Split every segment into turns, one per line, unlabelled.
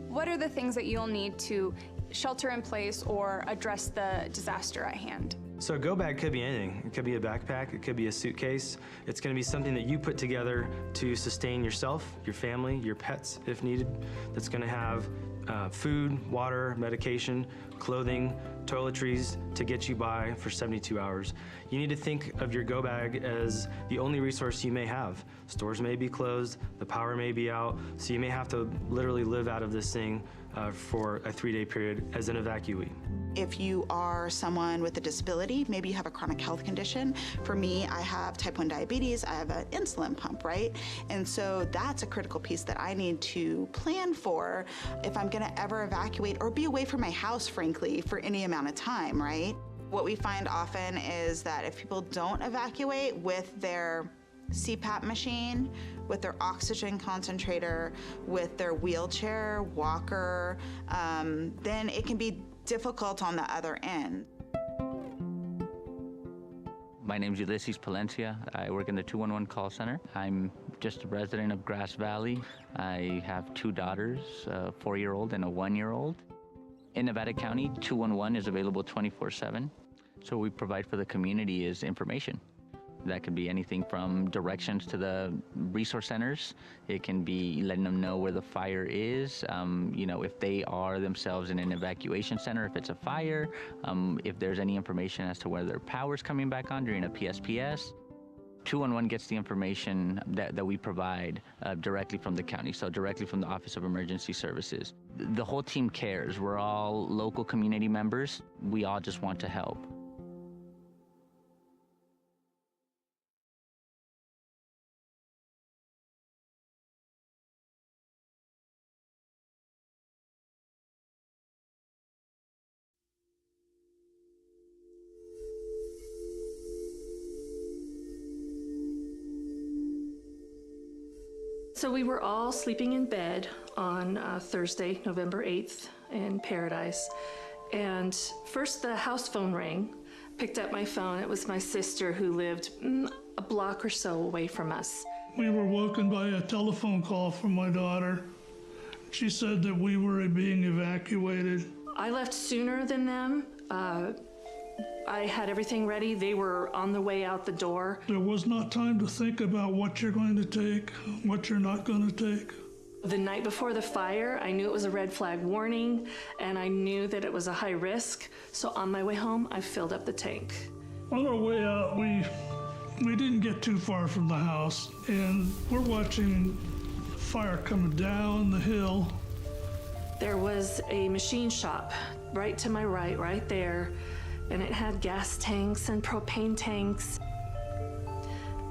What are the things that you'll need to shelter in place or address the disaster at hand?
So a go bag could be anything. It could be a backpack, it could be a suitcase. It's gonna be something that you put together to sustain yourself, your family, your pets if needed. That's gonna have food, water, medication, clothing, toiletries to get you by for 72 hours. You need to think of your go bag as the only resource you may have. Stores may be closed, the power may be out, so you may have to literally live out of this thing for a 3-day period as an evacuee.
If you are someone with a disability, maybe you have a chronic health condition. For me, I have type 1 diabetes, I have an insulin pump, right? And so that's a critical piece that I need to plan for if I'm gonna ever evacuate or be away from my house, frankly, for any amount of time, right? What we find often is that if people don't evacuate with their CPAP machine, with their oxygen concentrator, with their wheelchair, walker, then it can be difficult on the other end.
My name is Ulysses Palencia. I work in the 211 call center. I'm just a resident of Grass Valley. I have 2 daughters, a 4-year-old and a 1-year-old. In Nevada County, 211 is available 24/7. So what we provide for the community is information. That could be anything from directions to the resource centers. It can be letting them know where the fire is, if they are themselves in an evacuation center, if it's a fire, if there's any information as to whether their power's coming back on during a PSPS. 211 gets the information that we provide directly from the county, so directly from the Office of Emergency Services. The whole team cares. We're all local community members. We all just want to help.
So we were all sleeping in bed on Thursday, November 8th in Paradise. And first the house phone rang, picked up my phone. It was my sister who lived a block or so away from us.
We were woken by a telephone call from my daughter. She said that we were being evacuated.
I left sooner than them. I had everything ready. They were on the way out the door.
There was not time to think about what you're going to take, what you're not going to take.
The night before the fire, I knew it was a red flag warning, and I knew that it was a high risk. So on my way home, I filled up the tank.
On our way out, we didn't get too far from the house, and we're watching fire coming down the hill.
There was a machine shop right to my right there. And it had gas tanks and propane tanks.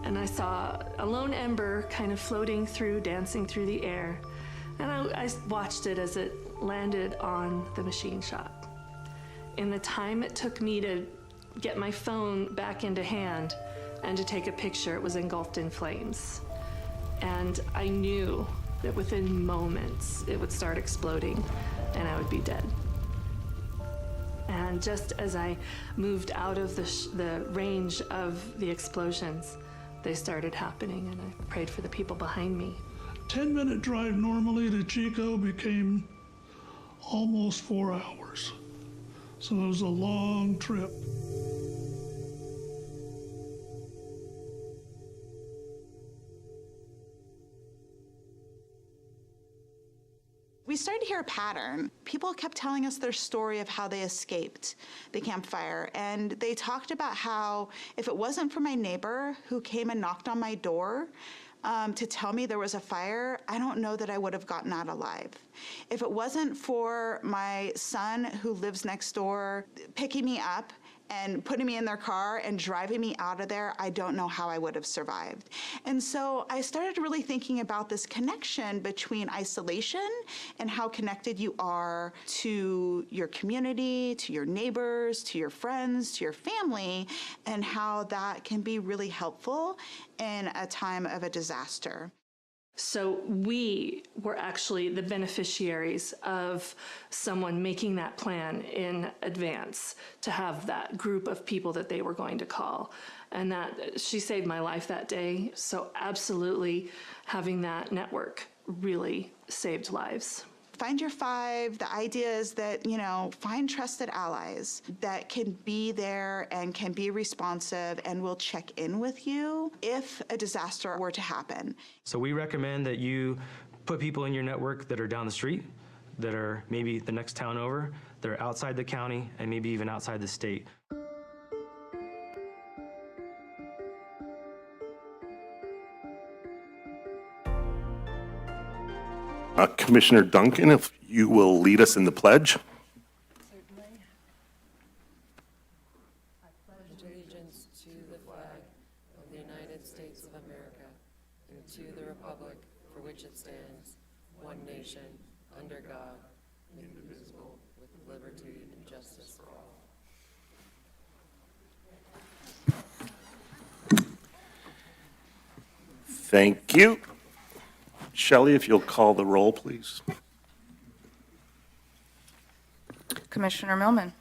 And I saw a lone ember kind of floating through, dancing through the air. And I watched it as it landed on the machine shop. In the time it took me to get my phone back into hand and to take a picture, it was engulfed in flames. And I knew that within moments it would start exploding and I would be dead. And just as I moved out of the range of the explosions, they started happening, and I prayed for the people behind me.
10-minute drive normally to Chico became almost 4 hours. So it was a long trip.
We started to hear a pattern. People kept telling us their story of how they escaped the campfire. And they talked about how if it wasn't for my neighbor who came and knocked on my door to tell me there was a fire, I don't know that I would have gotten out alive. If it wasn't for my son who lives next door picking me up and putting me in their car and driving me out of there, I don't know how I would have survived. And so I started really thinking about this connection between isolation and how connected you are to your community, to your neighbors, to your friends, to your family, and how that can be really helpful in a time of a disaster.
So we were actually the beneficiaries of someone making that plan in advance to have that group of people that they were going to call. And that she saved my life that day. So absolutely having that network really saved lives.
find your five. The idea is that, find trusted allies that can be there and can be responsive and will check in with you if a disaster were to happen.
So we recommend that you put people in your network that are down the street, that are maybe the next town over, that are outside the county, and maybe even outside the state.
Commissioner Duncan, if you will lead us in the pledge.
Certainly. I pledge allegiance to the flag of the United States of America and to the republic for which it stands, one nation, under God, indivisible, with liberty and justice for all.
Thank you. Shelley, if you'll call the roll, please.
Commissioner Millman.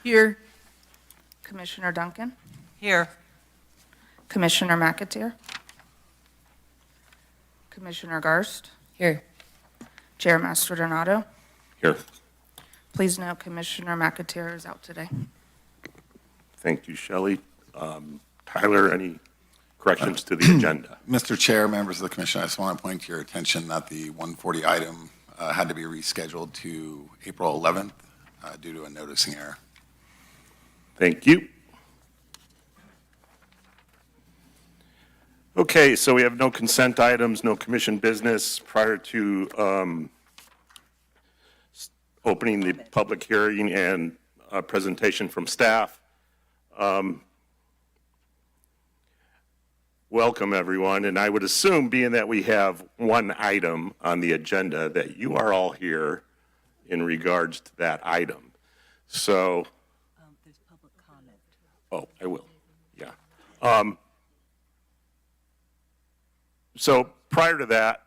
Here. Commissioner Duncan.
Here.
Commissioner McAteer. Commissioner Garst.
Here.
Chair Mastrodonato.
Here.
Please note Commissioner McAteer is out today.
Thank you, Shelley. Tyler, any corrections to the agenda?
Mr. Chair, members of the commission, I just want to point to your attention that the 140 item had to be rescheduled to April 11th due to a noticing error.
Thank you. Okay, so we have no consent items, no commission business. Prior to opening the public hearing and presentation from staff, welcome, everyone. And I would assume, being that we have one item on the agenda, that you are all here in regards to that item. So,
There's public comment.
oh, I will, yeah. So prior to that,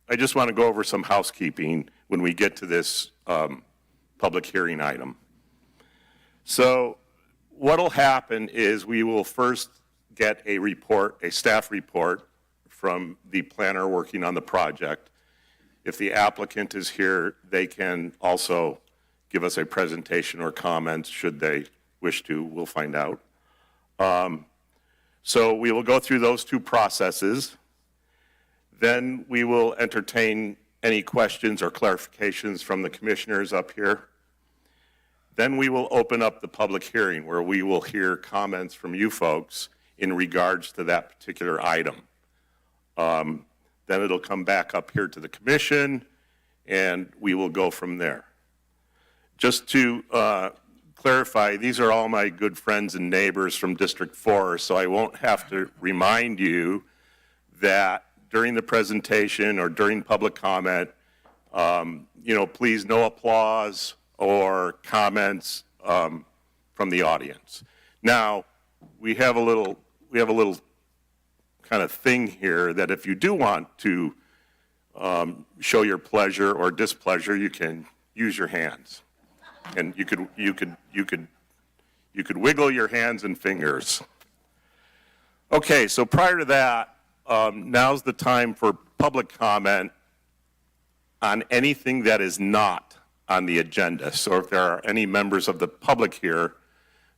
I just want to go over some housekeeping when we get to this public hearing item. So what'll happen is we will first get a report, a staff report from the planner working on the project. If the applicant is here, they can also give us a presentation or comments should they wish to. We'll find out. So we will go through those two processes. Then we will entertain any questions or clarifications from the commissioners up here. Then we will open up the public hearing where we will hear comments from you folks in regards to that particular item. Then it'll come back up here to the commission and we will go from there. Just to clarify, these are all my good friends and neighbors from District 4, so I won't have to remind you that during the presentation or during public comment, please no applause or comments from the audience. Now, we have a little kind of thing here that if you do want to show your pleasure or displeasure, you can use your hands. And you could wiggle your hands and fingers. Okay, so prior to that, now's the time for public comment on anything that is not on the agenda. So if there are any members of the public here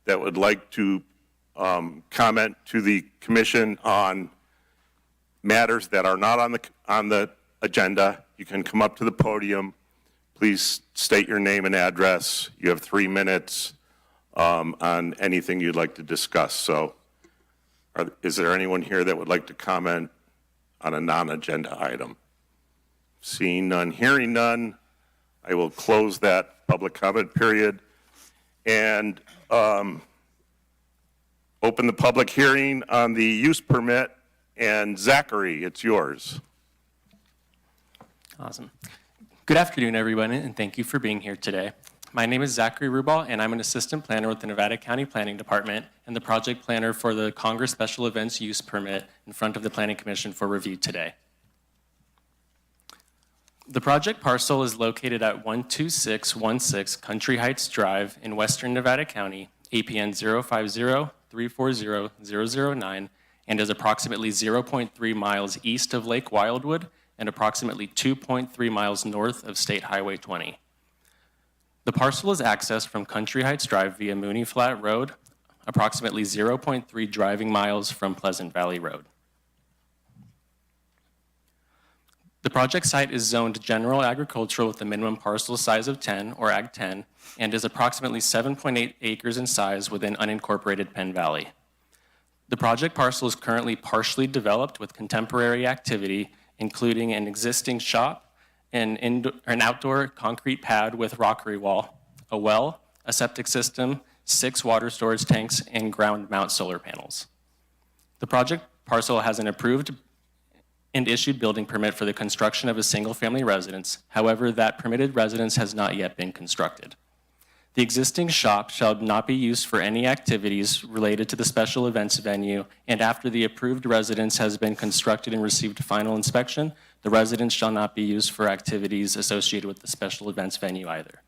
that would like to comment to the commission on matters that are not on the agenda, you can come up to the podium. Please state your name and address. You have 3 minutes on anything you'd like to discuss. So is there anyone here that would like to comment on a non-agenda item? Seeing none, hearing none, I will close that public comment period and open the public hearing on the use permit. And Zachary, it's yours.
Awesome. Good afternoon, everyone, and thank you for being here today. My name is Zachary Rubal, and I'm an assistant planner with the Nevada County Planning Department and the project planner for the Congress Special Events Use Permit in front of the Planning Commission for review today. The project parcel is located at 12616 Country Heights Drive in western Nevada County, APN 050-340-009, and is approximately 0.3 miles east of Lake Wildwood and approximately 2.3 miles north of State Highway 20. The parcel is accessed from Country Heights Drive via Mooney Flat Road, approximately 0.3 driving miles from Pleasant Valley Road. The project site is zoned general agricultural with a minimum parcel size of 10, or Ag 10, and is approximately 7.8 acres in size within unincorporated Penn Valley. The project parcel is currently partially developed with contemporary activity, including an existing shop, an outdoor concrete pad with rockery wall, a well, a septic system, 6 water storage tanks, and ground mount solar panels. The project parcel has an approved and issued building permit for the construction of a single-family residence. However, that permitted residence has not yet been constructed. The existing shop shall not be used for any activities related to the special events venue, and after the approved residence has been constructed and received final inspection, the residence shall not be used for activities associated with the special events venue either.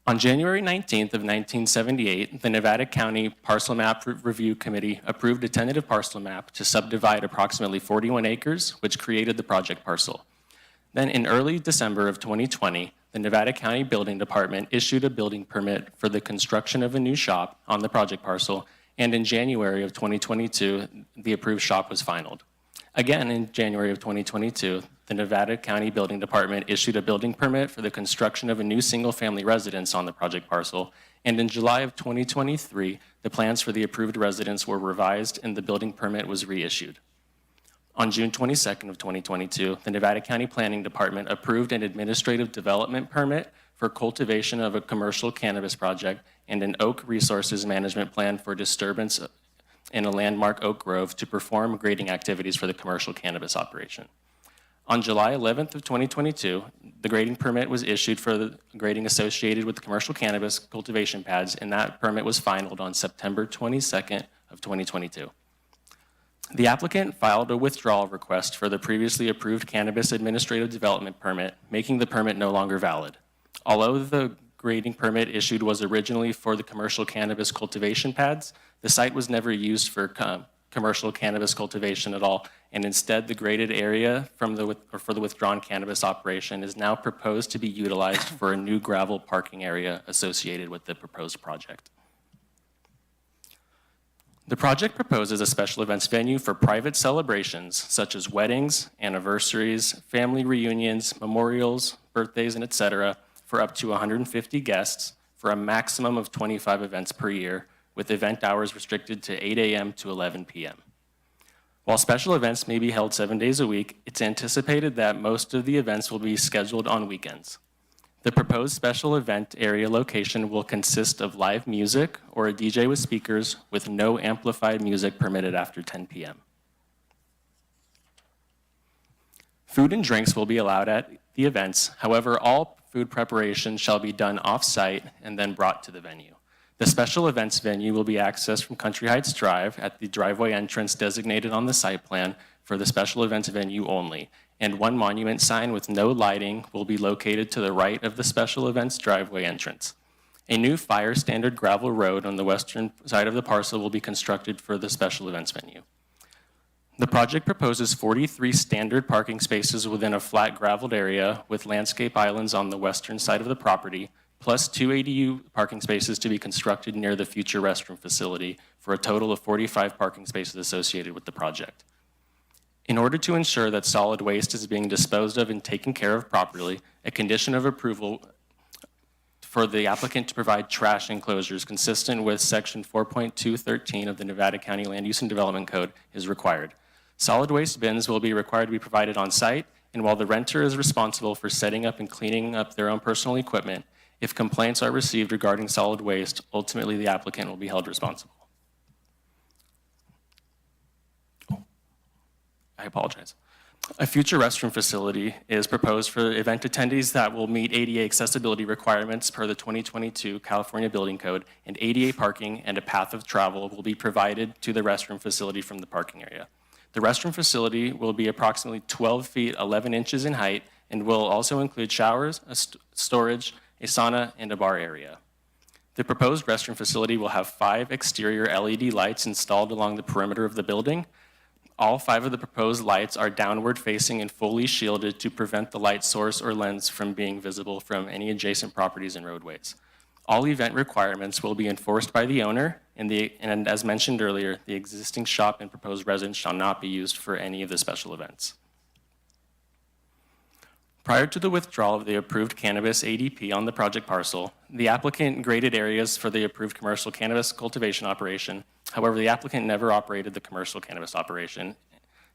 On January 19th of 1978, the Nevada County Parcel Map Review Committee approved a tentative parcel map to subdivide approximately 41 acres, which created the project parcel. Then in early December of 2020, the Nevada County Building Department issued a building permit for the construction of a new shop on the project parcel, and in January of 2022, the approved shop was finalized. Again, in January of 2022, the Nevada County Building Department issued a building permit for the construction of a new single-family residence on the project parcel, and in July of 2023, the plans for the approved residence were revised and the building permit was reissued. On June 22nd of 2022, the Nevada County Planning Department approved an administrative development permit for cultivation of a commercial cannabis project and an oak resources management plan for disturbance in a landmark oak grove to perform grading activities for the commercial cannabis operation. On July 11th of 2022, the grading permit was issued for the grading associated with the commercial cannabis cultivation pads, and that permit was finalized on September 22nd of 2022. The applicant filed a withdrawal request for the previously approved cannabis administrative development permit, making the permit no longer valid. Although the grading permit issued was originally for the commercial cannabis cultivation pads, the site was never used for commercial cannabis cultivation at all, and instead the graded area for the withdrawn cannabis operation is now proposed to be utilized for a new gravel parking area associated with the proposed project. The project proposes a special events venue for private celebrations such as weddings, anniversaries, family reunions, memorials, birthdays, and etc. for up to 150 guests for a maximum of 25 events per year, with event hours restricted to 8 a.m. to 11 p.m. While special events may be held 7 days a week, it's anticipated that most of the events will be scheduled on weekends. The proposed special event area location will consist of live music or a DJ with speakers with no amplified music permitted after 10 p.m. Food and drinks will be allowed at the events. However, all food preparation shall be done off-site and then brought to the venue. The special events venue will be accessed from Country Heights Drive at the driveway entrance designated on the site plan for the special events venue only, and one monument sign with no lighting will be located to the right of the special events driveway entrance. A new fire standard gravel road on the western side of the parcel will be constructed for the special events venue. The project proposes 43 standard parking spaces within a flat graveled area with landscape islands on the western side of the property, plus 2 ADU parking spaces to be constructed near the future restroom facility for a total of 45 parking spaces associated with the project. In order to ensure that solid waste is being disposed of and taken care of properly, a condition of approval for the applicant to provide trash enclosures consistent with Section 4.213 of the Nevada County Land Use and Development Code is required. Solid waste bins will be required to be provided on site, and while the renter is responsible for setting up and cleaning up their own personal equipment, if complaints are received regarding solid waste, ultimately the applicant will be held responsible. I apologize. A future restroom facility is proposed for event attendees that will meet ADA accessibility requirements per the 2022 California Building Code, and ADA parking and a path of travel will be provided to the restroom facility from the parking area. The restroom facility will be approximately 12 feet 11 inches in height and will also include showers, storage, a sauna, and a bar area. The proposed restroom facility will have 5 exterior LED lights installed along the perimeter of the building. All 5 of the proposed lights are downward facing and fully shielded to prevent the light source or lens from being visible from any adjacent properties and roadways. All event requirements will be enforced by the owner, and as mentioned earlier, the existing shop and proposed residence shall not be used for any of the special events. Prior to the withdrawal of the approved cannabis ADP on the project parcel, the applicant graded areas for the approved commercial cannabis cultivation operation. However, the applicant never operated the commercial cannabis operation.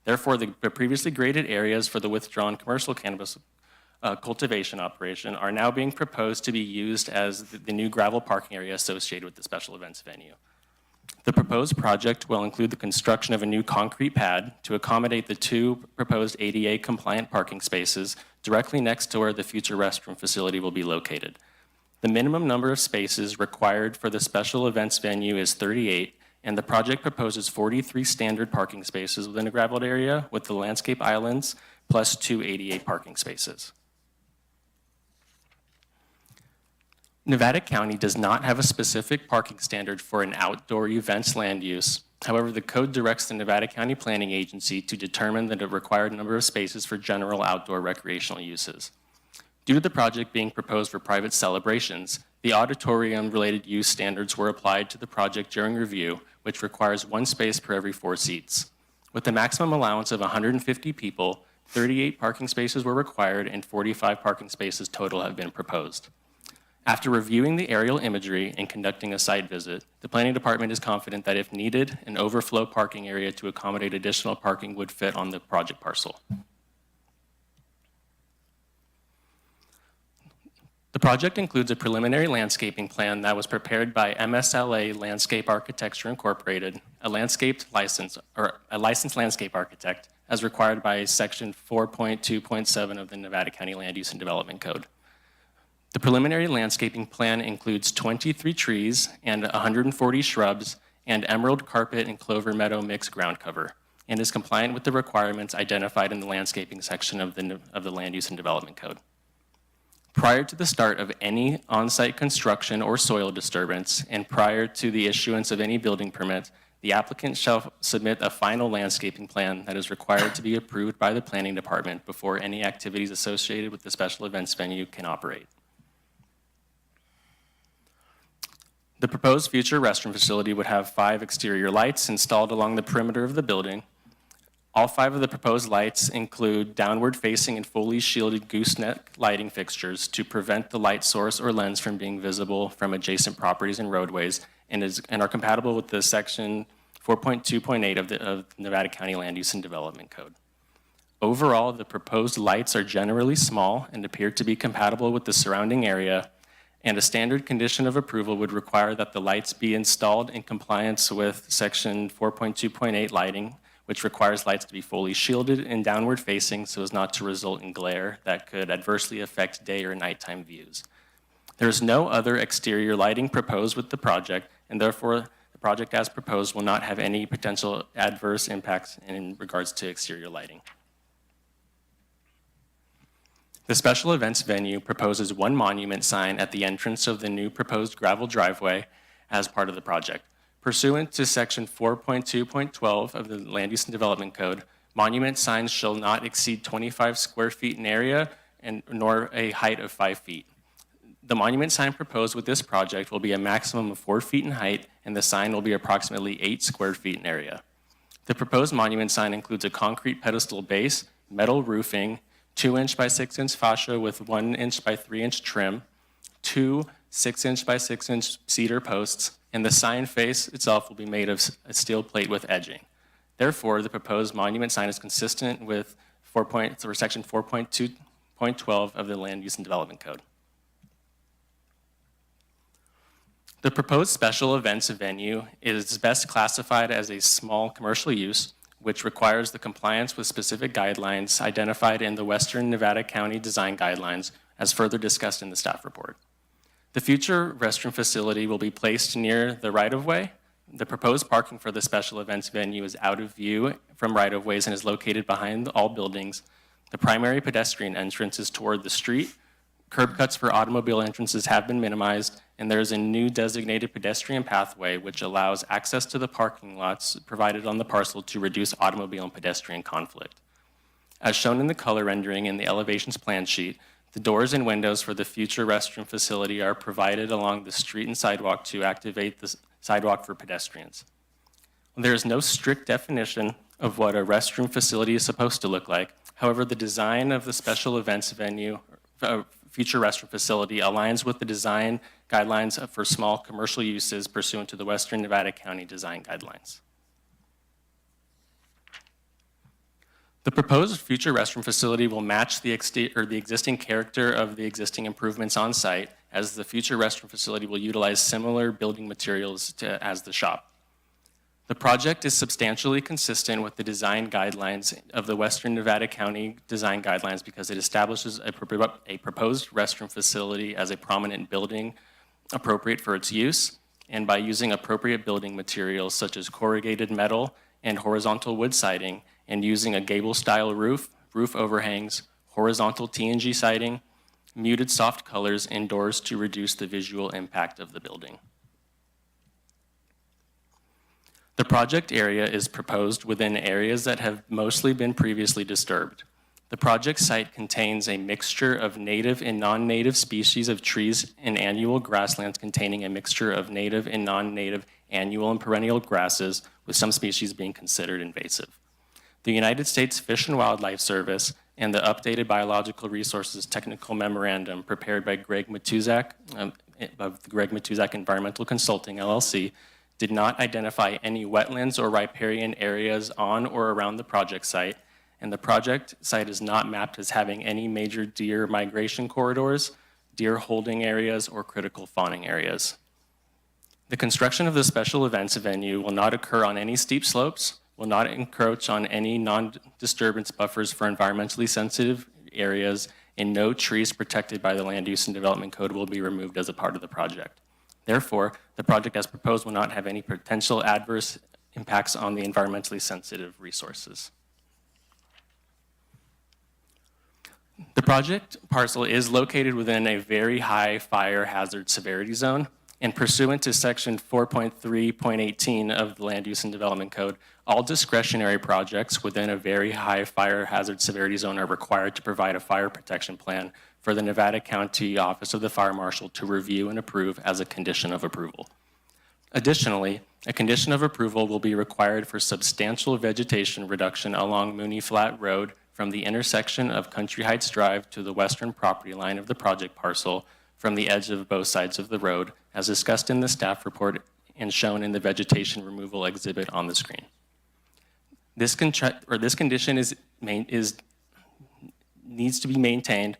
Therefore, the previously graded areas for the withdrawn commercial cannabis cultivation operation are now being proposed to be used as the new gravel parking area associated with the special events venue. The proposed project will include the construction of a new concrete pad to accommodate the 2 proposed ADA-compliant parking spaces directly next to where the future restroom facility will be located. The minimum number of spaces required for the special events venue is 38, and the project proposes 43 standard parking spaces within a graveled area with the landscape islands plus 2 ADA parking spaces. Nevada County does not have a specific parking standard for an outdoor events land use. However, the code directs the Nevada County Planning Agency to determine the required number of spaces for general outdoor recreational uses. Due to the project being proposed for private celebrations, the auditorium-related use standards were applied to the project during review, which requires 1 space per every 4 seats. With the maximum allowance of 150 people, 38 parking spaces were required and 45 parking spaces total have been proposed. After reviewing the aerial imagery and conducting a site visit, the Planning Department is confident that if needed, an overflow parking area to accommodate additional parking would fit on the project parcel. The project includes a preliminary landscaping plan that was prepared by MSLA Landscape Architecture Incorporated, a licensed landscape architect, as required by Section 4.2.7 of the Nevada County Land Use and Development Code. The preliminary landscaping plan includes 23 trees and 140 shrubs and emerald carpet and clover meadow mixed ground cover, and is compliant with the requirements identified in the landscaping section of the Land Use and Development Code. Prior to the start of any on-site construction or soil disturbance, and prior to the issuance of any building permit, the applicant shall submit a final landscaping plan that is required to be approved by the Planning Department before any activities associated with the special events venue can operate. The proposed future restroom facility would have 5 exterior lights installed along the perimeter of the building. All 5 of the proposed lights include downward-facing and fully shielded gooseneck lighting fixtures to prevent the light source or lens from being visible from adjacent properties and roadways, and are compatible with the Section 4.2.8 of the Nevada County Land Use and Development Code. Overall, the proposed lights are generally small and appear to be compatible with the surrounding area, and a standard condition of approval would require that the lights be installed in compliance with Section 4.2.8 lighting, which requires lights to be fully shielded and downward facing so as not to result in glare that could adversely affect day or nighttime views. There is no other exterior lighting proposed with the project, and therefore the project as proposed will not have any potential adverse impacts in regards to exterior lighting. The special events venue proposes 1 monument sign at the entrance of the new proposed gravel driveway as part of the project. Pursuant to Section 4.2.12 of the Land Use and Development Code, monument signs shall not exceed 25 square feet in area nor a height of 5 feet. The monument sign proposed with this project will be a maximum of 4 feet in height, and the sign will be approximately 8 square feet in area. The proposed monument sign includes a concrete pedestal base, metal roofing, 2-inch by 6-inch fascia with 1-inch by 3-inch trim, 2 6-inch by 6-inch cedar posts, and the sign face itself will be made of a steel plate with edging. Therefore, the proposed monument sign is consistent with Section 4.2.12 of the Land Use and Development Code. The proposed special events venue is best classified as a small commercial use, which requires the compliance with specific guidelines identified in the Western Nevada County Design Guidelines, as further discussed in the staff report. The future restroom facility will be placed near the right-of-way. The proposed parking for the special events venue is out of view from right-of-ways and is located behind all buildings. The primary pedestrian entrance is toward the street. Curb cuts for automobile entrances have been minimized, and there is a new designated pedestrian pathway which allows access to the parking lots provided on the parcel to reduce automobile and pedestrian conflict. As shown in the color rendering in the elevations plan sheet, the doors and windows for the future restroom facility are provided along the street and sidewalk to activate the sidewalk for pedestrians. There is no strict definition of what a restroom facility is supposed to look like. However, the design of the special events venue, future restroom facility, aligns with the design guidelines for small commercial uses pursuant to the Western Nevada County Design Guidelines. The proposed future restroom facility will match the existing character of the existing improvements on site, as the future restroom facility will utilize similar building materials as the shop. The project is substantially consistent with the design guidelines of the Western Nevada County Design Guidelines because it establishes a proposed restroom facility as a prominent building appropriate for its use, and by using appropriate building materials such as corrugated metal and horizontal wood siding, and using a gable-style roof, roof overhangs, horizontal T&G siding, muted soft colors, and doors to reduce the visual impact of the building. The project area is proposed within areas that have mostly been previously disturbed. The project site contains a mixture of native and non-native species of trees and annual grasslands containing a mixture of native and non-native annual and perennial grasses, with some species being considered invasive. The United States Fish and Wildlife Service and the updated Biological Resources Technical Memorandum prepared by Greg Matuzak of the Greg Matuzak Environmental Consulting, LLC, did not identify any wetlands or riparian areas on or around the project site, and the project site is not mapped as having any major deer migration corridors, deer holding areas, or critical fawning areas. The construction of the special events venue will not occur on any steep slopes, will not encroach on any non-disturbance buffers for environmentally sensitive areas, and no trees protected by the Land Use and Development Code will be removed as a part of the project. Therefore, the project as proposed will not have any potential adverse impacts on the environmentally sensitive resources. The project parcel is located within a very high fire hazard severity zone, and pursuant to section 4.3.18 of the Land Use and Development Code, all discretionary projects within a very high fire hazard severity zone are required to provide a fire protection plan for the Nevada County Office of the Fire Marshal to review and approve as a condition of approval. Additionally, a condition of approval will be required for substantial vegetation reduction along Mooney Flat Road from the intersection of Country Heights Drive to the western property line of the project parcel from the edge of both sides of the road, as discussed in the staff report and shown in the vegetation removal exhibit on the screen. This condition needs to be maintained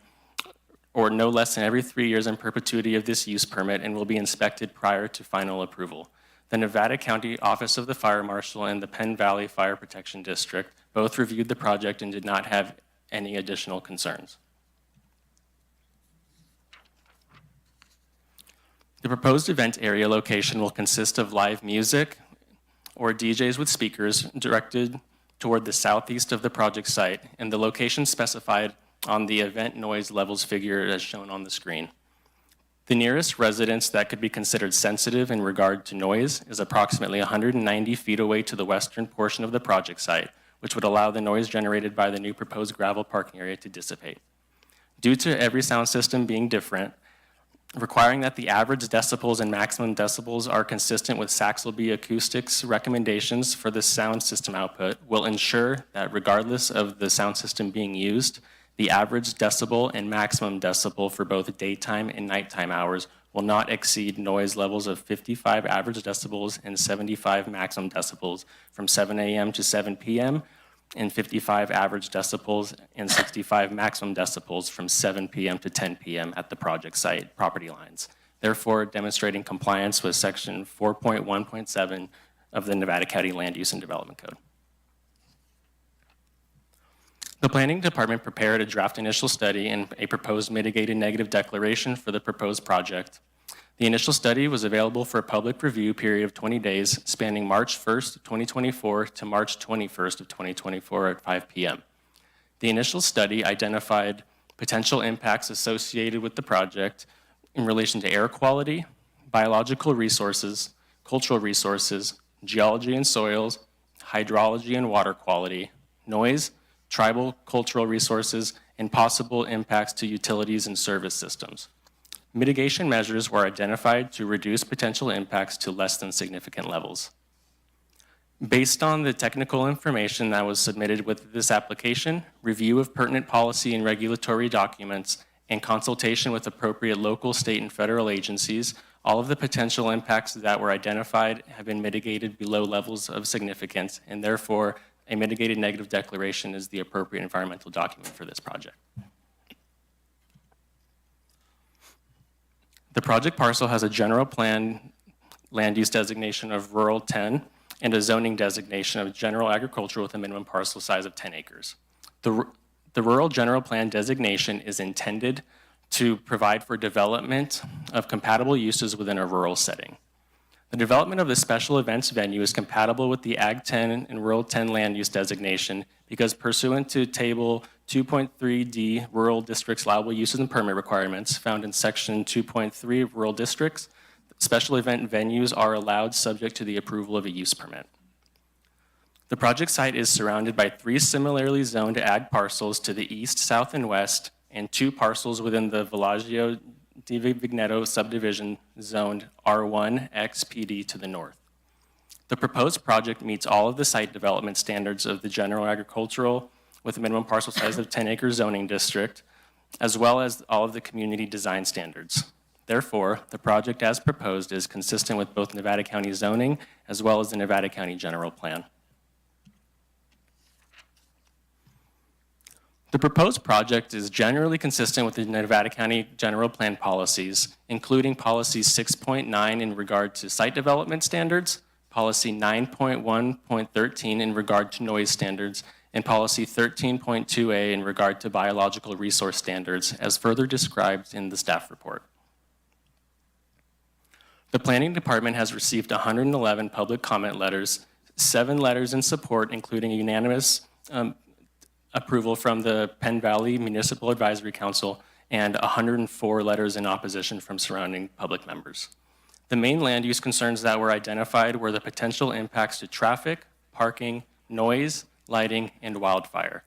or no less than every 3 years in perpetuity of this use permit and will be inspected prior to final approval. The Nevada County Office of the Fire Marshal and the Penn Valley Fire Protection District both reviewed the project and did not have any additional concerns. The proposed event area location will consist of live music or DJs with speakers directed toward the southeast of the project site, and the location specified on the event noise levels figure as shown on the screen. The nearest residence that could be considered sensitive in regard to noise is approximately 190 feet away to the western portion of the project site, which would allow the noise generated by the new proposed gravel parking area to dissipate. Due to every sound system being different, requiring that the average decibels and maximum decibels are consistent with Saxelby Acoustics recommendations for the sound system output will ensure that regardless of the sound system being used, the average decibel and maximum decibel for both daytime and nighttime hours will not exceed noise levels of 55 average decibels and 75 maximum decibels from 7 a.m. to 7 p.m. and 55 average decibels and 65 maximum decibels from 7 p.m. to 10 p.m. at the project site property lines, therefore demonstrating compliance with section 4.1.7 of the Nevada County Land Use and Development Code. The Planning Department prepared a draft initial study and a proposed mitigated negative declaration for the proposed project. The initial study was available for a public review period of 20 days, spanning March 1st, 2024 to March 21st of 2024 at 5 p.m. The initial study identified potential impacts associated with the project in relation to air quality, biological resources, cultural resources, geology and soils, hydrology and water quality, noise, tribal cultural resources, and possible impacts to utilities and service systems. Mitigation measures were identified to reduce potential impacts to less than significant levels. Based on the technical information that was submitted with this application, review of pertinent policy and regulatory documents, and consultation with appropriate local, state, and federal agencies, all of the potential impacts that were identified have been mitigated below levels of significance, and therefore, a mitigated negative declaration is the appropriate environmental document for this project. The project parcel has a general plan land use designation of rural 10 and a zoning designation of general agricultural with a minimum parcel size of 10 acres. The rural general plan designation is intended to provide for development of compatible uses within a rural setting. The development of the special events venue is compatible with the Ag 10 and Rural 10 land use designation because pursuant to Table 2.3D Rural Districts Allowable Uses and Permit Requirements found in Section 2.3 Rural Districts, special event venues are allowed subject to the approval of a use permit. The project site is surrounded by 3 similarly zoned ag parcels to the east, south, and west, and 2 parcels within the Villaggio di Vigneto subdivision zoned R1 XPD to the north. The proposed project meets all of the site development standards of the general agricultural with a minimum parcel size of 10 acre zoning district, as well as all of the community design standards. Therefore, the project as proposed is consistent with both Nevada County zoning as well as the Nevada County general plan. The proposed project is generally consistent with the Nevada County general plan policies, including policy 6.9 in regard to site development standards, policy 9.1.13 in regard to noise standards, and policy 13.2A in regard to biological resource standards, as further described in the staff report. The Planning Department has received 111 public comment letters, 7 letters in support, including a unanimous approval from the Penn Valley Municipal Advisory Council, and 104 letters in opposition from surrounding public members. The main land use concerns that were identified were the potential impacts to traffic, parking, noise, lighting, and wildfire.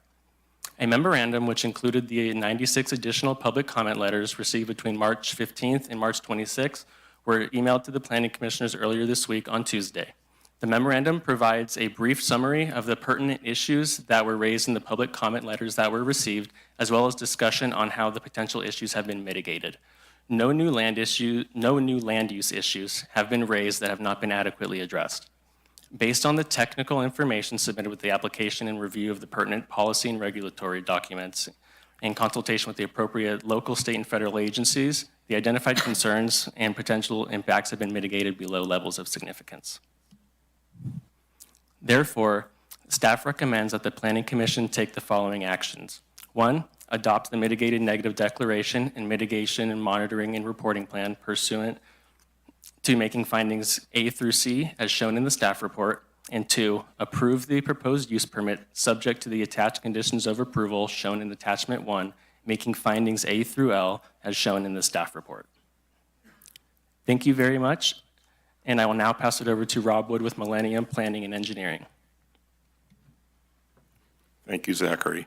A memorandum, which included the 96 additional public comment letters received between March 15th and March 26th, were emailed to the planning commissioners earlier this week on Tuesday. The memorandum provides a brief summary of the pertinent issues that were raised in the public comment letters that were received, as well as discussion on how the potential issues have been mitigated. No new land use issues have been raised that have not been adequately addressed. Based on the technical information submitted with the application and review of the pertinent policy and regulatory documents, in consultation with the appropriate local, state, and federal agencies, the identified concerns and potential impacts have been mitigated below levels of significance. Therefore, staff recommends that the Planning Commission take the following actions. 1, adopt the mitigated negative declaration and mitigation and monitoring and reporting plan pursuant to making findings A through C as shown in the staff report. And 2, approve the proposed use permit subject to the attached conditions of approval shown in attachment 1, making findings A through L as shown in the staff report. Thank you very much. And I will now pass it over to Rob Wood with Millennium Planning and Engineering.
Thank you, Zachary.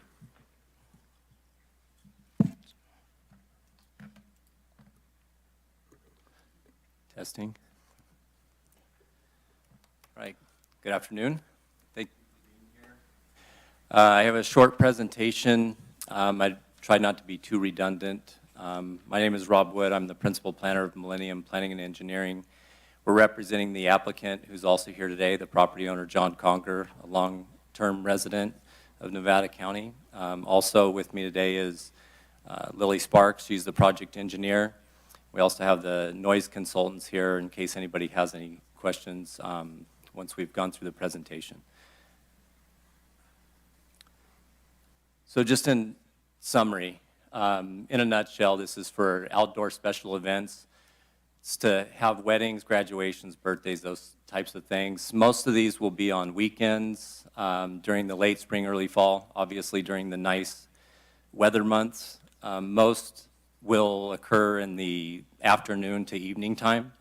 Testing. All right, good afternoon. Thank you for being here. I have a short presentation. I tried not to be too redundant. My name is Rob Wood. I'm the principal planner of Millennium Planning and Engineering. We're representing the applicant, who's also here today, the property owner, John Conger, a long-term resident of Nevada County. Also with me today is Lily Sparks. She's the project engineer. We also have the noise consultants here in case anybody has any questions once we've gone through the presentation. So just in summary, in a nutshell, this is for outdoor special events. It's to have weddings, graduations, birthdays, those types of things. Most of these will be on weekends during the late spring, early fall, obviously during the nice weather months. Most will occur in the afternoon to evening time.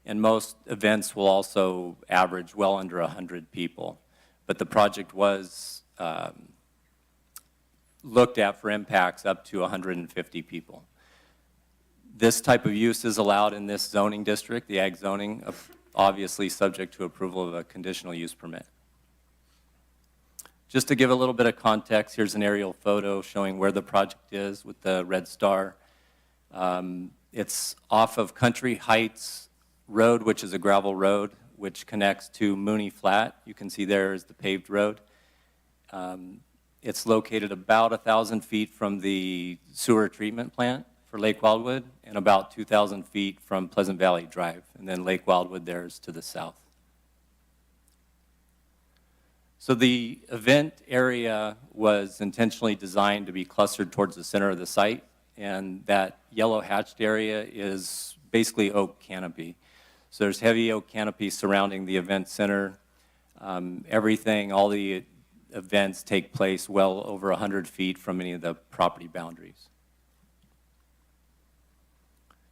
And most events will also average well under 100 people. But the project was looked at for impacts up to 150 people. This type of use is allowed in this zoning district, the ag zoning, obviously subject to approval of a conditional use permit. Just to give a little bit of context, here's an aerial photo showing where the project is with the red star. It's off of Country Heights Road, which is a gravel road, which connects to Mooney Flat. You can see there is the paved road. It's located about 1,000 feet from the sewer treatment plant for Lake Wildwood and about 2,000 feet from Pleasant Valley Drive. And then Lake Wildwood there is to the south. So the event area was intentionally designed to be clustered towards the center of the site, and that yellow hatched area is basically oak canopy. So there's heavy oak canopy surrounding the event center. Everything, all the events take place well over 100 feet from any of the property boundaries.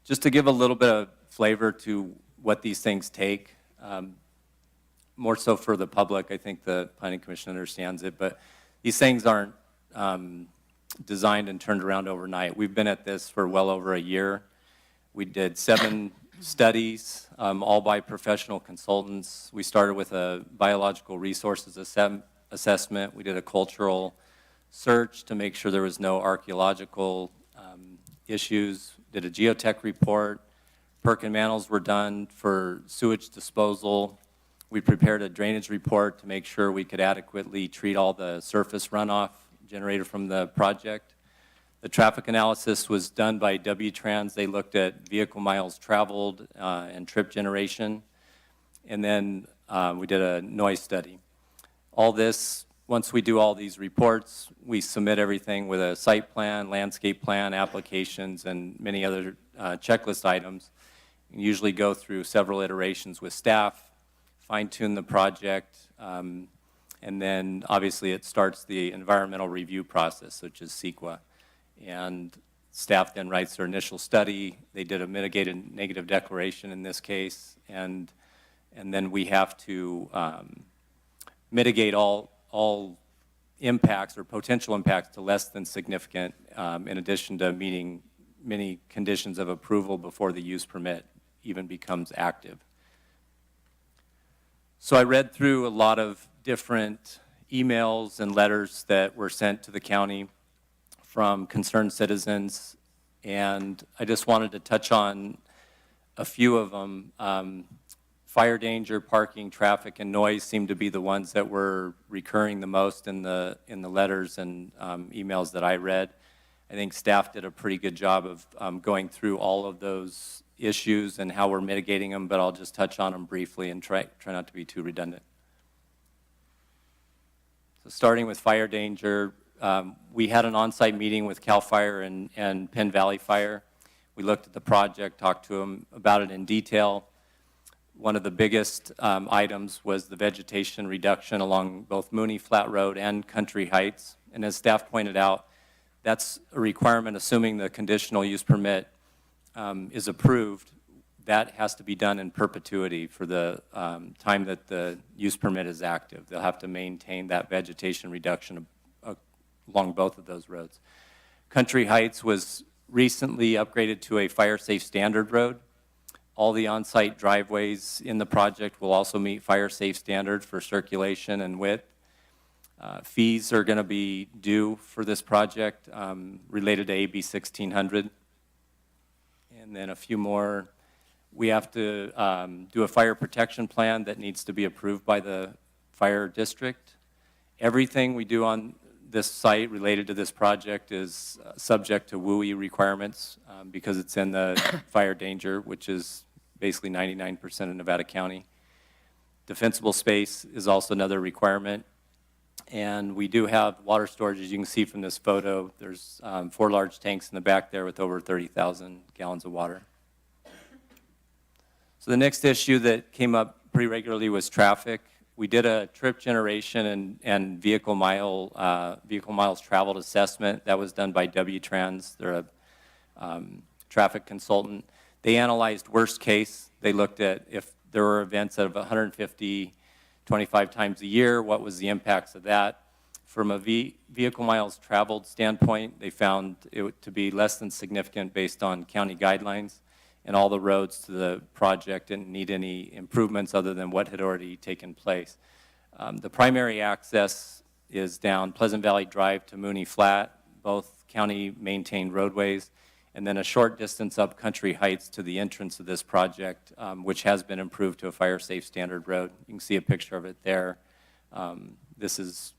Just to give a little bit of flavor to what these things take, more so for the public, I think the Planning Commission understands it, but these things aren't designed and turned around overnight. We've been at this for well over a year. We did 7 studies, all by professional consultants. We started with a biological resources assessment. We did a cultural search to make sure there was no archaeological issues, did a geotech report. Perk and Mantles were done for sewage disposal. We prepared a drainage report to make sure we could adequately treat all the surface runoff generated from the project. The traffic analysis was done by W-Trans. They looked at vehicle miles traveled and trip generation. And then we did a noise study. All this, once we do all these reports, we submit everything with a site plan, landscape plan, applications, and many other checklist items. We usually go through several iterations with staff, fine-tune the project, and then obviously it starts the environmental review process, which is CEQA. And staff then writes their initial study. They did a mitigated negative declaration in this case, and then we have to mitigate all impacts or potential impacts to less than significant, in addition to meeting many conditions of approval before the use permit even becomes active. So I read through a lot of different emails and letters that were sent to the county from concerned citizens, and I just wanted to touch on a few of them. Fire danger, parking, traffic, and noise seem to be the ones that were recurring the most in the letters and emails that I read. I think staff did a pretty good job of going through all of those issues and how we're mitigating them, but I'll just touch on them briefly and try not to be too redundant. So starting with fire danger, we had an on-site meeting with CAL FIRE and Penn Valley Fire. We looked at the project, talked to them about it in detail. One of the biggest items was the vegetation reduction along both Mooney Flat Road and Country Heights. And as staff pointed out, that's a requirement, assuming the conditional use permit is approved. That has to be done in perpetuity for the time that the use permit is active. They'll have to maintain that vegetation reduction along both of those roads. Country Heights was recently upgraded to a fire safe standard road. All the on-site driveways in the project will also meet fire safe standards for circulation and width. Fees are going to be due for this project related to AB 1600. And then a few more. We have to do a fire protection plan that needs to be approved by the fire district. Everything we do on this site related to this project is subject to WUI requirements because it's in the fire danger, which is basically 99% of Nevada County. Defensible space is also another requirement. And we do have water storage, as you can see from this photo. There's 4 large tanks in the back there with over 30,000 gallons of water. So the next issue that came up pretty regularly was traffic. We did a trip generation and vehicle miles traveled assessment. That was done by W-Trans. They're a traffic consultant. They analyzed worst case. They looked at if there were events of 150, 25 times a year, what was the impacts of that. From a vehicle miles traveled standpoint, they found it to be less than significant based on county guidelines, and all the roads to the project didn't need any improvements other than what had already taken place. The primary access is down Pleasant Valley Drive to Mooney Flat, both county-maintained roadways, and then a short distance up Country Heights to the entrance of this project, which has been improved to a fire-safe standard road. You can see a picture of it there. This is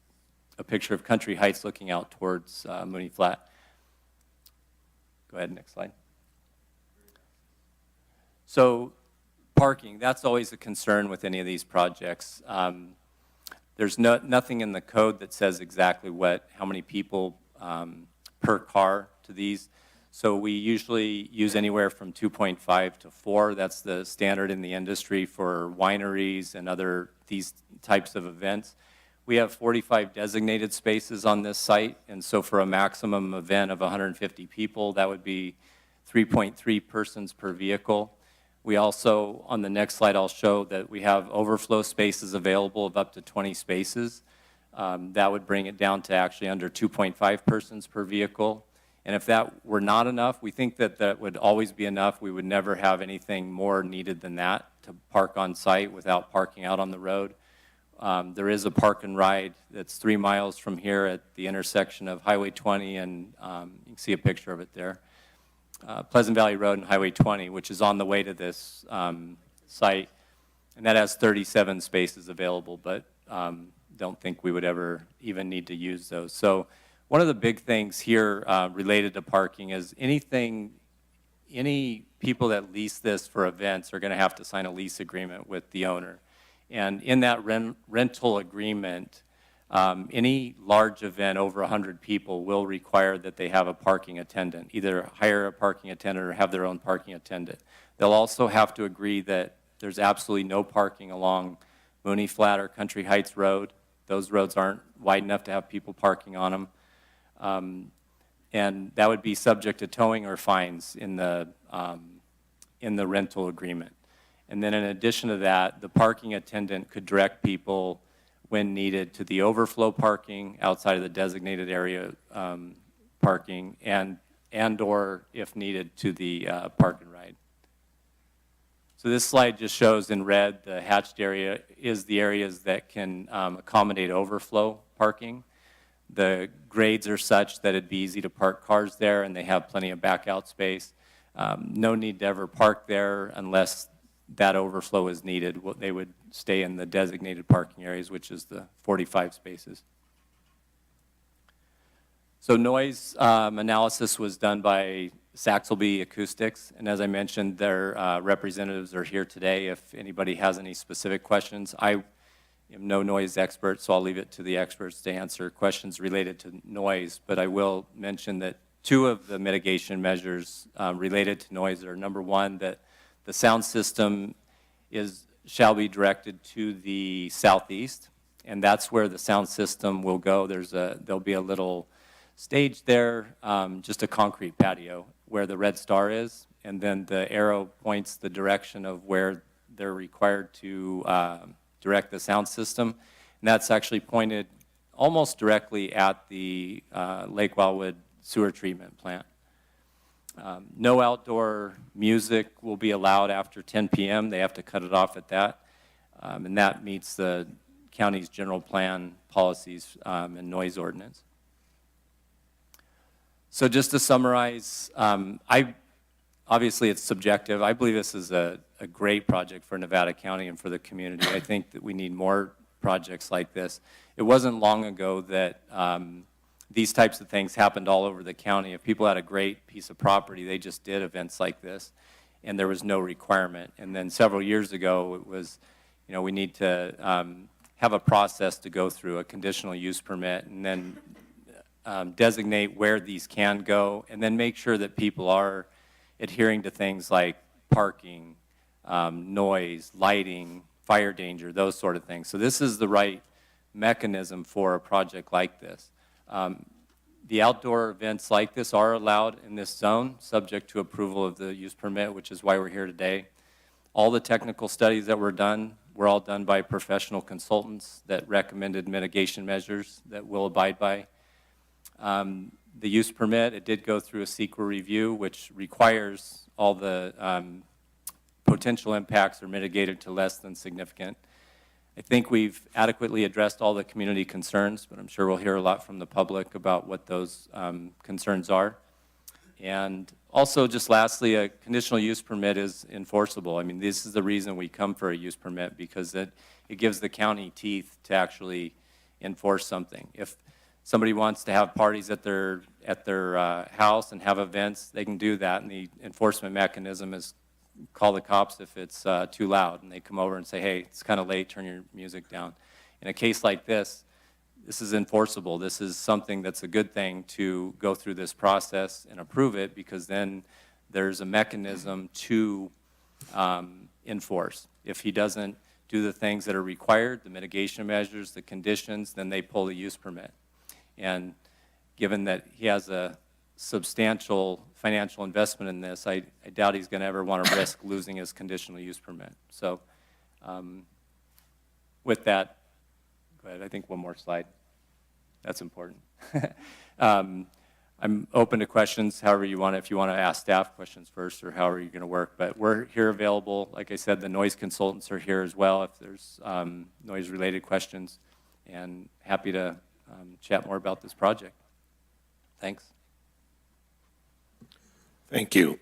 a picture of Country Heights looking out towards Mooney Flat. Go ahead, next slide. So parking, that's always a concern with any of these projects. There's nothing in the code that says exactly how many people per car to these. So we usually use anywhere from 2.5 to 4. That's the standard in the industry for wineries and these types of events. We have 45 designated spaces on this site, and so for a maximum event of 150 people, that would be 3.3 persons per vehicle. We also, on the next slide, I'll show that we have overflow spaces available of up to 20 spaces. That would bring it down to actually under 2.5 persons per vehicle. And if that were not enough, we think that that would always be enough. We would never have anything more needed than that to park on site without parking out on the road. There is a park and ride that's 3 miles from here at the intersection of Highway 20 and you can see a picture of it there. Pleasant Valley Road and Highway 20, which is on the way to this site, and that has 37 spaces available, but don't think we would ever even need to use those. So one of the big things here related to parking is any people that lease this for events are going to have to sign a lease agreement with the owner. And in that rental agreement, any large event over 100 people will require that they have a parking attendant, either hire a parking attendant or have their own parking attendant. They'll also have to agree that there's absolutely no parking along Mooney Flat or Country Heights Road. Those roads aren't wide enough to have people parking on them. And that would be subject to towing or fines in the rental agreement. And then in addition to that, the parking attendant could direct people when needed to the overflow parking outside of the designated area parking and or if needed to the park and ride. So this slide just shows in red the hatched area is the areas that can accommodate overflow parking. The grades are such that it'd be easy to park cars there and they have plenty of back out space. No need to ever park there unless that overflow is needed. They would stay in the designated parking areas, which is the 45 spaces. So noise analysis was done by Saxelby Acoustics, and as I mentioned, their representatives are here today if anybody has any specific questions. I am no noise expert, so I'll leave it to the experts to answer questions related to noise, but I will mention that 2 of the mitigation measures related to noise are, number 1, that the sound system shall be directed to the southeast, and that's where the sound system will go. There'll be a little stage there, just a concrete patio where the red star is, and then the arrow points the direction of where they're required to direct the sound system, and that's actually pointed almost directly at the Lake Wildwood sewer treatment plant. No outdoor music will be allowed after 10 p.m. They have to cut it off at that, and that meets the county's general plan policies and noise ordinance. So just to summarize, obviously it's subjective. I believe this is a great project for Nevada County and for the community. I think that we need more projects like this. It wasn't long ago that these types of things happened all over the county. If people had a great piece of property, they just did events like this, and there was no requirement. And then several years ago, it was, we need to have a process to go through, a conditional use permit, and then designate where these can go, and then make sure that people are adhering to things like parking, noise, lighting, fire danger, those sort of things. So this is the right mechanism for a project like this. The outdoor events like this are allowed in this zone, subject to approval of the use permit, which is why we're here today. All the technical studies that were done were all done by professional consultants that recommended mitigation measures that we'll abide by. The use permit, it did go through a CEQA review, which requires all the potential impacts are mitigated to less than significant. I think we've adequately addressed all the community concerns, but I'm sure we'll hear a lot from the public about what those concerns are. And also, just lastly, a conditional use permit is enforceable. I mean, this is the reason we come for a use permit, because it gives the county teeth to actually enforce something. If somebody wants to have parties at their house and have events, they can do that, and the enforcement mechanism is call the cops if it's too loud, and they come over and say, hey, it's kind of late, turn your music down. In a case like this, this is enforceable. This is something that's a good thing to go through this process and approve it, because then there's a mechanism to enforce. If he doesn't do the things that are required, the mitigation measures, the conditions, then they pull the use permit. And given that he has a substantial financial investment in this, I doubt he's going to ever want to risk losing his conditional use permit. So with that, go ahead, I think one more slide. That's important. I'm open to questions however you want, if you want to ask staff questions first or however you're going to work. But we're here available. Like I said, the noise consultants are here as well if there's noise-related questions, and happy to chat more about this project. Thanks.
Thank you.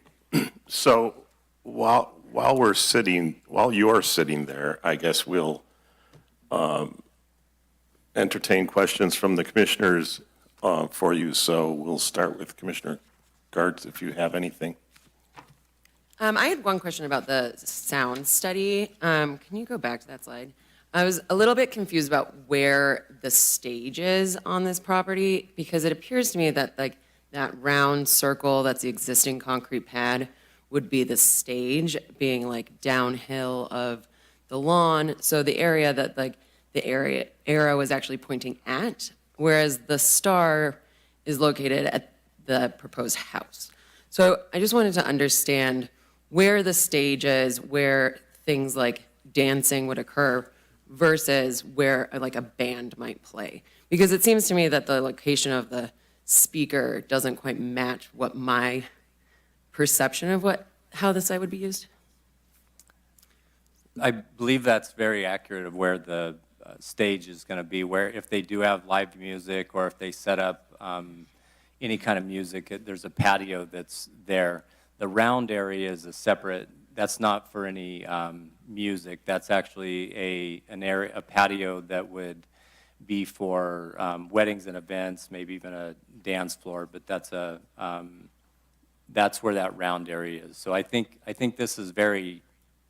So while you're sitting there, I guess we'll entertain questions from the commissioners for you. So we'll start with Commissioner Gartz, if you have anything.
I had one question about the sound study. Can you go back to that slide? I was a little bit confused about where the stage is on this property, because it appears to me that like that round circle that's the existing concrete pad would be the stage, being like downhill of the lawn. So the area that like the arrow was actually pointing at, whereas the star is located at the proposed house. So I just wanted to understand where the stage is, where things like dancing would occur versus where like a band might play. Because it seems to me that the location of the speaker doesn't quite match what my perception of how the site would be used.
I believe that's very accurate of where the stage is going to be, where if they do have live music or if they set up any kind of music, there's a patio that's there. The round area is a separate, that's not for any music. That's actually a patio that would be for weddings and events, maybe even a dance floor, but that's where that round area is. So I think this is very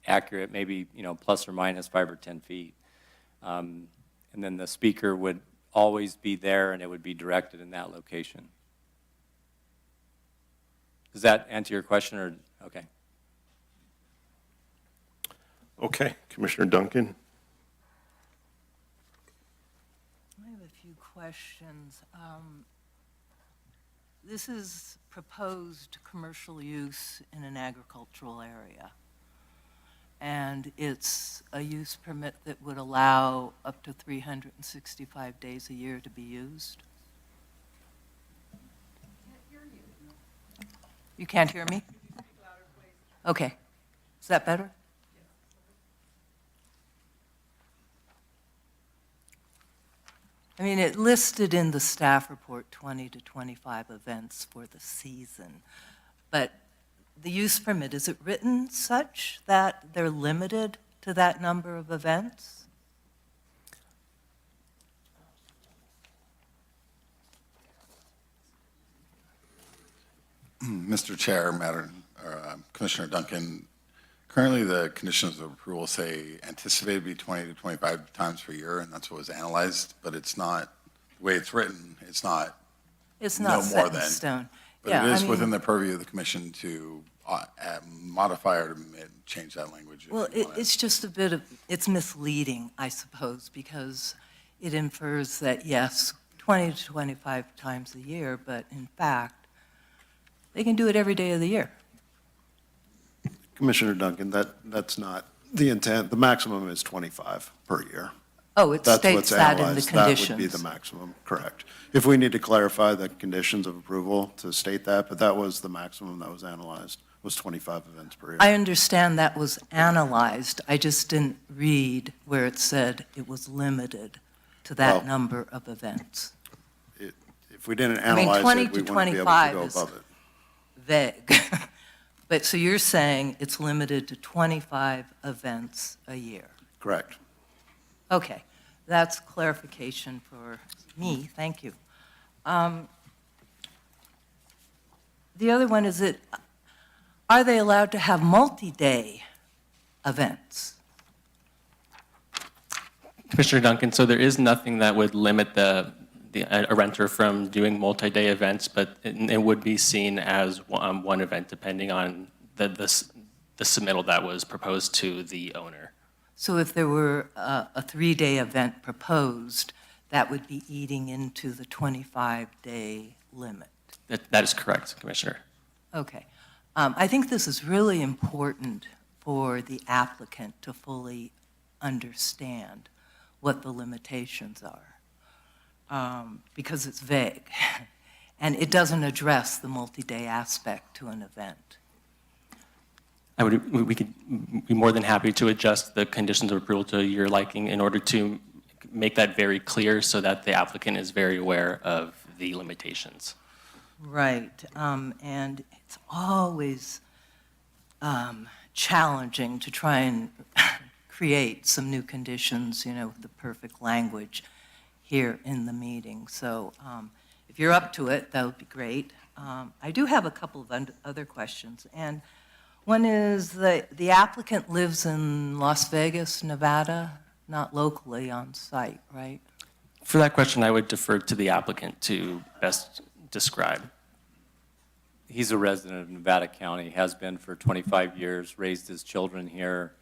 accurate, maybe plus or minus 5 or 10 feet. And then the speaker would always be there, and it would be directed in that location. Does that answer your question, or okay?
Okay, Commissioner Duncan.
I have a few questions. This is proposed commercial use in an agricultural area, and it's a use permit that would allow up to 365 days a year to be used. You can't hear me? Okay. Is that better? I mean, it listed in the staff report 20 to 25 events for the season, but the use permit, is it written such that they're limited to that number of events?
Mr. Chair, Commissioner Duncan, currently the conditions of approval say anticipated to be 20 to 25 times per year, and that's what was analyzed, but it's not, the way it's written, it's not no
set
more
in
than.
stone.
But
Yeah,
it is
I mean,
within the purview of the commission to modify or to change that language.
Well, it's just a bit of, it's misleading, I suppose, because it infers that, yes, 20 to 25 times a year, but in fact, they can do it every day of the year.
Commissioner Duncan, that's not the intent. The maximum is 25 per year.
Oh, it
That's
states
what's
that in the
analyzed.
conditions.
That would be the maximum, correct. If we need to clarify the conditions of approval to state that, but that was the maximum that was analyzed, was 25 events per year.
I understand that was analyzed. I just didn't read where it said it was limited to that
Well-
number of events.
If we didn't
I mean,
analyze
20
it, we
to
wouldn't be able to
25
go
is
above it.
vague. But so you're saying it's limited to 25 events a year?
Correct.
Okay, that's clarification for me, thank you. The other one is that, are they allowed to have multi-day events?
Commissioner Duncan, so there is nothing that would limit a renter from doing multi-day events, but it would be seen as one event depending on the submittal that was proposed to the owner.
So if there were a 3-day event proposed, that would be eating into the 25-day limit?
That is correct, Commissioner.
Okay. I think this is really important for the applicant to fully understand what the limitations are, because it's vague, and it doesn't address the multi-day aspect to an event.
We could be more than happy to adjust the conditions of approval to your liking in order to make that very clear so that the applicant is very aware of the limitations.
Right, and it's always challenging to try and create some new conditions, with the perfect language here in the meeting. So if you're up to it, that would be great. I do have a couple of other questions, and one is the applicant lives in Las Vegas, Nevada, not locally on site, right?
For that question, I would defer to the applicant to best describe.
He's a resident of Nevada County, has been for 25 years, raised his children here,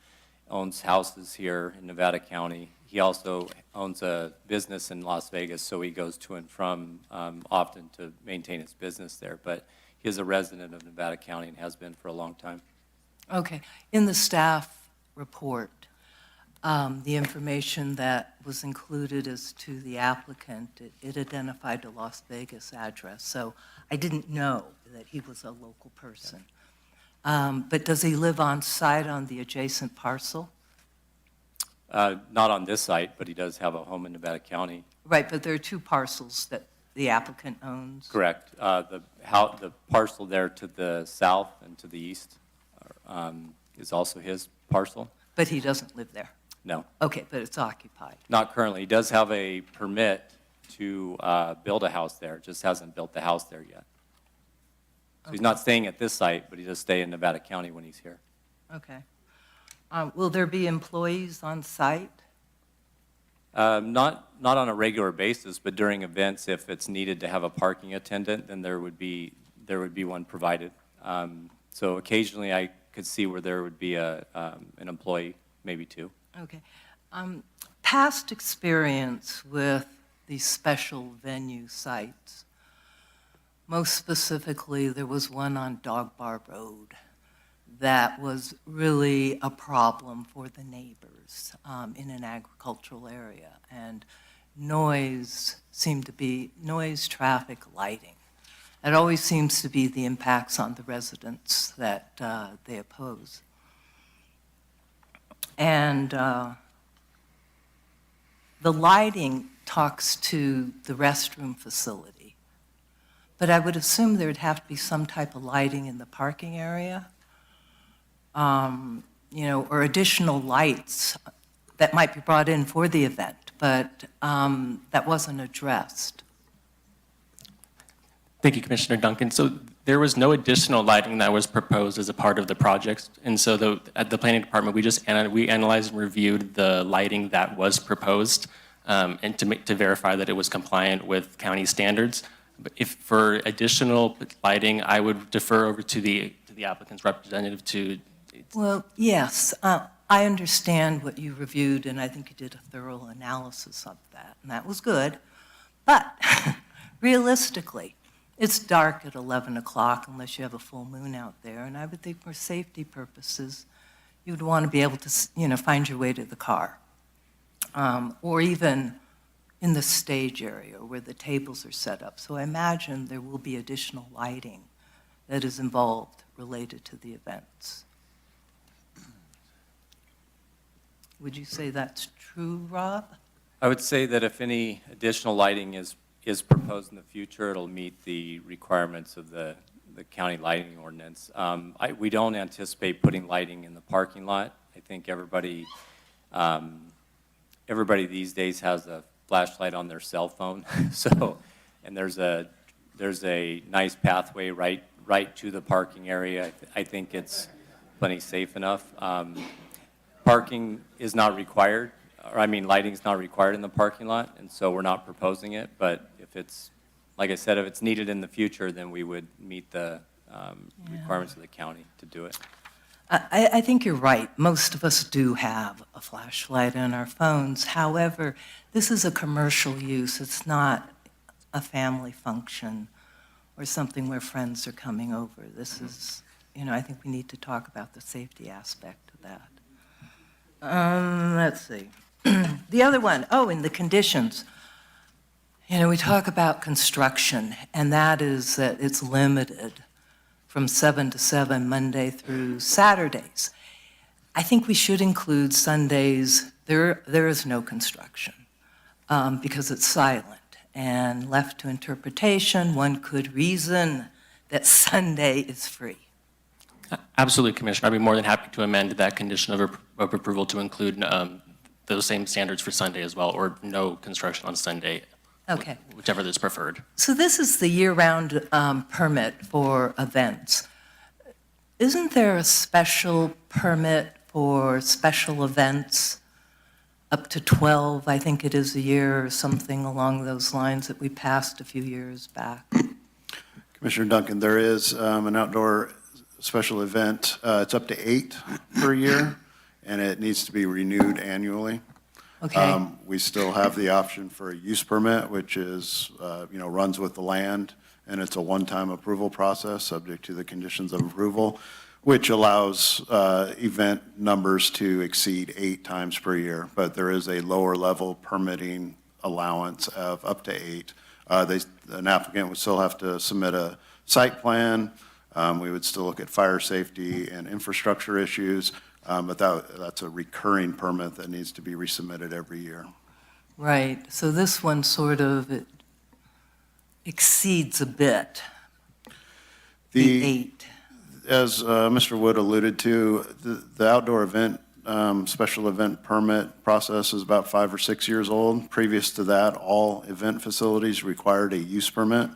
owns houses here in Nevada County. He also owns a business in Las Vegas, so he goes to and from often to maintain his business there. But he is a resident of Nevada County and has been for a long time.
Okay. In the staff report, the information that was included as to the applicant, it identified a Las Vegas address. So I didn't know that he was a local person. But does he live on site on the adjacent parcel?
Not on this site, but he does have a home in Nevada County.
Right, but there are 2 parcels that the applicant owns?
Correct. The parcel there to the south and to the east is also his parcel.
But he doesn't live there?
No.
Okay, but it's occupied?
Not currently. He does have a permit to build a house there, just hasn't built the house there yet. So he's not staying at this site, but he does stay in Nevada County when he's here.
Okay. Will there be employees on site?
Not on a regular basis, but during events, if it's needed to have a parking attendant, then there would be one provided. So occasionally I could see where there would be an employee, maybe 2.
Okay. Past experience with these special venue sites, most specifically, there was one on Dog Bar Road that was really a problem for the neighbors in an agricultural area. And noise, traffic, lighting. It always seems to be the impacts on the residents that they oppose. And the lighting talks to the restroom facility. But I would assume there'd have to be some type of lighting in the parking area, or additional lights that might be brought in for the event, but that wasn't addressed.
Thank you, Commissioner Duncan. So there was no additional lighting that was proposed as a part of the project. And so at the planning department, we analyzed and reviewed the lighting that was proposed and to verify that it was compliant with county standards. But if for additional lighting, I would defer over to the applicant's representative to.
Well, yes, I understand what you reviewed, and I think you did a thorough analysis of that, and that was good. But realistically, it's dark at 11 o'clock unless you have a full moon out there, and I would think for safety purposes, you'd want to be able to, find your way to the car. Or even in the stage area where the tables are set up. So I imagine there will be additional lighting that is involved related to the events. Would you say that's true, Rob?
I would say that if any additional lighting is proposed in the future, it'll meet the requirements of the county lighting ordinance. We don't anticipate putting lighting in the parking lot. I think everybody these days has a flashlight on their cell phone. So, and there's a nice pathway right to the parking area. I think it's plenty safe enough. Parking is not required, lighting is not required in the parking lot, and so we're not proposing it. But if it's, like I said, if it's needed in the future, then we would meet the requirements of the county to do it.
I think you're right. Most of us do have a flashlight on our phones. However, this is a commercial use. It's not a family function or something where friends are coming over. This is, I think we need to talk about the safety aspect of that. Let's see. The other one, in the conditions. We talk about construction, and that is that it's limited from 7 to 7, Monday through Saturdays. I think we should include Sundays. There is no construction because it's silent. And left to interpretation, one could reason that Sunday is free.
Absolutely, Commissioner. I'd be more than happy to amend that condition of approval to include those same standards for Sunday as well, or no construction on Sunday.
Okay.
Whichever is preferred.
So this is the year-round permit for events. Isn't there a special permit for special events up to 12, I think it is a year, or something along those lines that we passed a few years back?
Commissioner Duncan, there is an outdoor special event. It's up to 8 per year, and it needs to be renewed annually.
Okay.
We still have the option for a use permit, which is, runs with the land, and it's a one-time approval process subject to the conditions of approval, which allows event numbers to exceed 8 times per year. But there is a lower level permitting allowance of up to 8. An applicant would still have to submit a site plan. We would still look at fire safety and infrastructure issues. But that's a recurring permit that needs to be resubmitted every year.
Right. So this one sort of exceeds a bit the 8.
As Mr. Wood alluded to, the outdoor event, special event permit process is about 5 or 6 years old. Previous to that, all event facilities required a use permit.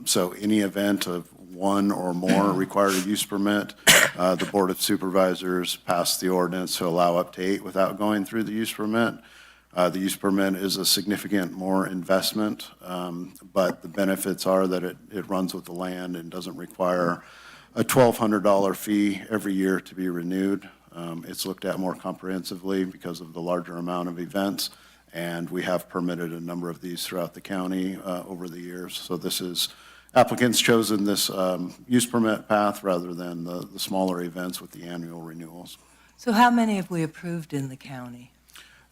So any event of 1 or more required a use permit. The Board of Supervisors passed the ordinance to allow up to 8 without going through the use permit. The use permit is a significant more investment, but the benefits are that it runs with the land and doesn't require a $1,200 fee every year to be renewed. It's looked at more comprehensively because of the larger amount of events, and we have permitted a number of these throughout the county over the years. So this is, applicants chosen this use permit path rather than the smaller events with the annual renewals.
So how many have we approved in the county?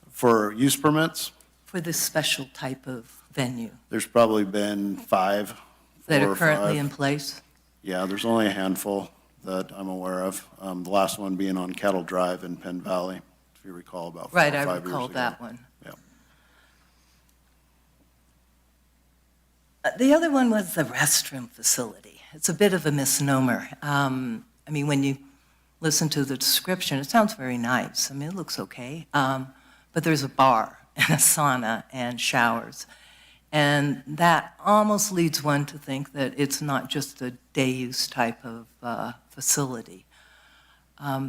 For use permits?
For this special type of venue?
There's probably been 5.
That
4
are
or
currently
5.
in place?
Yeah, there's only a handful that I'm aware of. The last one being on Cattle Drive in Penn Valley, if you recall, about 4 or 5 years ago.
Right, I recall that one.
Yeah.
The other one was the restroom facility. It's a bit of a misnomer. When you listen to the description, it sounds very nice. It looks okay. But there's a bar and a sauna and showers. And that almost leads one to think that it's not just a day-use type of facility.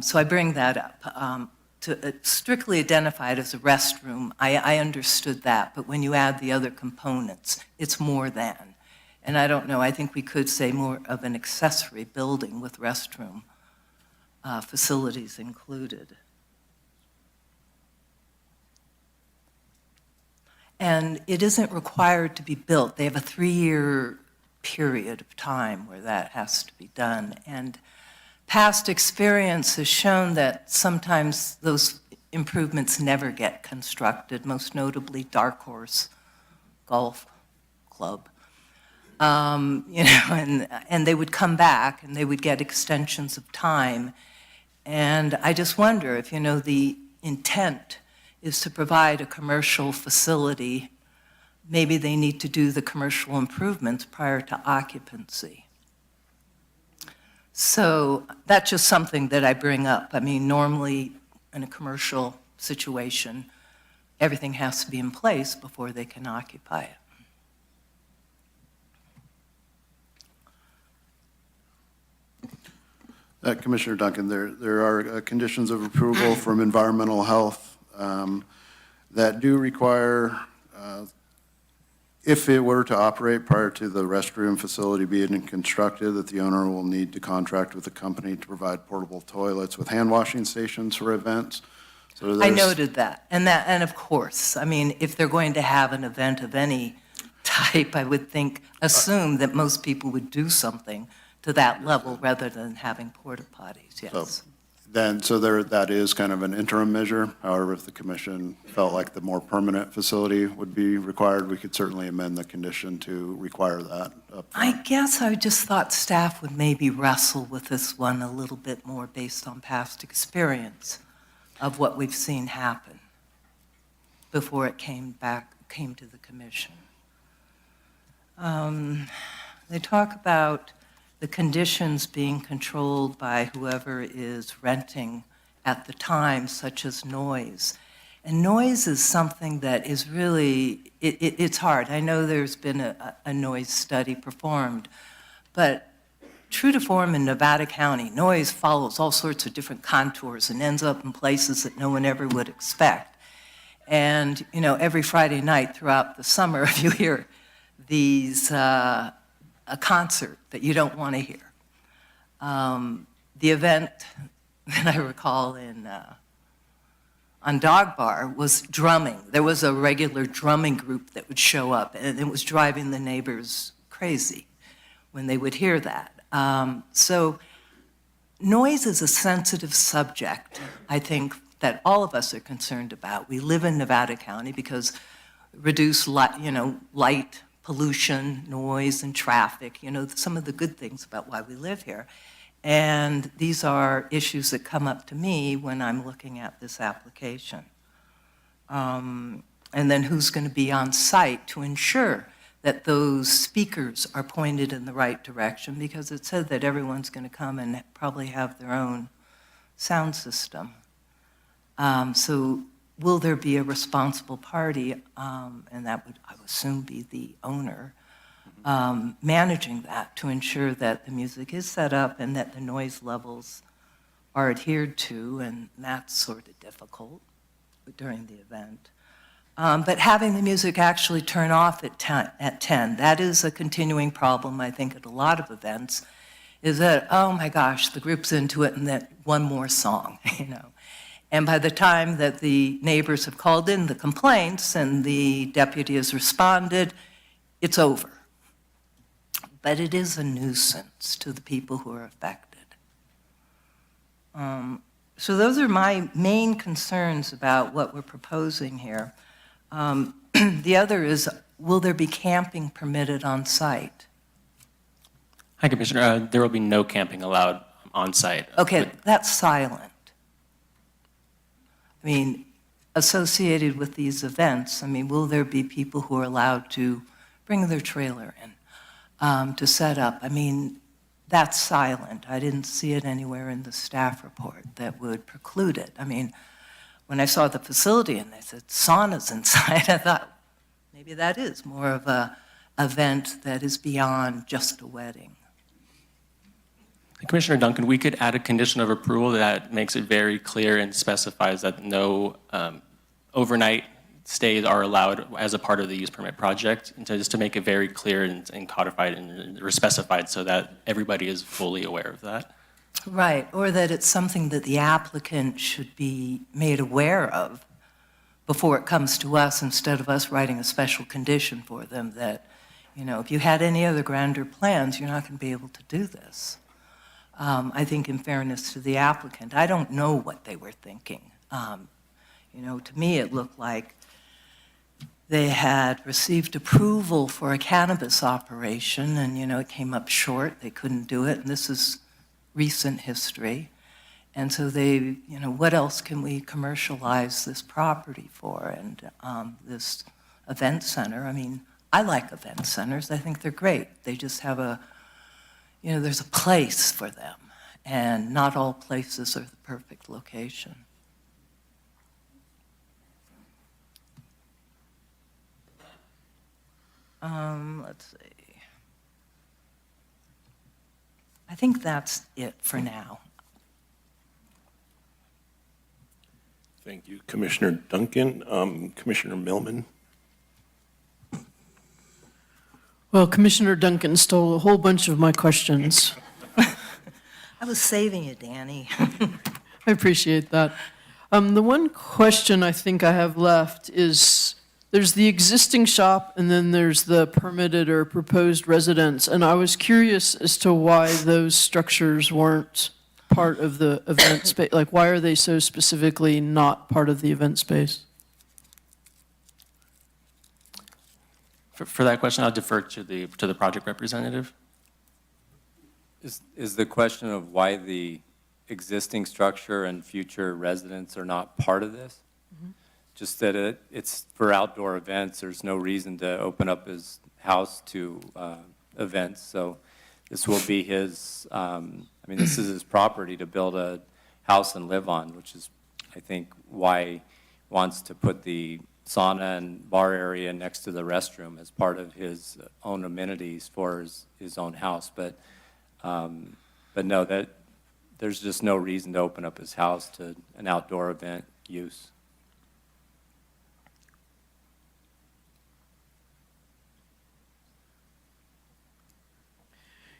So I bring that up. To strictly identify it as a restroom, I understood that, but when you add the other components, it's more than. And I don't know, I think we could say more of an accessory building with restroom facilities included. And it isn't required to be built. They have a 3-year period of time where that has to be done. And past experience has shown that sometimes those improvements never get constructed, most notably Dark Horse Golf Club. And they would come back and they would get extensions of time. And I just wonder if, the intent is to provide a commercial facility, maybe they need to do the commercial improvements prior to occupancy. So that's just something that I bring up. I mean, normally in a commercial situation, everything has to be in place before they can occupy it.
Commissioner Duncan, there are conditions of approval from environmental health that do require, if it were to operate prior to the restroom facility being constructed, that the owner will need to contract with the company to provide portable toilets with hand washing stations for events. So
I noted that. And of course, I mean, if they're going to have an event of any type, I would assume that most people would do something to that level rather than having porta potties, yes.
That is kind of an interim measure. However, if the commission felt like the more permanent facility would be required, we could certainly amend the condition to require that.
I guess I just thought staff would maybe wrestle with this one a little bit more based on past experience of what we've seen happen before it came to the commission. They talk about the conditions being controlled by whoever is renting at the time, such as noise. And noise is something that is really, it's hard. I know there's been a noise study performed, but true to form in Nevada County, noise follows all sorts of different contours and ends up in places that no one ever would expect. And, every Friday night throughout the summer, you hear these, a concert that you don't want to hear. The event that I recall on Dog Bar was drumming. There was a regular drumming group that would show up, and it was driving the neighbors crazy when they would hear that. So noise is a sensitive subject, I think, that all of us are concerned about. We live in Nevada County because reduced light pollution, noise, and traffic, some of the good things about why we live here. And these are issues that come up to me when I'm looking at this application. And then who's going to be on site to ensure that those speakers are pointed in the right direction, because it said that everyone's going to come and probably have their own sound system. So will there be a responsible party, and that would, I would assume, be the owner, managing that to ensure that the music is set up and that the noise levels are adhered to, and that's sort of difficult during the event. But having the music actually turn off at 10, that is a continuing problem, I think, at a lot of events, is that, oh my gosh, the group's into it and that one more song, And by the time that the neighbors have called in the complaints and the deputy has responded, it's over. But it is a nuisance to the people who are affected. So those are my main concerns about what we're proposing here. The other is, will there be camping permitted on site?
Hi, Commissioner. There will be no camping allowed on site.
Okay, that's silent. I mean, associated with these events, will there be people who are allowed to bring their trailer in to set up? That's silent. I didn't see it anywhere in the staff report that would preclude it. When I saw the facility and they said saunas inside, I thought maybe that is more of an event that is beyond just a wedding.
Commissioner Duncan, we could add a condition of approval that makes it very clear and specifies that no overnight stays are allowed as a part of the use permit project, and just to make it very clear and codified and specified so that everybody is fully aware of that.
Right, or that it's something that the applicant should be made aware of before it comes to us, instead of us writing a special condition for them that, you know, if you had any other grander plans, you're not going to be able to do this. I think in fairness to the applicant, I don't know what they were thinking. You know, to me, it looked like they had received approval for a cannabis operation, and, you know, it came up short. They couldn't do it, and this is recent history. And so they, you know, what else can we commercialize this property for? And this event center, I mean, I like event centers. I think they're great. They just have a, you know, there's a place for them, and not all places are the perfect location. Let's see. I think that's it for now.
Thank you, Commissioner Duncan. Commissioner Millman.
Well, Commissioner Duncan stole a whole bunch of my questions.
I was saving you, Danny.
I appreciate that. The one question I think I have left is, there's the existing shop and then there's the permitted or proposed residence. And I was curious as to why those structures weren't part of the event space. Like, why are they so specifically not part of the event space?
For that question, I'll defer to the project representative.
Is the question of why the existing structure and future residents are not part of this?
Mm-hmm.
Just that it's for outdoor events. There's no reason to open up his house to events. So this will be his, I mean, this is his property to build a house and live on, which is, I think, why he wants to put the sauna and bar area next to the restroom as part of his own amenities for his own house. But no, that there's just no reason to open up his house to an outdoor event use.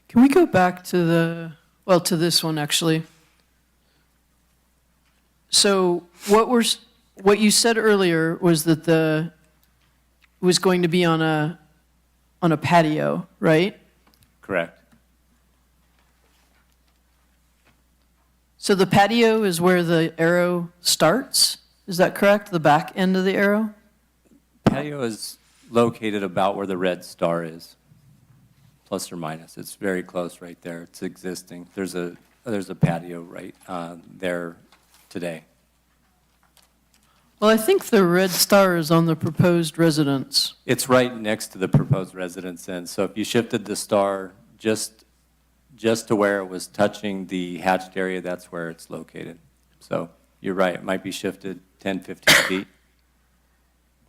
Can we go back to to this one actually? So what you said earlier was that it was going to be on a patio, right?
Correct.
So the patio is where the arrow starts? Is that correct? The back end of the arrow?
Patio is located about where the red star is, plus or minus. It's very close right there. It's existing. There's a patio right there today.
Well, I think the red star is on the proposed residence.
It's right next to the proposed residence end. So if you shifted the star just to where it was touching the hatched area, that's where it's located. So you're right. It might be shifted 10, 15 feet.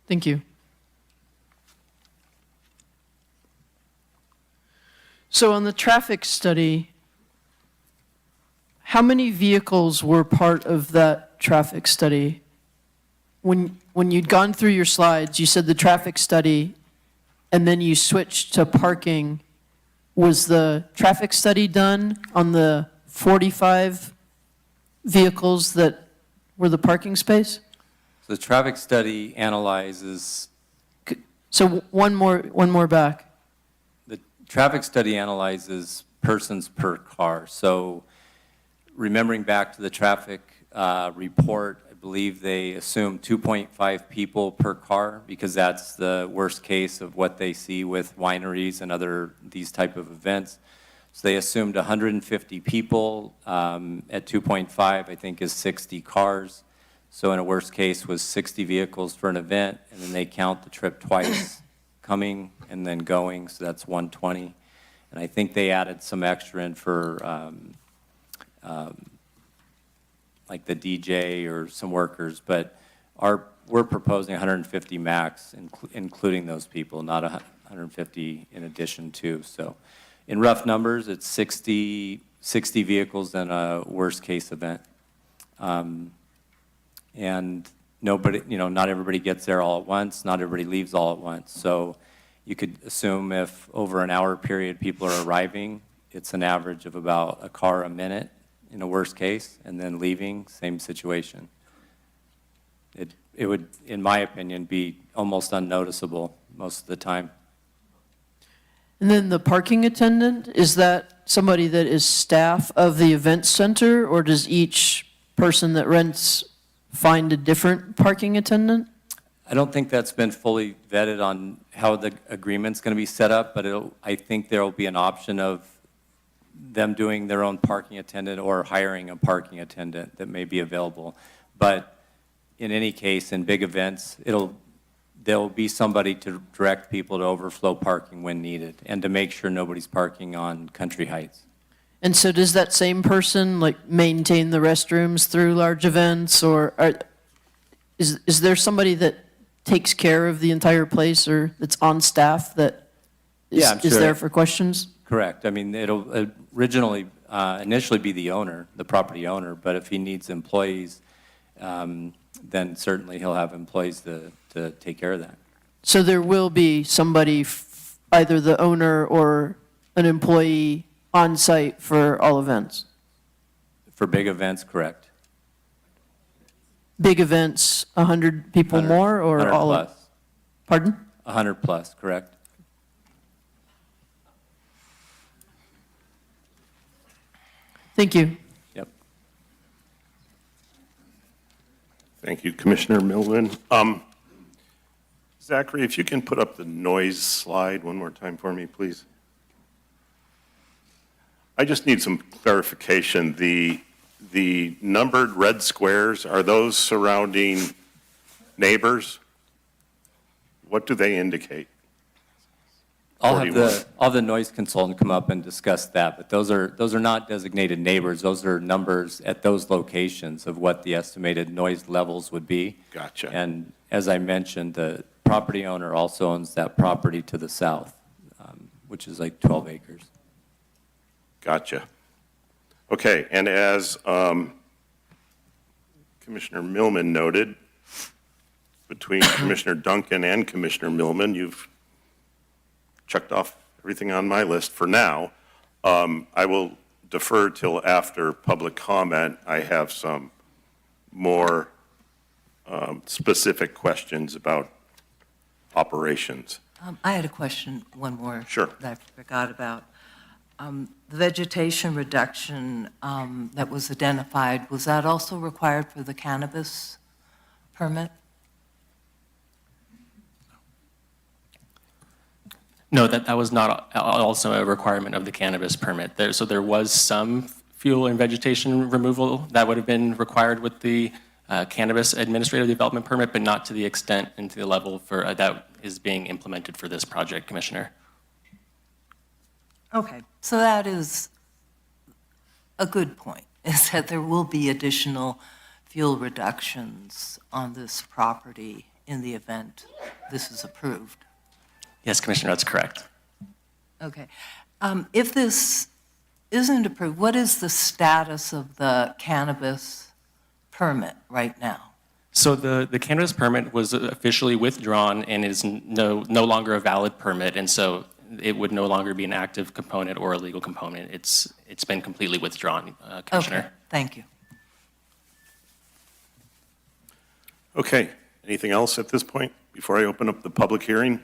Thank you. So on the traffic study, how many vehicles were part of that traffic study? When you'd gone through your slides, you said the traffic study, and then you switched to parking. Was the traffic study done on the 45 vehicles that were the parking space?
So the traffic study analyzes.
So one more back.
The traffic study analyzes persons per car. So remembering back to the traffic report, I believe they assume 2.5 people per car because that's the worst case of what they see with wineries and these type of events. So they assumed 150 people at 2.5, I think is 60 cars. So in a worst case was 60 vehicles for an event, and then they count the trip twice, coming and then going, so that's 120. And I think they added some extra in for like the DJ or some workers, but we're proposing 150 max, including those people, not 150 in addition to. So in rough numbers, it's 60 vehicles in a worst case event. And nobody, not everybody gets there all at once, not everybody leaves all at once. So you could assume if over an hour period people are arriving, it's an average of about a car a minute in a worst case, and then leaving, same situation. it would, in my opinion, be almost unnoticeable most of the time.
And then the parking attendant, is that somebody that is staff of the event center, or does each person that rents find a different parking attendant?
I don't think that's been fully vetted on how the agreement's going to be set up, but I think there will be an option of them doing their own parking attendant or hiring a parking attendant that may be available. But in any case, in big events, there'll be somebody to direct people to overflow parking when needed and to make sure nobody's parking on Country Heights.
And so does that same person like maintain the restrooms through large events, or is there somebody that takes care of the entire place or that's on staff that is there for questions?
Correct. I mean, it'll initially be the owner, the property owner, but if he needs employees, then certainly he'll have employees to take care of that.
So there will be somebody, either the owner or an employee, on site for all events?
For big events, correct.
Big events, 100 people
100
more, or
100
all
plus.
of? Pardon?
100 plus, correct.
Thank you.
Yep.
Thank you, Commissioner Milman. Zachary, if you can put up the noise slide one more time for me, please. I just need some clarification. The numbered red squares, are those surrounding neighbors? What do they indicate?
I'll have the noise consultant come up and discuss that, but those are not designated neighbors. Those are numbers at those locations of what the estimated noise levels would be.
Gotcha.
And as I mentioned, the property owner also owns that property to the south, which is like 12 acres.
Gotcha. Okay, and as Commissioner Milman noted, between Commissioner Duncan and Commissioner Milman, you've checked off everything on my list for now. I will defer till after public comment. I have some more specific questions about operations.
I had a question, one more.
Sure.
That I forgot about. The vegetation reduction that was identified, was that also required for the cannabis permit?
No, that was not also a requirement of the cannabis permit. So there was some fuel and vegetation removal that would have been required with the cannabis administrative development permit, but not to the extent and to the level for that is being implemented for this project, Commissioner.
Okay, so that is a good point, is that there will be additional fuel reductions on this property in the event this is approved.
Yes, Commissioner, that's correct.
Okay. If this isn't approved, what is the status of the cannabis permit right now?
So the cannabis permit was officially withdrawn and is no longer a valid permit, and so it would no longer be an active component or a legal component. It's been completely withdrawn, Commissioner.
Okay, thank you.
Okay, anything else at this point before I open up the public hearing?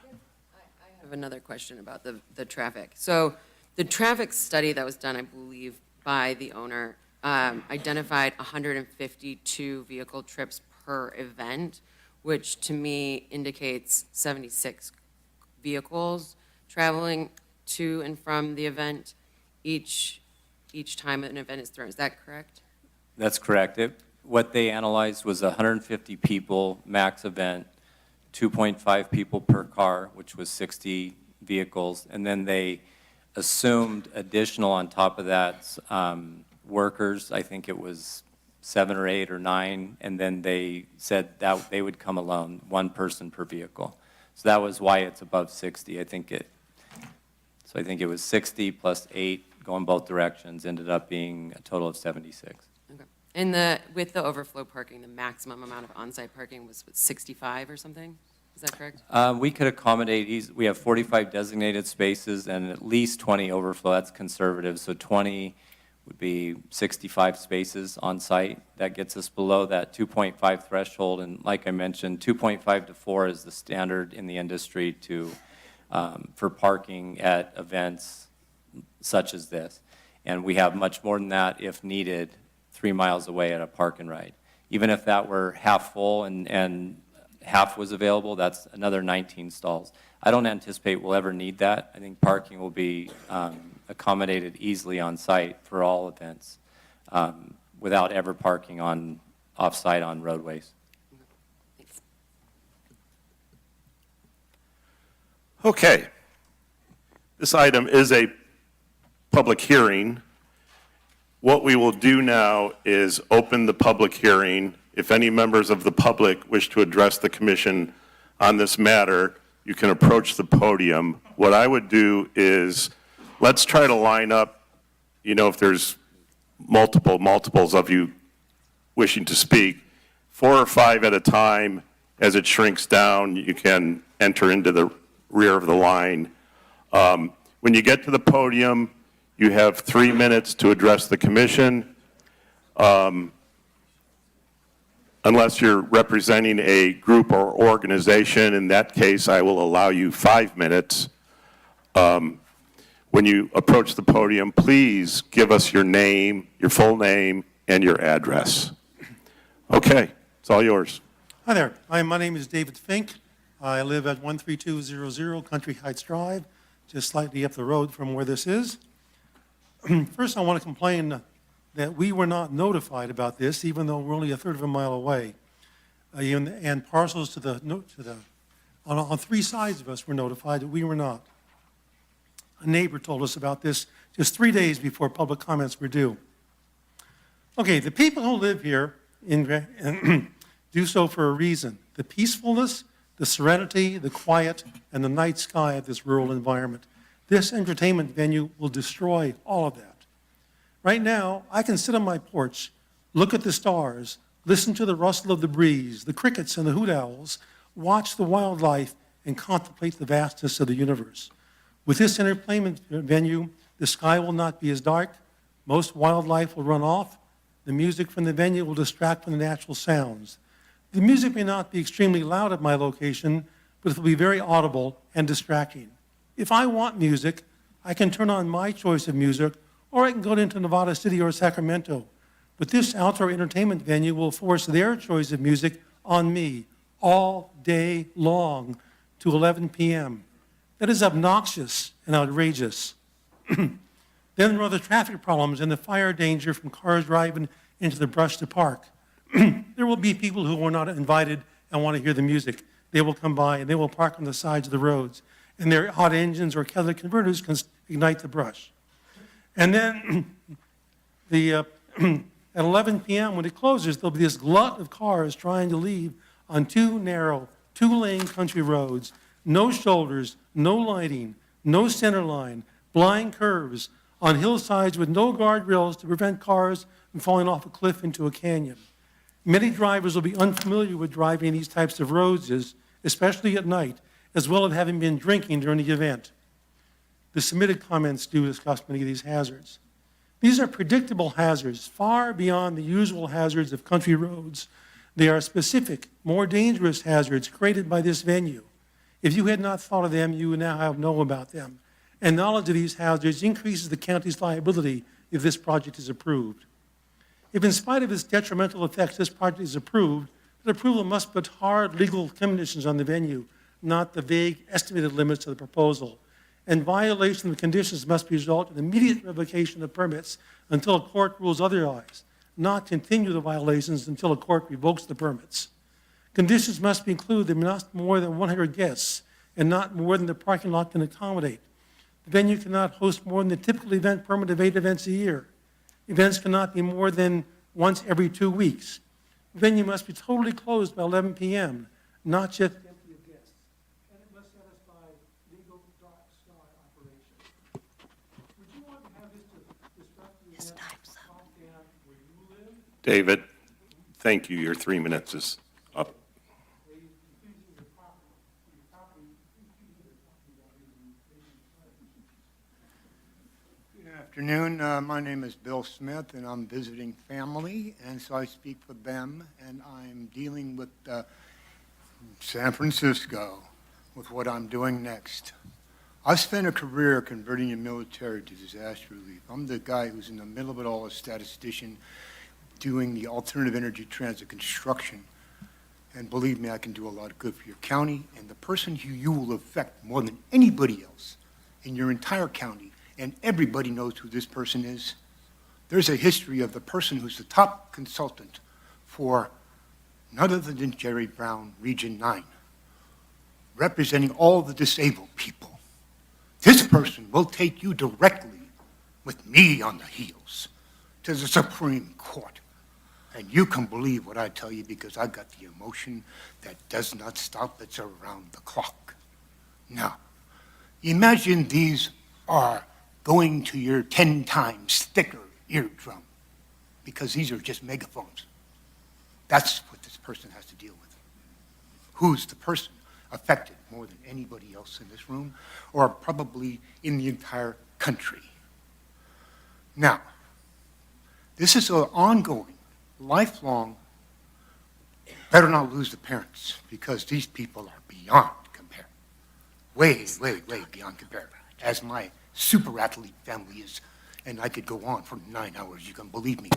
I have another question about the traffic. So the traffic study that was done, I believe, by the owner identified 152 vehicle trips per event, which to me indicates 76 vehicles traveling to and from the event each time an event is thrown. Is that correct?
That's correct. What they analyzed was 150 people max event, 2.5 people per car, which was 60 vehicles, and then they assumed additional on top of that workers. I think it was 7 or 8 or 9, and then they said that they would come alone, one person per vehicle. So that was why it's above 60. I think it was 60 plus 8 going both directions, ended up being a total of 76.
Okay. And with the overflow parking, the maximum amount of on-site parking was 65 or something? Is that correct?
We could accommodate, we have 45 designated spaces and at least 20 overflow. That's conservative. So 20 would be 65 spaces on site. That gets us below that 2.5 threshold, and like I mentioned, 2.5 to 4 is the standard in the industry for parking at events such as this. And we have much more than that if needed 3 miles away at a park and ride. Even if that were half full and half was available, that's another 19 stalls. I don't anticipate we'll ever need that. I think parking will be accommodated easily on site for all events without ever parking off-site on roadways.
Okay. This item is a public hearing. What we will do now is open the public hearing. If any members of the public wish to address the commission on this matter, you can approach the podium. What I would do is, let's try to line up, if there's multiples of you wishing to speak, 4 or 5 at a time. As it shrinks down, you can enter into the rear of the line. When you get to the podium, you have 3 minutes to address the commission. Unless you're representing a group or organization, in that case, I will allow you 5 minutes. When you approach the podium, please give us your name, your full name, and your address. Okay, it's all yours.
Hi there. My name is David Fink. I live at 13200 Country Heights Drive, just slightly up the road from where this is. First, I want to complain that we were not notified about this, even though we're only a third of a mile away. And parcels on 3 sides of us were notified, that we were not. A neighbor told us about this just 3 days before public comments were due. Okay, the people who live here do so for a reason. The peacefulness, the serenity, the quiet, and the night sky of this rural environment. This entertainment venue will destroy all of that. Right now, I can sit on my porch, look at the stars, listen to the rustle of the breeze, the crickets and the hoot owls, watch the wildlife, and contemplate the vastness of the universe. With this entertainment venue, the sky will not be as dark, most wildlife will run off, the music from the venue will distract from the natural sounds. The music may not be extremely loud at my location, but it will be very audible and distracting. If I want music, I can turn on my choice of music, or I can go into Nevada City or Sacramento. But this outdoor entertainment venue will force their choice of music on me all day long to 11 p.m. That is obnoxious and outrageous. Then there are the traffic problems and the fire danger from cars driving into the brush to park. There will be people who are not invited and want to hear the music. They will come by and they will park on the sides of the roads. And their hot engines or catalytic converters can ignite the brush. And then at 11 p.m. when it closes, there'll be this glut of cars trying to leave on 2 narrow, 2-lane country roads, no shoulders, no lighting, no center line, blind curves, on hillsides with no guardrails to prevent cars from falling off a cliff into a canyon. Many drivers will be unfamiliar with driving these types of roads, especially at night, as well as having been drinking during the event. The submitted comments do discuss many of these hazards. These are predictable hazards, far beyond the usual hazards of country roads. They are specific, more dangerous hazards created by this venue. If you had not thought of them, you now know about them. And knowledge of these hazards increases the county's liability if this project is approved. If in spite of its detrimental effects this project is approved, the approval must put hard legal conditions on the venue, not the vague estimated limits of the proposal. And violation of the conditions must result in immediate revocation of permits until a court rules otherwise, not continue the violations until a court revokes the permits. Conditions must include there must be more than 100 guests and not more than the parking lot can accommodate. The venue cannot host more than the typical event permit of 8 events a year. Events cannot be more than once every 2 weeks. The venue must be totally closed by 11 p.m., not just empty of guests. And it must satisfy legal dark sky operations. Would you want to have this to disrupt the event down where you live?
David, thank you. Your 3 minutes is up.
Good afternoon. My name is Bill Smith, and I'm visiting family, and so I speak for them, and I'm dealing with San Francisco with what I'm doing next. I've spent a career converting the military to disaster relief. I'm the guy who's in the middle of it all, a statistician, doing the alternative energy transit construction. And believe me, I can do a lot of good for your county, and the person who you will affect more than anybody else in your entire county, and everybody knows who this person is. There's a history of the person who's the top consultant for none other than Jerry Brown, Region 9, representing all the disabled people. This person will take you directly, with me on the heels, to the Supreme Court. And you can believe what I tell you because I got the emotion that does not stop. It's around the clock. Now, imagine these are going to your 10 times thicker eardrum because these are just megaphones. That's what this person has to deal with. Who's the person affected more than anybody else in this room or probably in the entire country? Now, this is an ongoing, lifelong, better not lose the parents because these people are beyond compare. Way, way, way beyond compare, as my super athlete family is. And I could go on for 9 hours, you can believe me.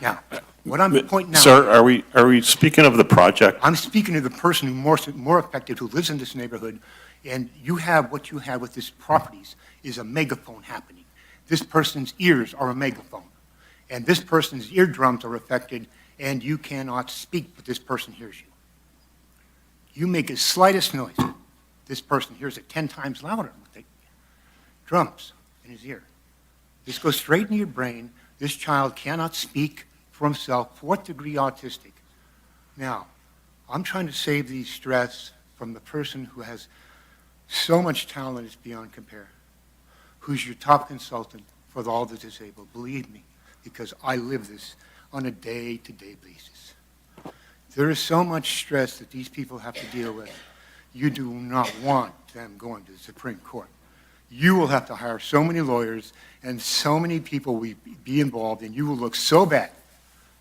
Now, what I'm pointing out...
Sir, are we speaking of the project?
I'm speaking to the person who's more affected, who lives in this neighborhood, and you have what you have with this properties is a megaphone happening. This person's ears are a megaphone, and this person's eardrums are affected, and you cannot speak, but this person hears you. You make the slightest noise, this person hears it 10 times louder with the drums in his ear. This goes straight into your brain. This child cannot speak for himself, 4th degree autistic. Now, I'm trying to save the stress from the person who has so much talent it's beyond compare, who's your top consultant for all the disabled. Believe me, because I live this on a day-to-day basis. There is so much stress that these people have to deal with. You do not want them going to the Supreme Court. You will have to hire so many lawyers and so many people will be involved, and you will look so bad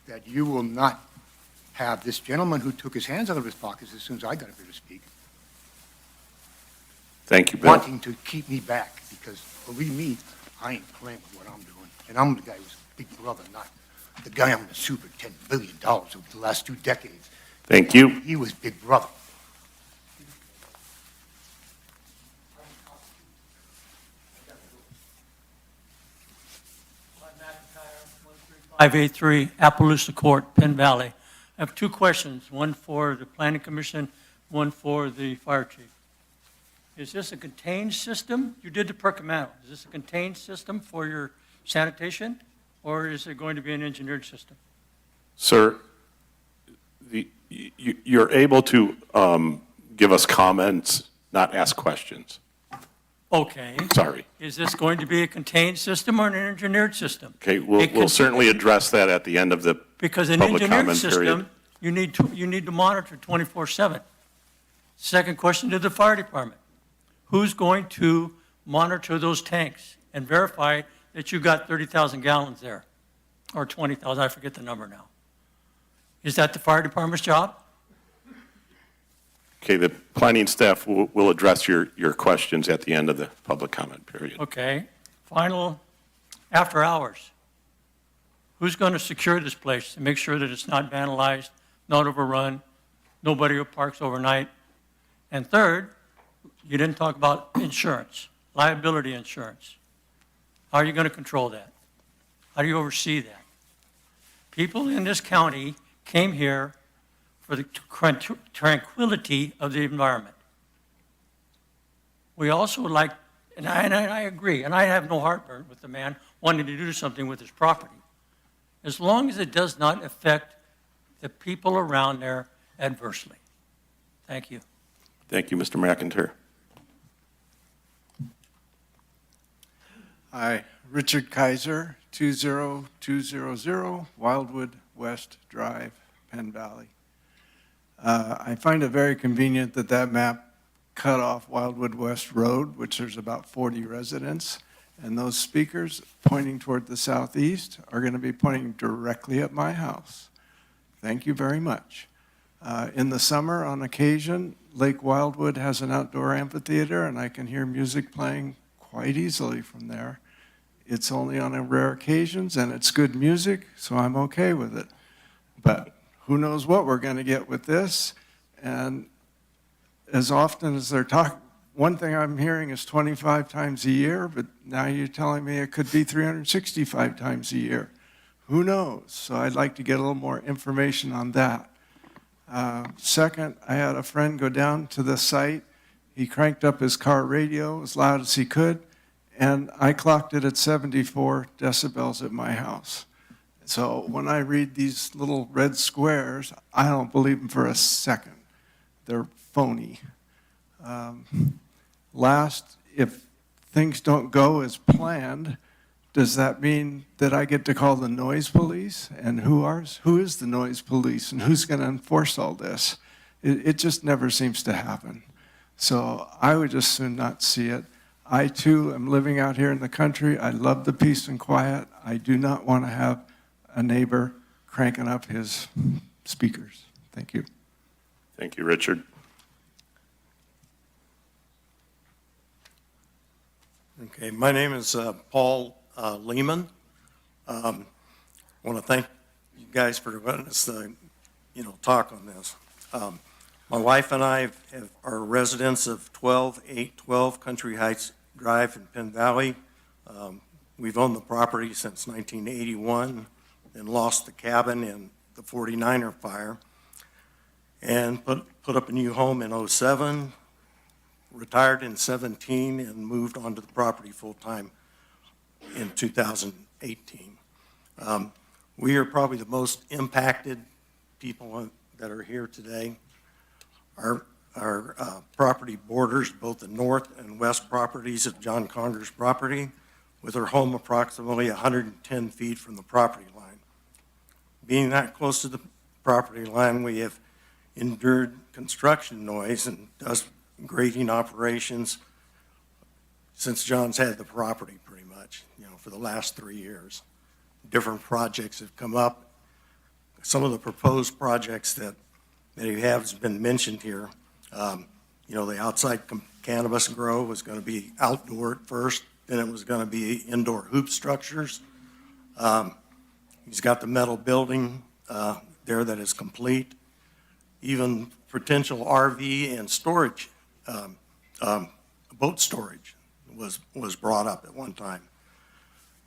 that you will not have this gentleman who took his hands out of his pockets as soon as I got up here to speak.
Thank you, Bill.
Wanting to keep me back, because believe me, I ain't playing with what I'm doing. And I'm the guy who's big brother, not the guy on the super $10 billion over the last 2 decades.
Thank you.
He was big brother.
583 Appaloosa Court, Penn Valley. I have 2 questions, one for the Planning Commission, one for the Fire Chief. Is this a contained system? You did the Percomanno. Is this a contained system for your sanitation, or is it going to be an engineered system?
Sir, you're able to give us comments, not ask questions.
Okay.
Sorry.
Is this going to be a contained system or an engineered system?
Okay, we'll certainly address that at the end of the
Because an
public
engineered
comment period.
system, you need to monitor 24/7. Second question to the fire department. Who's going to monitor those tanks and verify that you got 30,000 gallons there? Or 20,000, I forget the number now. Is that the fire department's job?
Okay, the planning staff will address your questions at the end of the public comment period.
Okay. Final, after hours. Who's going to secure this place and make sure that it's not vandalized, not overrun, nobody who parks overnight? And third, you didn't talk about insurance, liability insurance. How are you going to control that? How do you oversee that? People in this county came here for the tranquility of the environment. We also like, and I agree, and I have no heartburn with the man wanting to do something with his property, as long as it does not affect the people around there adversely. Thank you.
Thank you, Mr. McIntyre.
Hi, Richard Kaiser, 20200 Wildwood West Drive, Penn Valley. I find it very convenient that that map cut off Wildwood West Road, which there's about 40 residents, And those speakers pointing toward the southeast are going to be pointing directly at my house. Thank you very much. In the summer, on occasion, Lake Wildwood has an outdoor amphitheater, and I can hear music playing quite easily from there. It's only on rare occasions, and it's good music, so I'm okay with it. But who knows what we're going to get with this? And as often as they're talking, one thing I'm hearing is 25 times a year, but now you're telling me it could be 365 times a year. Who knows? So I'd like to get a little more information on that. Second, I had a friend go down to the site. He cranked up his car radio as loud as he could, and I clocked it at 74 decibels at my house. So when I read these little red squares, I don't believe them for a second. They're phony. Last, if things don't go as planned, does that mean that I get to call the noise police? And who is the noise police? And who's going to enforce all this? It just never seems to happen. So I would just soon not see it. I, too, am living out here in the country. I love the peace and quiet. I do not want to have a neighbor cranking up his speakers. Thank you.
Thank you, Richard.
Okay, my name is Paul Lehman. I want to thank you guys for letting us, talk on this. My wife and I are residents of 12812 Country Heights Drive in Penn Valley. We've owned the property since 1981 and lost the cabin in the 49er fire and put up a new home in 07, retired in 17, and moved onto the property full-time in 2018. We are probably the most impacted people that are here today. Our property borders both the north and west properties of John Conger's property, with our home approximately 110 feet from the property line. Being that close to the property line, we have endured construction noise and dust grading operations since John's had the property pretty much, for the last 3 years. Different projects have come up. Some of the proposed projects that you have has been mentioned here. The outside cannabis grow was going to be outdoor at first, then it was going to be indoor hoop structures. He's got the metal building there that is complete. Even potential RV and storage, boat storage was brought up at one time.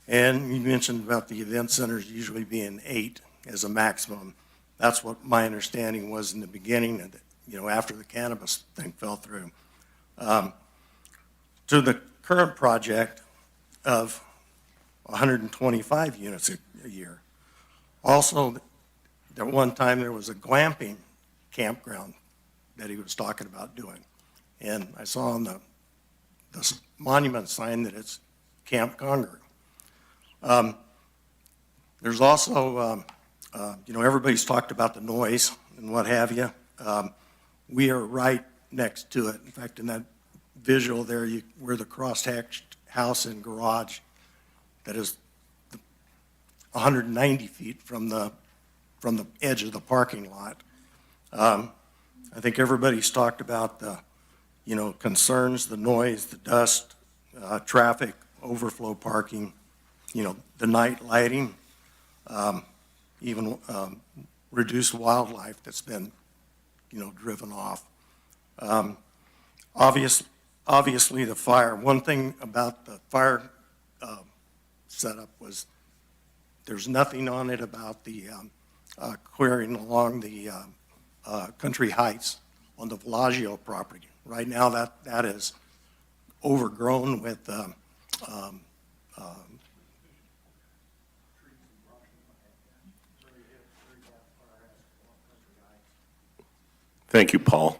And you mentioned about the event centers usually being 8 as a maximum. That's what my understanding was in the beginning, after the cannabis thing fell through. To the current project of 125 units a year. Also, at one time there was a glamping campground that he was talking about doing. And I saw on the monument sign that it's Camp Conger. There's also, everybody's talked about the noise and what have you. We are right next to it. In fact, in that visual there, we're the cross-hatched house and garage that is 190 feet from the edge of the parking lot. I think everybody's talked about the, concerns, the noise, the dust, traffic, overflow parking, the night lighting, even reduced wildlife that's been, driven off. Obviously the fire. One thing about the fire setup was there's nothing on it about the clearing along the Country Heights on the Villaggio property. Right now that is overgrown with
Thank you, Paul.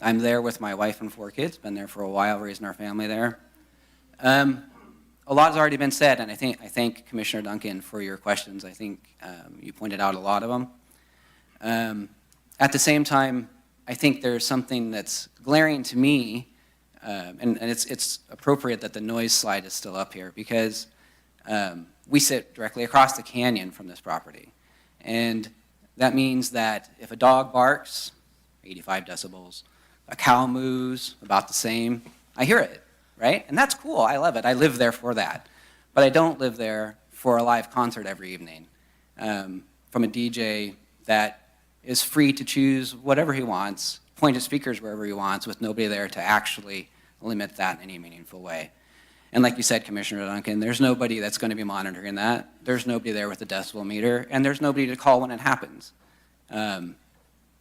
I'm there with my wife and 4 kids, been there for a while, raising our family there. A lot has already been said, and I thank Commissioner Duncan for your questions. I think you pointed out a lot of them. At the same time, I think there's something that's glaring to me, and it's appropriate that the noise slide is still up here, because we sit directly across the canyon from this property. And that means that if a dog barks, 85 decibels, a cow moos, about the same, I hear it, right? And that's cool, I love it, I live there for that. But I don't live there for a live concert every evening from a DJ that is free to choose whatever he wants, point his speakers wherever he wants, with nobody there to actually limit that in any meaningful way. And like you said, Commissioner Duncan, there's nobody that's going to be monitoring that. There's nobody there with a decibel meter, and there's nobody to call when it happens. And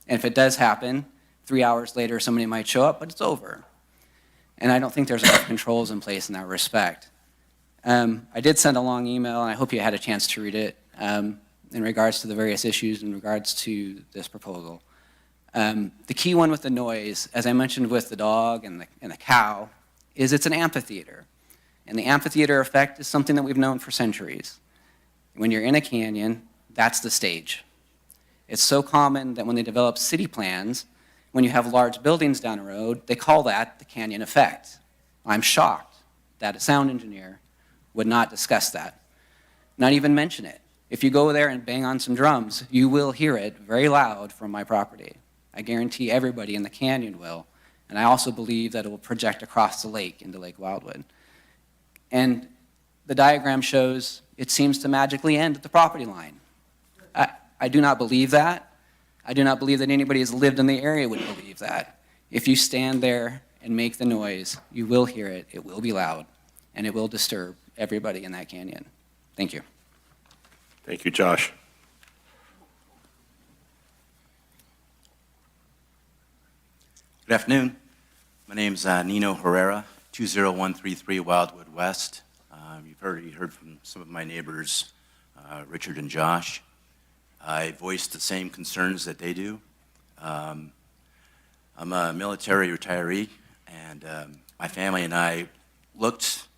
if it does happen, 3 hours later somebody might show up, but it's over. And I don't think there's enough controls in place in that respect. I did send a long email, and I hope you had a chance to read it, in regards to the various issues in regards to this proposal. The key one with the noise, as I mentioned with the dog and the cow, is it's an amphitheater. And the amphitheater effect is something that we've known for centuries. When you're in a canyon, that's the stage. It's so common that when they develop city plans, when you have large buildings down the road, they call that the canyon effect. I'm shocked that a sound engineer would not discuss that, not even mention it. If you go there and bang on some drums, you will hear it very loud from my property. I guarantee everybody in the canyon will. And I also believe that it will project across the lake into Lake Wildwood. And the diagram shows it seems to magically end at the property line. I do not believe that. I do not believe that anybody who's lived in the area would believe that. If you stand there and make the noise, you will hear it, it will be loud, and it will disturb everybody in that canyon. Thank you.
Thank you, Josh.
Good afternoon. My name's Nino Herrera, 20133 Wildwood West. You've already heard from some of my neighbors, Richard and Josh. I voiced the same concerns that they do. I'm a military retiree, and my family and I looked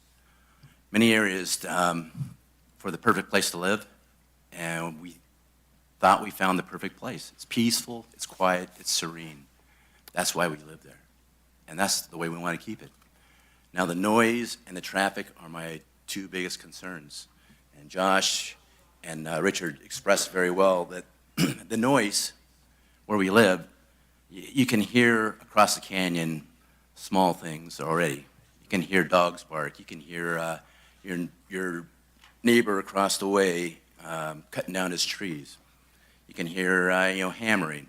many areas for the perfect place to live, and we thought we found the perfect place. It's peaceful, it's quiet, it's serene. That's why we live there, and that's the way we want to keep it. Now, the noise and the traffic are my two biggest concerns, and Josh and Richard expressed very well that the noise where we live, you can hear across the canyon small things already. You can hear dogs bark. You can hear your neighbor across the way cutting down his trees. You can hear hammering.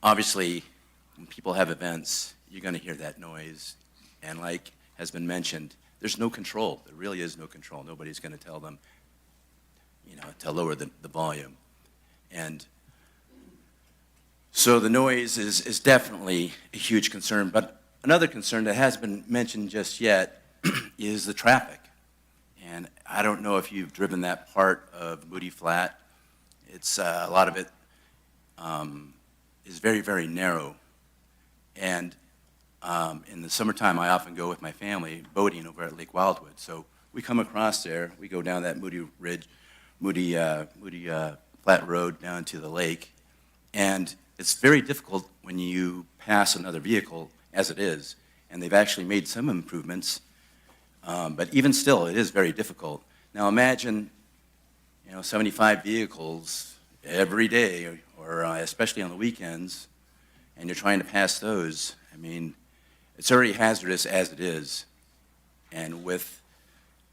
Obviously, when people have events, you're going to hear that noise. And like has been mentioned, there's no control. There really is no control. Nobody's going to tell them, to lower the volume. And so the noise is definitely a huge concern. But another concern that hasn't been mentioned just yet is the traffic. And I don't know if you've driven that part of Moody Flat. It's a lot of it is very, very narrow. And in the summertime, I often go with my family boating over at Lake Wildwood. So we come across there, we go down that Moody Flat Road down to the lake. And it's very difficult when you pass another vehicle, as it is. And they've actually made some improvements. But even still, it is very difficult. Now imagine, 75 vehicles every day, or especially on the weekends, and you're trying to pass those. I mean, it's already hazardous as it is. And with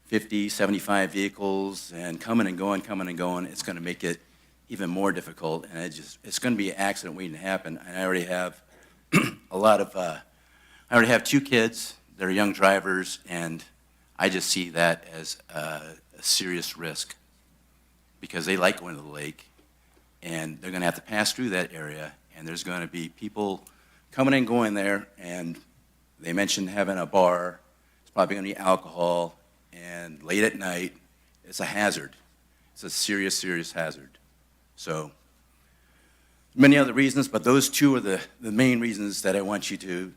50, 75 vehicles and coming and going, it's going to make it even more difficult. And it's going to be an accident waiting to happen. And I already have I already have 2 kids. They're young drivers, and I just see that as a serious risk because they like going to the lake, and they're going to have to pass through that area, and there's going to be people coming and going there, and they mentioned having a bar. It's probably going to be alcohol, and late at night, it's a hazard. It's a serious, serious hazard. So many other reasons, but those 2 are the main reasons that I want you to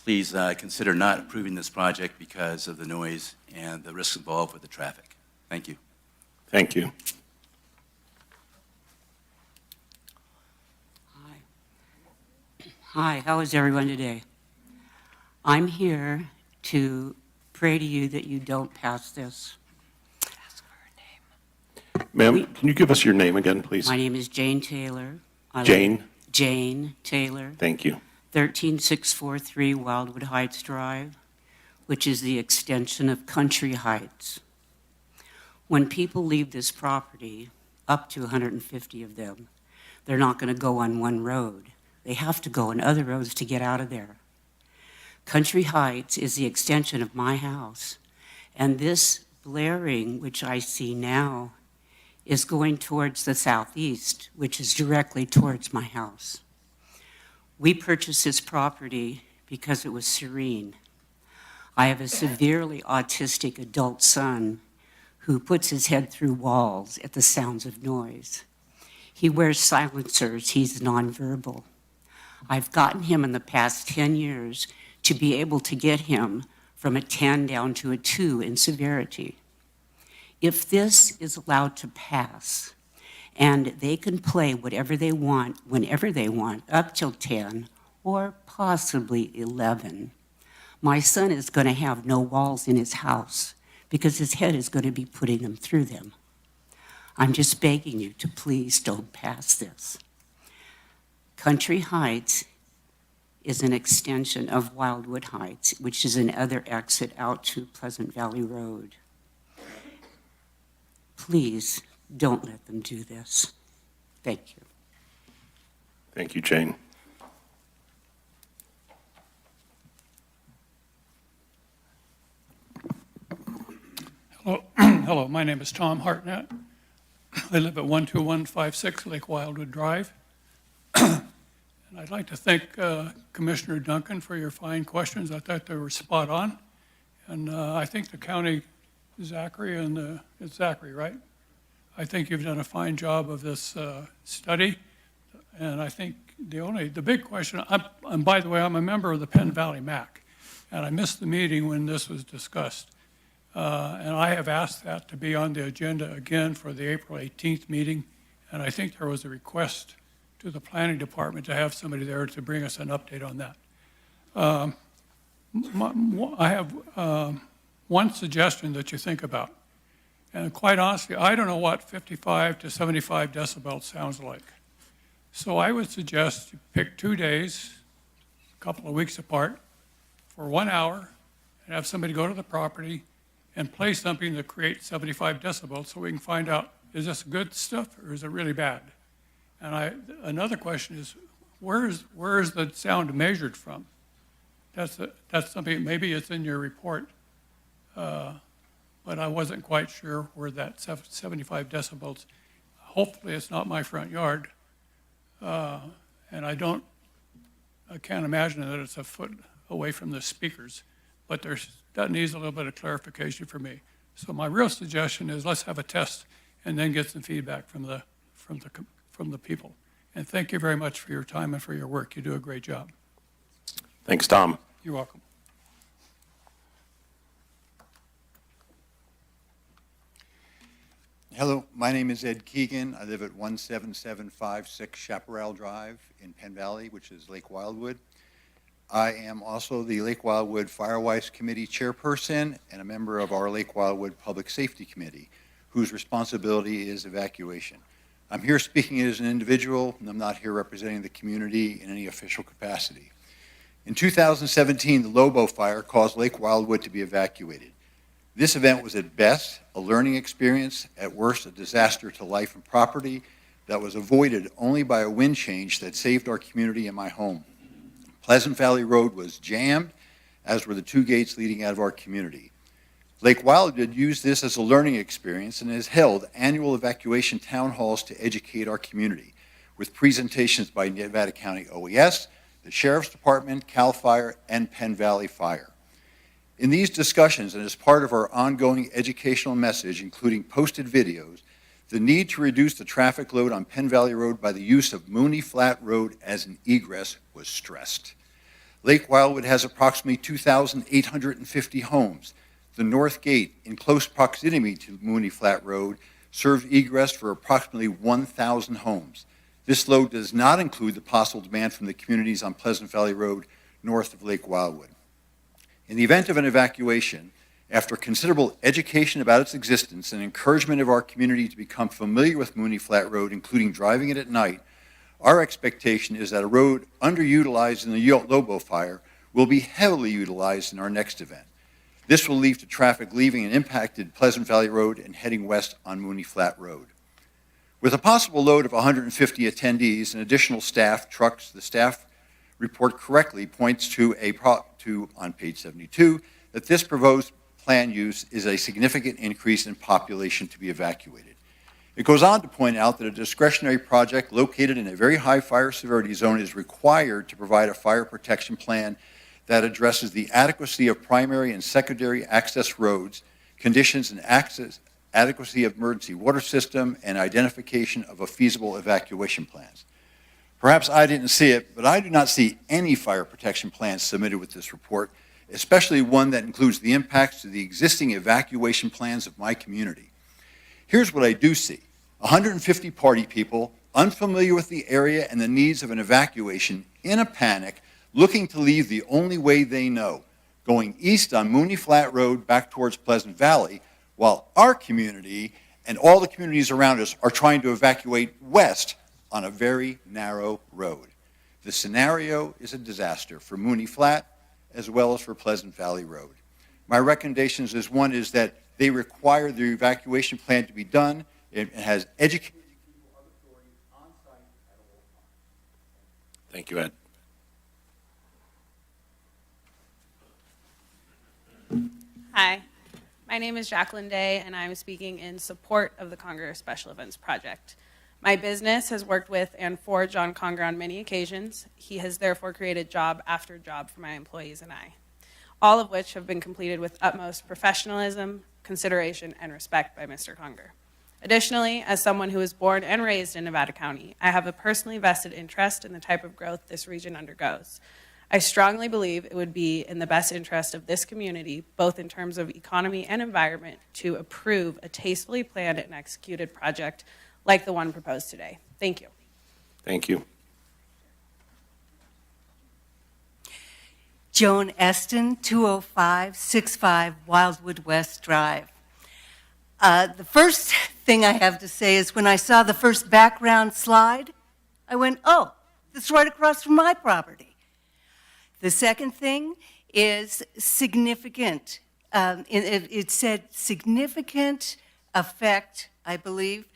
please consider not approving this project because of the noise and the risks involved with the traffic. Thank you.
Thank you.
Hi, how is everyone today? I'm here to pray to you that you don't pass this.
Ma'am, can you give us your name again, please?
My name is Jane Taylor.
Jane?
Jane Taylor.
Thank you.
13643 Wildwood Heights Drive, which is the extension of Country Heights. When people leave this property, up to 150 of them, they're not going to go on one road. They have to go on other roads to get out of there. Country Heights is the extension of my house, and this blaring, which I see now, is going towards the southeast, which is directly towards my house. We purchased this property because it was serene. I have a severely autistic adult son who puts his head through walls at the sounds of noise. He wears silencers, he's nonverbal. I've gotten him in the past 10 years to be able to get him from a 10 down to a 2 in severity. If this is allowed to pass, and they can play whatever they want, whenever they want, up till 10 or possibly 11, my son is going to have no walls in his house because his head is going to be putting them through them. I'm just begging you to please don't pass this. Country Heights is an extension of Wildwood Heights, which is another exit out to Pleasant Valley Road. Please don't let them do this. Thank you.
Thank you, Jane.
Hello, hello. My name is Tom Hartnett. I live at 12156 Lake Wildwood Drive. And I'd like to thank Commissioner Duncan for your fine questions. I thought they were spot on. And I think the county, Zachary, it's Zachary, right? I think you've done a fine job of this study. And I think the big question, and by the way, I'm a member of the Penn Valley MAC, and I missed the meeting when this was discussed. And I have asked that to be on the agenda again for the April 18th meeting. And I think there was a request to the planning department to have somebody there to bring us an update on that. I have one suggestion that you think about. And quite honestly, I don't know what 55 to 75 decibels sounds like. So I would suggest you pick 2 days, a couple of weeks apart, for 1 hour, and have somebody go to the property and play something that creates 75 decibels so we can find out, is this good stuff or is it really bad? And another question is, where is the sound measured from? That's something, maybe it's in your report, but I wasn't quite sure where that 75 decibels. Hopefully it's not my front yard, and I can't imagine that it's a foot away from the speakers, but that needs a little bit of clarification for me. So my real suggestion is let's have a test and then get some feedback from the people. And thank you very much for your time and for your work. You do a great job.
Thanks, Tom.
You're welcome.
Hello, my name is Ed Keegan. I live at 17756 Chaparral Drive in Penn Valley, which is Lake Wildwood. I am also the Lake Wildwood Firewise Committee chairperson and a member of our Lake Wildwood Public Safety Committee, whose responsibility is evacuation. I'm here speaking as an individual, and I'm not here representing the community in any official capacity. In 2017, the Lobo fire caused Lake Wildwood to be evacuated. This event was at best a learning experience, at worst a disaster to life and property that was avoided only by a wind change that saved our community and my home. Pleasant Valley Road was jammed, as were the 2 gates leading out of our community. Lake Wildwood used this as a learning experience and has held annual evacuation town halls to educate our community, with presentations by Nevada County OES, the Sheriff's Department, CAL FIRE, and Penn Valley Fire. In these discussions, and as part of our ongoing educational message, including posted videos, the need to reduce the traffic load on Penn Valley Road by the use of Mooney Flat Road as an egress was stressed. Lake Wildwood has approximately 2,850 homes. The North Gate, in close proximity to Mooney Flat Road, serves egress for approximately 1,000 homes. This load does not include the possible demand from the communities on Pleasant Valley Road north of Lake Wildwood. In the event of an evacuation, after considerable education about its existence and encouragement of our community to become familiar with Mooney Flat Road, including driving it at night, our expectation is that a road underutilized in the Lobo fire will be heavily utilized in our next event. This will lead to traffic leaving an impacted Pleasant Valley Road and heading west on Mooney Flat Road. With a possible load of 150 attendees and additional staff, trucks, the staff report correctly points to on page 72 that this proposed plan use is a significant increase in population to be evacuated. It goes on to point out that a discretionary project located in a very high fire severity zone is required to provide a fire protection plan that addresses the adequacy of primary and secondary access roads, conditions and adequacy of emergency water system, and identification of a feasible evacuation plans. Perhaps I didn't see it, but I do not see any fire protection plans submitted with this report, especially one that includes the impacts to the existing evacuation plans of my community. Here's what I do see. 150 party people, unfamiliar with the area and the needs of an evacuation, in a panic, looking to leave the only way they know, going east on Mooney Flat Road back towards Pleasant Valley, while our community and all the communities around us are trying to evacuate west on a very narrow road. The scenario is a disaster for Mooney Flat as well as for Pleasant Valley Road. My recommendations is one is that they require the evacuation plan to be done. It has educated people of authorities on site at all times.
Thank you, Ed.
Hi, my name is Jacqueline Day, and I'm speaking in support of the Conger Special Events Project. My business has worked with and for John Conger on many occasions. He has therefore created job after job for my employees and I, all of which have been completed with utmost professionalism, consideration, and respect by Mr. Conger. Additionally, as someone who was born and raised in Nevada County, I have a personally vested interest in the type of growth this region undergoes. I strongly believe it would be in the best interest of this community, both in terms of economy and environment, to approve a tastefully planned and executed project like the one proposed today. Thank you.
Thank you.
Joan Eston, 20565 Wildwood West Drive. The first thing I have to say is when I saw the first background slide, I went, oh, this is right across from my property. The second thing is significant. It said significant effect, I believe,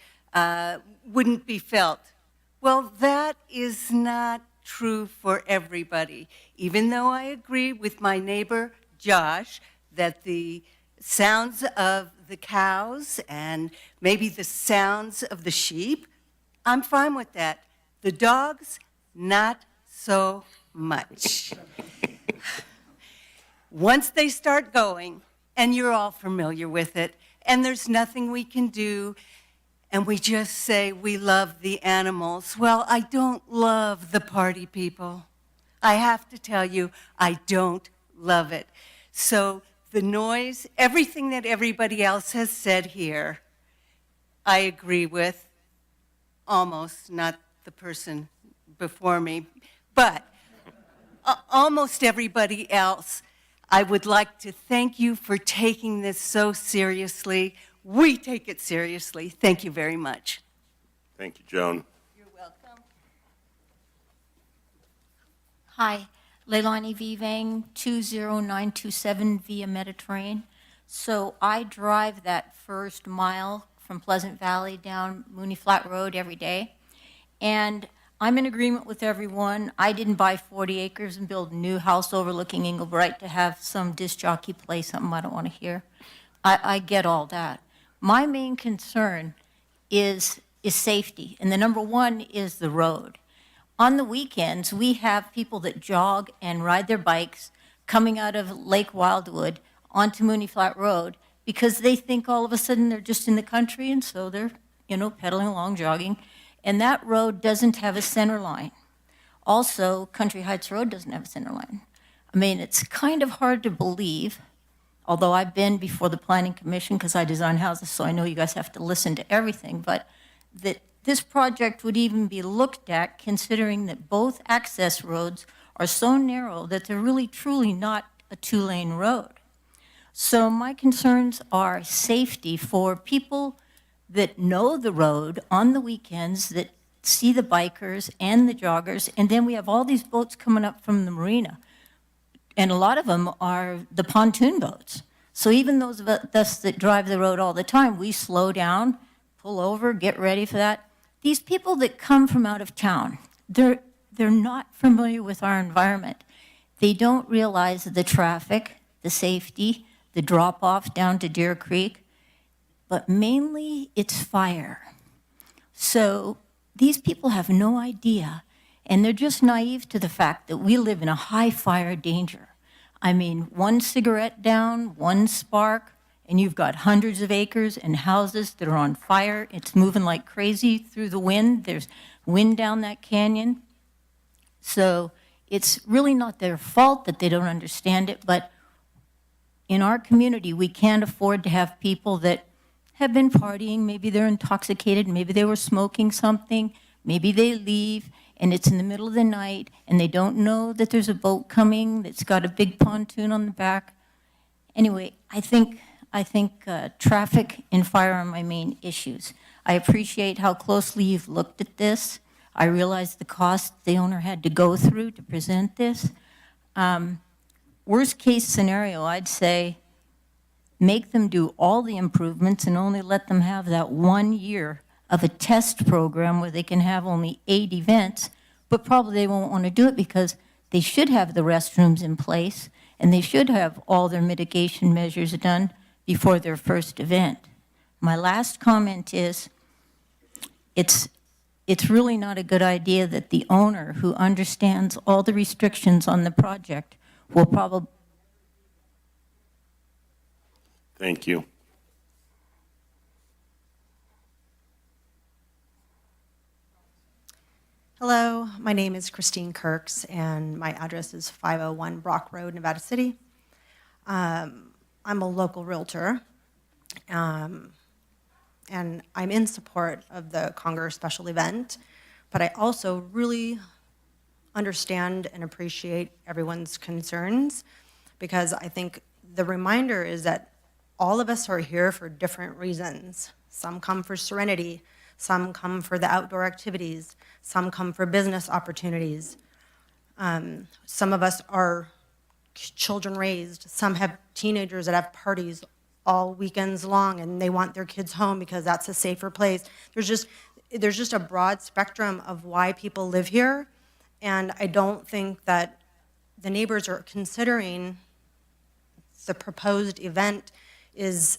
wouldn't be felt. Well, that is not true for everybody. Even though I agree with my neighbor, Josh, that the sounds of the cows and maybe the sounds of the sheep, I'm fine with that. The dogs, not so much. Once they start going, and you're all familiar with it, and there's nothing we can do, and we just say we love the animals. Well, I don't love the party people. I have to tell you, I don't love it. So the noise, everything that everybody else has said here, I agree with, almost, not the person before me, but almost everybody else. I would like to thank you for taking this so seriously. We take it seriously. Thank you very much.
Thank you, Joan.
You're welcome.
Hi, Leilani Vivang, 20927 Via Mediterranean. So I drive that first mile from Pleasant Valley down Mooney Flat Road every day. And I'm in agreement with everyone. I didn't buy 40 acres and build a new house overlooking Englebright to have some disc jockey play something I don't want to hear. I get all that. My main concern is safety, and the number one is the road. On the weekends, we have people that jog and ride their bikes coming out of Lake Wildwood onto Mooney Flat Road because they think all of a sudden they're just in the country, and so they're, pedaling along, jogging. And that road doesn't have a center line. Also, Country Heights Road doesn't have a center line. I mean, it's kind of hard to believe, although I've been before the Planning Commission because I design houses, so I know you guys have to listen to everything, but that this project would even be looked at considering that both access roads are so narrow that they're really truly not a two-lane road. So my concerns are safety for people that know the road on the weekends, that see the bikers and the joggers, and then we have all these boats coming up from the marina. And a lot of them are the pontoon boats. So even those of us that drive the road all the time, we slow down, pull over, get ready for that. These people that come from out of town, they're not familiar with our environment. They don't realize the traffic, the safety, the drop-off down to Deer Creek, but mainly it's fire. So these people have no idea, and they're just naive to the fact that we live in a high fire danger. I mean, one cigarette down, one spark, and you've got hundreds of acres and houses that are on fire. It's moving like crazy through the wind. There's wind down that canyon. So it's really not their fault that they don't understand it, but in our community, we can't afford to have people that have been partying. Maybe they're intoxicated, maybe they were smoking something, maybe they leave, and it's in the middle of the night, and they don't know that there's a boat coming that's got a big pontoon on the back. Anyway, I think traffic and fire are my main issues. I appreciate how closely you've looked at this. I realize the cost the owner had to go through to present this. Worst case scenario, I'd say make them do all the improvements and only let them have that 1 year of a test program where they can have only 8 events, but probably they won't want to do it because they should have the restrooms in place and they should have all their mitigation measures done before their first event. My last comment is it's really not a good idea that the owner who understands all the restrictions on the project will probably.
Thank you.
Hello, my name is Christine Kirks, and my address is 501 Brock Road, Nevada City. I'm a local realtor, and I'm in support of the Conger special event, but I also really understand and appreciate everyone's concerns, because I think the reminder is that all of us are here for different reasons. Some come for serenity, some come for the outdoor activities, some come for business opportunities. Some of us are children raised, some have teenagers that have parties all weekends long and they want their kids home because that's a safer place. There's just a broad spectrum of why people live here, and I don't think that the neighbors are considering the proposed event is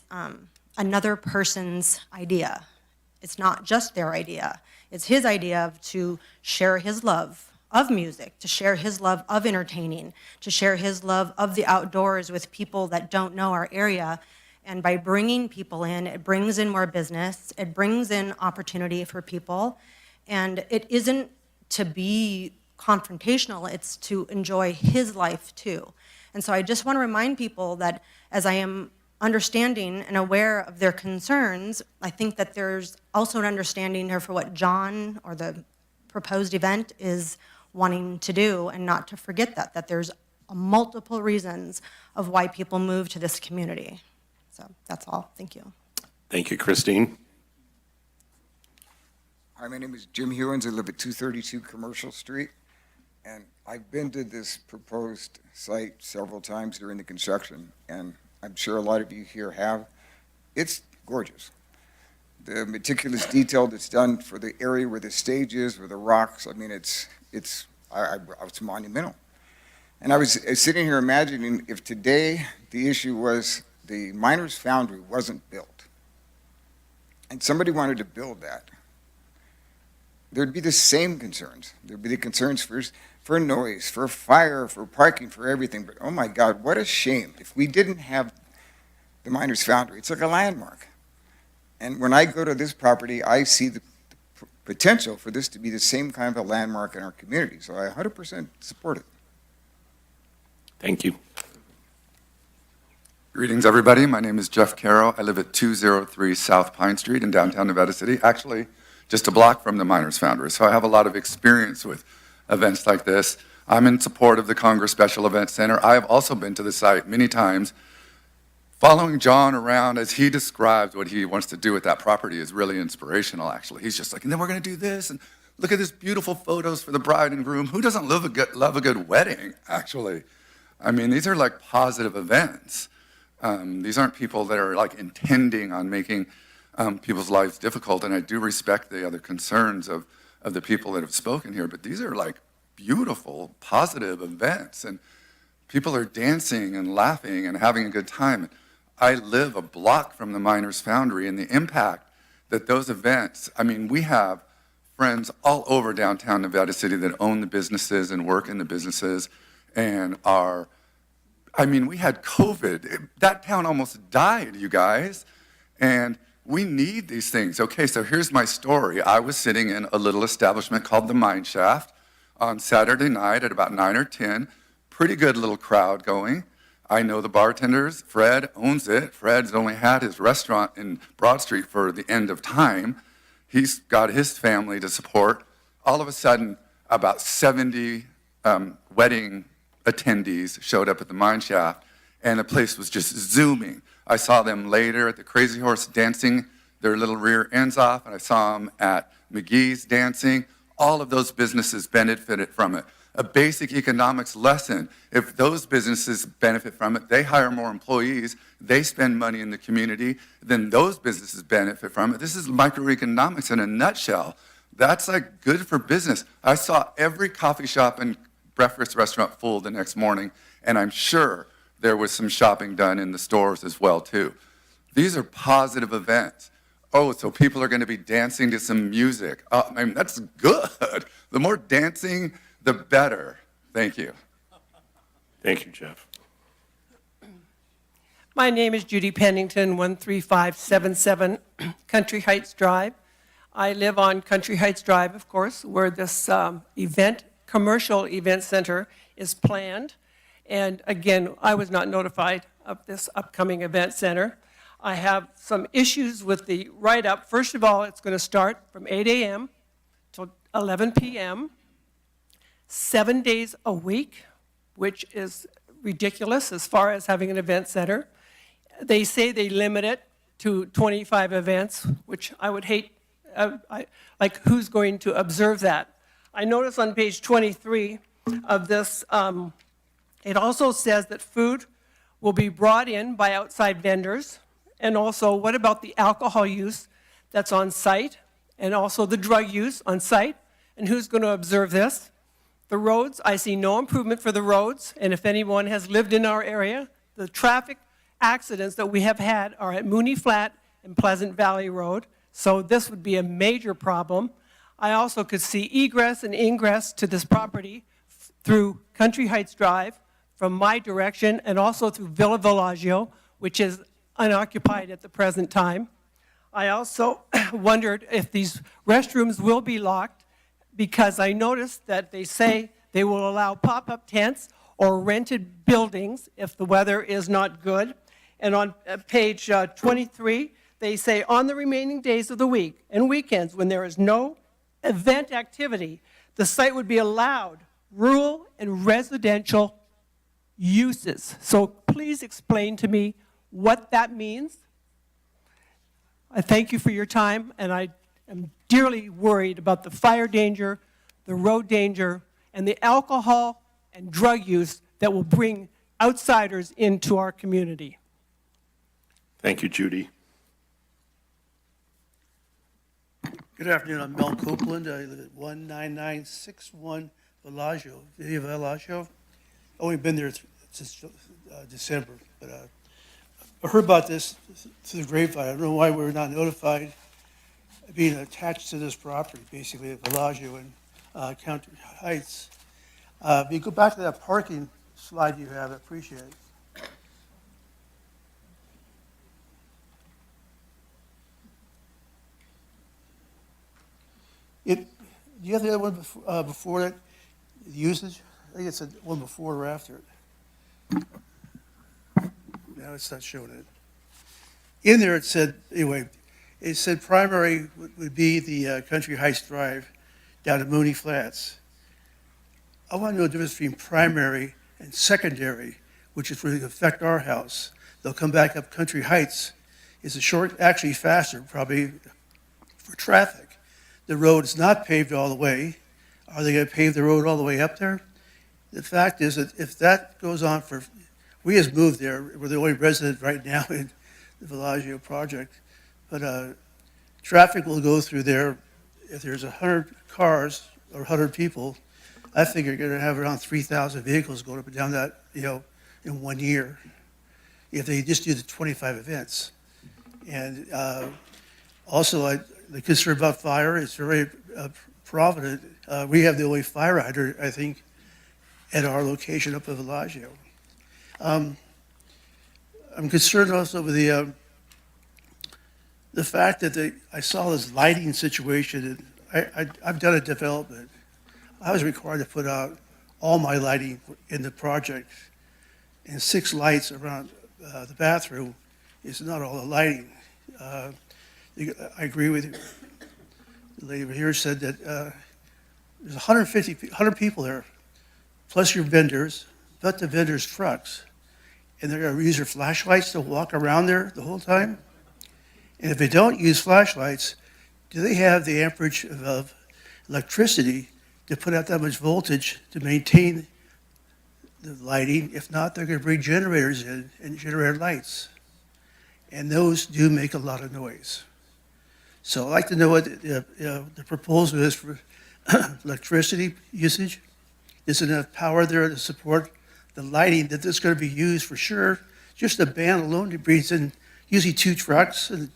another person's idea. It's not just their idea. It's his idea to share his love of music, to share his love of entertaining, to share his love of the outdoors with people that don't know our area. And by bringing people in, it brings in more business, it brings in opportunity for people, and it isn't to be confrontational, it's to enjoy his life too. And so I just want to remind people that as I am understanding and aware of their concerns, I think that there's also an understanding here for what John or the proposed event is wanting to do, and not to forget that there's multiple reasons of why people move to this community. So that's all. Thank you.
Thank you, Christine.
Hi, my name is Jim Hewins. I live at 232 Commercial Street, and I've been to this proposed site several times during the construction, and I'm sure a lot of you here have. It's gorgeous. The meticulous detail that's done for the area where the stage is, where the rocks, I mean, it's monumental. And I was sitting here imagining if today the issue was the Miners Foundry wasn't built, and somebody wanted to build that, there'd be the same concerns. There'd be the concerns for noise, for fire, for parking, for everything. But oh my God, what a shame if we didn't have the Miners Foundry. It's like a landmark. And when I go to this property, I see the potential for this to be the same kind of a landmark in our community. So I 100% support it.
Thank you.
Greetings, everybody. My name is Jeff Caro. I live at 203 South Pine Street in downtown Nevada City, actually just a block from the Miners Foundry. So I have a lot of experience with events like this. I'm in support of the Congress Special Events Center. I have also been to the site many times. Following John around as he describes what he wants to do with that property is really inspirational, actually. He's just like, and then we're going to do this, and look at this beautiful photos for the bride and groom. Who doesn't love a good wedding, actually? I mean, these are like positive events. These aren't people that are like intending on making people's lives difficult, and I do respect the other concerns of the people that have spoken here, but these are like beautiful, positive events, and people are dancing and laughing and having a good time. I live a block from the Miners Foundry, and the impact that those events, I mean, we have friends all over downtown Nevada City that own the businesses and work in the businesses and are, I mean, we had COVID. That town almost died, you guys. And we need these things. Okay, so here's my story. I was sitting in a little establishment called the Mine Shaft on Saturday night at about 9 or 10. Pretty good little crowd going. I know the bartenders. Fred owns it. Fred's only had his restaurant in Broad Street for the end of time. He's got his family to support. All of a sudden, about 70 wedding attendees showed up at the Mine Shaft, and the place was just zooming. I saw them later at the Crazy Horse dancing their little rear ends off, and I saw them at McGee's dancing. All of those businesses benefited from it. A basic economics lesson. If those businesses benefit from it, they hire more employees, they spend money in the community, then those businesses benefit from it. This is microeconomics in a nutshell. That's like good for business. I saw every coffee shop and breakfast restaurant full the next morning, and I'm sure there was some shopping done in the stores as well, too. These are positive events. Oh, so people are going to be dancing to some music. I mean, that's good. The more dancing, the better. Thank you.
Thank you, Jeff.
My name is Judy Pennington, 13577 Country Heights Drive. I live on Country Heights Drive, of course, where this commercial event center is planned. And again, I was not notified of this upcoming event center. I have some issues with the write-up. First of all, it's going to start from 8 a.m. till 11 p.m., 7 days a week, which is ridiculous as far as having an event center. They say they limit it to 25 events, which I would hate. Like, who's going to observe that? I notice on page 23 of this, it also says that food will be brought in by outside vendors. And also, what about the alcohol use that's on site? And also the drug use on site? And who's going to observe this? The roads, I see no improvement for the roads. And if anyone has lived in our area, the traffic accidents that we have had are at Mooney Flat and Pleasant Valley Road. So this would be a major problem. I also could see egress and ingress to this property through Country Heights Drive from my direction and also through Villa Villaggio, which is unoccupied at the present time. I also wondered if these restrooms will be locked because I noticed that they say they will allow pop-up tents or rented buildings if the weather is not good. And on page 23, they say on the remaining days of the week and weekends when there is no event activity, the site would be allowed rural and residential uses. So please explain to me what that means. I thank you for your time, and I am dearly worried about the fire danger, the road danger, and the alcohol and drug use that will bring outsiders into our community.
Thank you, Judy.
Good afternoon. I'm Mel Copeland. I live at 19961 Villaggio, Villa Villaggio. Only been there since December, but I heard about this through the grapevine. I don't know why we were not notified of being attached to this property, basically at Villaggio and Country Heights. If you go back to that parking slide you have, I appreciate it. Do you have the other one before that, usage? I think it's the one before or after it. Now it's not showing it. In there, it said, anyway, it said primary would be the Country Heights Drive down to Mooney Flats. I want to know the difference between primary and secondary, which is really affect our house. They'll come back up Country Heights. It's a short, actually faster, probably for traffic. The road is not paved all the way. Are they going to pave the road all the way up there? The fact is that if that goes on for, we just moved there. We're the only resident right now in the Villaggio project. But traffic will go through there. If there's 100 cars or 100 people, I think you're going to have around 3,000 vehicles going up and down that, in 1 year, if they just do the 25 events. And also, the concern about fire is very prominent. We have the only fire hydrant, I think, at our location up at Villaggio. I'm concerned also with the fact that I saw this lighting situation. I've done a development. I was required to put out all my lighting in the project, and 6 lights around the bathroom is not all the lighting. I agree with you. The lady over here said that there's 100 people there, plus your vendors, but the vendors' trucks. And they're going to use their flashlights to walk around there the whole time? And if they don't use flashlights, do they have the amperage of electricity to put out that much voltage to maintain the lighting? If not, they're going to bring generators in and generate lights. And those do make a lot of noise. So I'd like to know what the proposal is for electricity usage. Is there enough power there to support the lighting that is going to be used for sure? Just the band alone brings in usually 2 trucks, and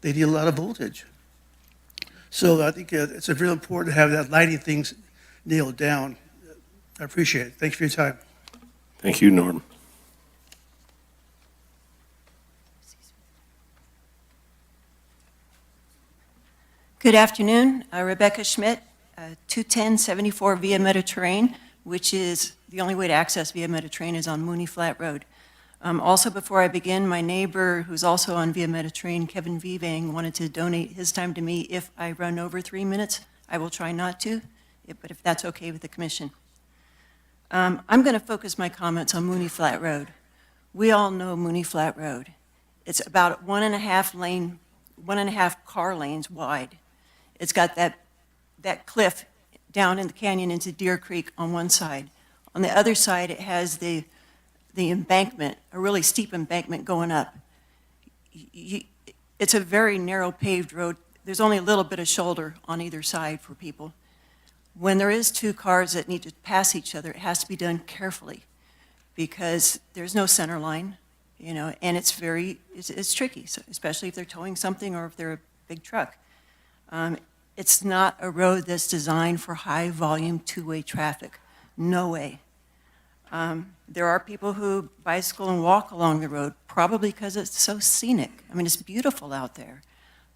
they need a lot of voltage. So I think it's really important to have that lighting things nailed down. I appreciate it. Thanks for your time.
Thank you, Norm.
Good afternoon. Rebecca Schmidt, 21074 Via Mediterranean, which is the only way to access Via Mediterranean is on Mooney Flat Road. Also, before I begin, my neighbor, who's also on Via Mediterranean, Kevin Vivang, wanted to donate his time to me. If I run over 3 minutes, I will try not to, but if that's okay with the commission. I'm going to focus my comments on Mooney Flat Road. We all know Mooney Flat Road. It's about 1.5 car lanes wide. It's got that cliff down in the canyon into Deer Creek on one side. On the other side, it has the embankment, a really steep embankment going up. It's a very narrow paved road. There's only a little bit of shoulder on either side for people. When there is 2 cars that need to pass each other, it has to be done carefully because there's no center line, and it's tricky, so especially if they're towing something or if they're a big truck. It's not a road that's designed for high volume 2-way traffic. No way. There are people who bicycle and walk along the road, probably because it's so scenic. I mean, it's beautiful out there.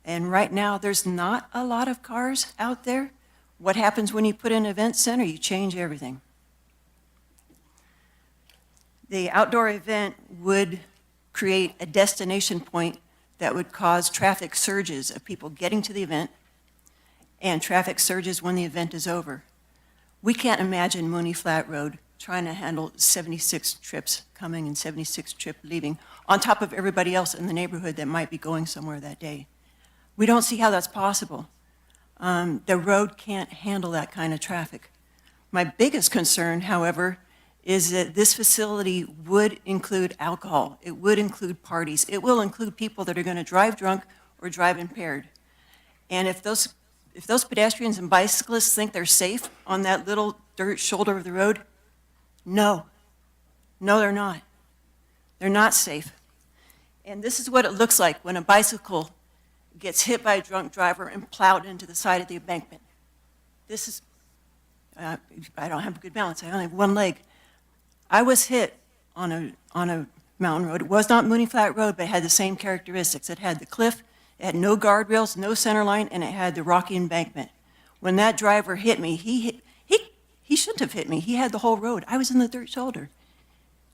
And right now, there's not a lot of cars out there. What happens when you put in an event center? You change everything. The outdoor event would create a destination point that would cause traffic surges of people getting to the event and traffic surges when the event is over. We can't imagine Mooney Flat Road trying to handle 76 trips coming and 76 trips leaving, on top of everybody else in the neighborhood that might be going somewhere that day. We don't see how that's possible. The road can't handle that kind of traffic. My biggest concern, however, is that this facility would include alcohol. It would include parties. It will include people that are going to drive drunk or drive impaired. And if those pedestrians and bicyclists think they're safe on that little dirt shoulder of the road, no, they're not. They're not safe. And this is what it looks like when a bicycle gets hit by a drunk driver and plowed into the side of the embankment. This is, I don't have a good balance. I only have one leg. I was hit on a mountain road. It was not Mooney Flat Road, but it had the same characteristics. It had the cliff, it had no guardrails, no center line, and it had the rocky embankment. When that driver hit me, he shouldn't have hit me. He had the whole road. I was in the dirt shoulder.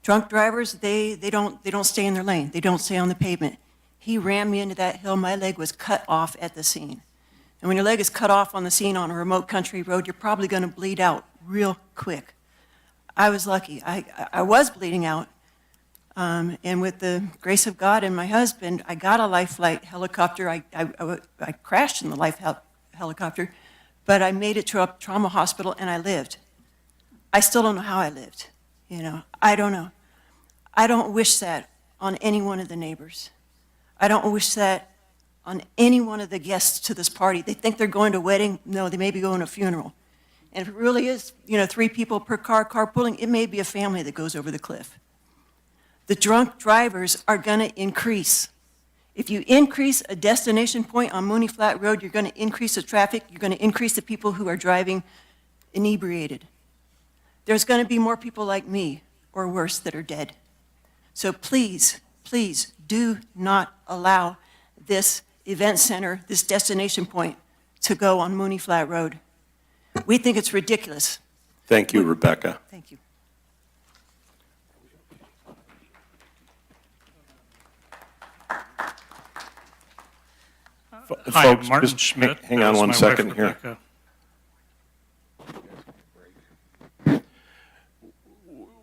Drunk drivers, they don't stay in their lane. They don't stay on the pavement. He rammed me into that hill. My leg was cut off at the scene. And when your leg is cut off on the scene on a remote country road, you're probably going to bleed out real quick. I was lucky. I was bleeding out. And with the grace of God and my husband, I got a life flight helicopter. I crashed in the life helicopter, but I made it to a trauma hospital and I lived. I still don't know how I lived. You know, I don't know. I don't wish that on any one of the neighbors. I don't wish that on any one of the guests to this party. They think they're going to a wedding. No, they may be going to a funeral. And if it really is, 3 people per car, carpooling, it may be a family that goes over the cliff. The drunk drivers are going to increase. If you increase a destination point on Mooney Flat Road, you're going to increase the traffic. You're going to increase the people who are driving inebriated. There's going to be more people like me, or worse, that are dead. So please, please do not allow this event center, this destination point, to go on Mooney Flat Road. We think it's ridiculous.
Thank you, Rebecca.
Thank you.
Hi,
Folks,
Martin
just
Schmidt.
hang on
That was
one
my
second
wife,
here.
Rebecca.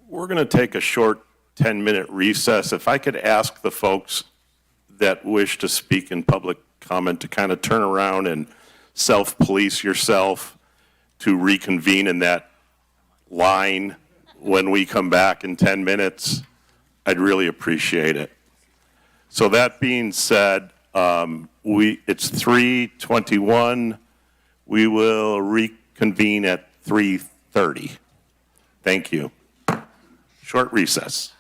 We're going to take a short 10-minute recess. If I could ask the folks that wish to speak in public comment to kind of turn around and self-police yourself to reconvene in that line when we come back in 10 minutes, I'd really appreciate it. So that being said, it's 3:21. We will reconvene at 3:30. Thank you. Short recess.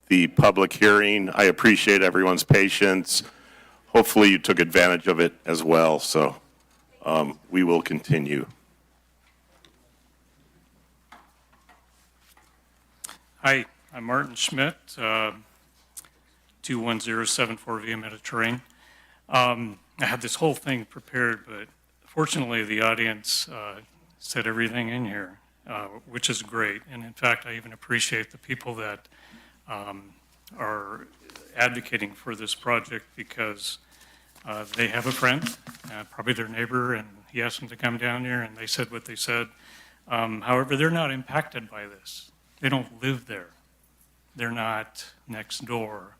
the public hearing. I appreciate everyone's patience. Hopefully you took advantage of it as well, so we will continue.
Hi, I'm Martin Schmidt, 21074 Via Mediterranean. I had this whole thing prepared, but fortunately the audience said everything in here, which is great. And in fact, I even appreciate the people that are advocating for this project because they have a friend, probably their neighbor, and he asked them to come down here and they said what they said. However, they're not impacted by this. They don't live there. They're not next door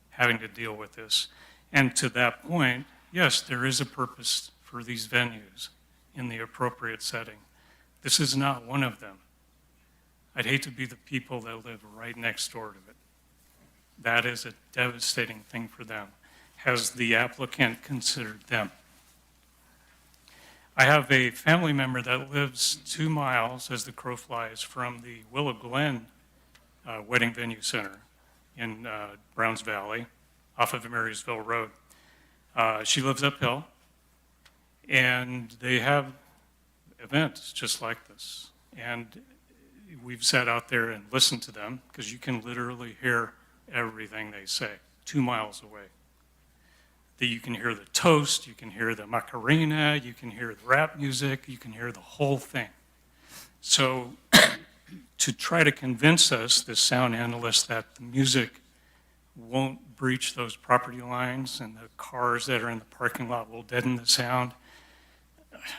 having to deal with this. And to that point, yes, there is a purpose for these venues in the appropriate setting. This is not one of them. I'd hate to be the people that live right next door to it. That is a devastating thing for them. Has the applicant considered them? I have a family member that lives 2 miles, as the crow flies, from the Willow Glen Wedding Venue Center in Browns Valley, off of Marysville Road. She lives uphill, and they have events just like this. And we've sat out there and listened to them, because you can literally hear everything they say 2 miles away. You can hear the toast, you can hear the Macarena, you can hear the rap music, you can hear the whole thing. So to try to convince us, the sound analyst, that the music won't breach those property lines and the cars that are in the parking lot will deaden the sound,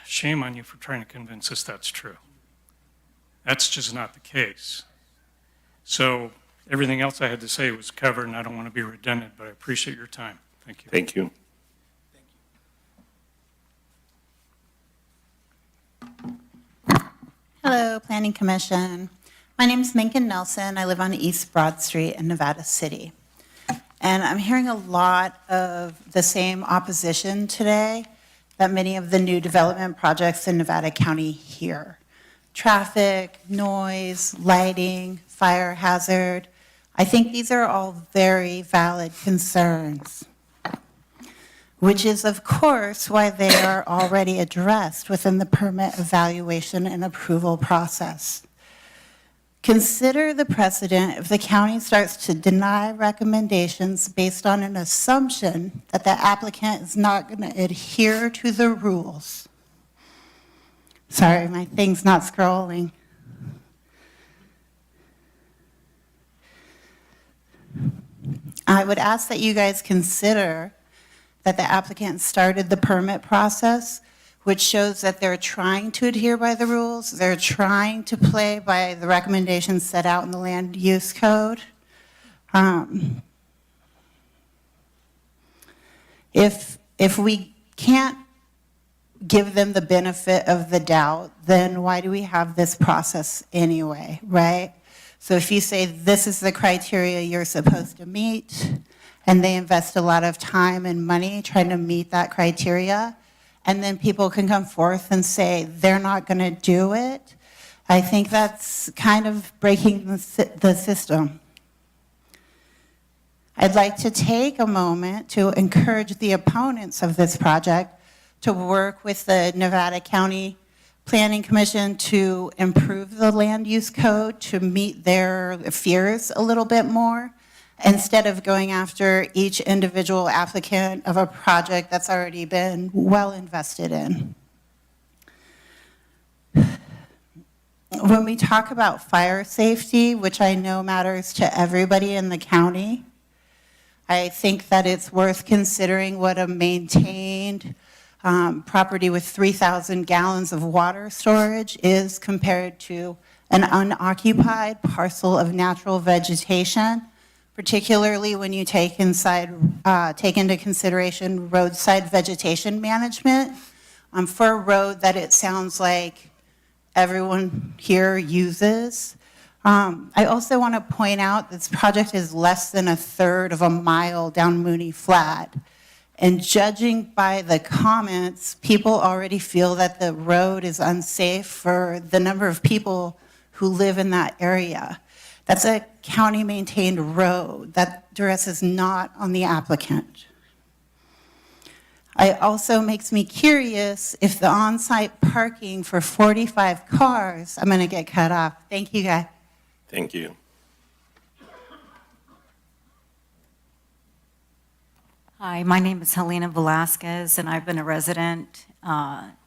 shame on you for trying to convince us that's true. That's just not the case. So everything else I had to say was covered, and I don't want to be redundant, but I appreciate your time. Thank you.
Thank you.
Hello, Planning Commission. My name is Menken Nelson. I live on East Broad Street in Nevada City. And I'm hearing a lot of the same opposition today that many of the new development projects in Nevada County hear. Traffic, noise, lighting, fire hazard. I think these are all very valid concerns, which is, of course, why they are already addressed within the permit evaluation and approval process. Consider the precedent if the county starts to deny recommendations based on an assumption that the applicant is not going to adhere to the rules. Sorry, my thing's not scrolling. I would ask that you guys consider that the applicant started the permit process, which shows that they're trying to adhere by the rules, they're trying to play by the recommendations set out in the land use code. If we can't give them the benefit of the doubt, then why do we have this process anyway, right? So if you say this is the criteria you're supposed to meet, and they invest a lot of time and money trying to meet that criteria, and then people can come forth and say they're not going to do it, I think that's kind of breaking the system. I'd like to take a moment to encourage the opponents of this project to work with the Nevada County Planning Commission to improve the land use code to meet their fears a little bit more, instead of going after each individual applicant of a project that's already been well invested in. When we talk about fire safety, which I know matters to everybody in the county, I think that it's worth considering what a maintained property with 3,000 gallons of water storage is compared to an unoccupied parcel of natural vegetation, particularly when you take into consideration roadside vegetation management for a road that it sounds like everyone here uses. I also want to point out this project is less than a third of a mile down Mooney Flat. And judging by the comments, people already feel that the road is unsafe for the number of people who live in that area. That's a county-maintained road. That duress is not on the applicant. It also makes me curious if the on-site parking for 45 cars, I'm going to get cut off. Thank you, guys.
Thank you.
Hi, my name is Helena Velasquez, and I've been a resident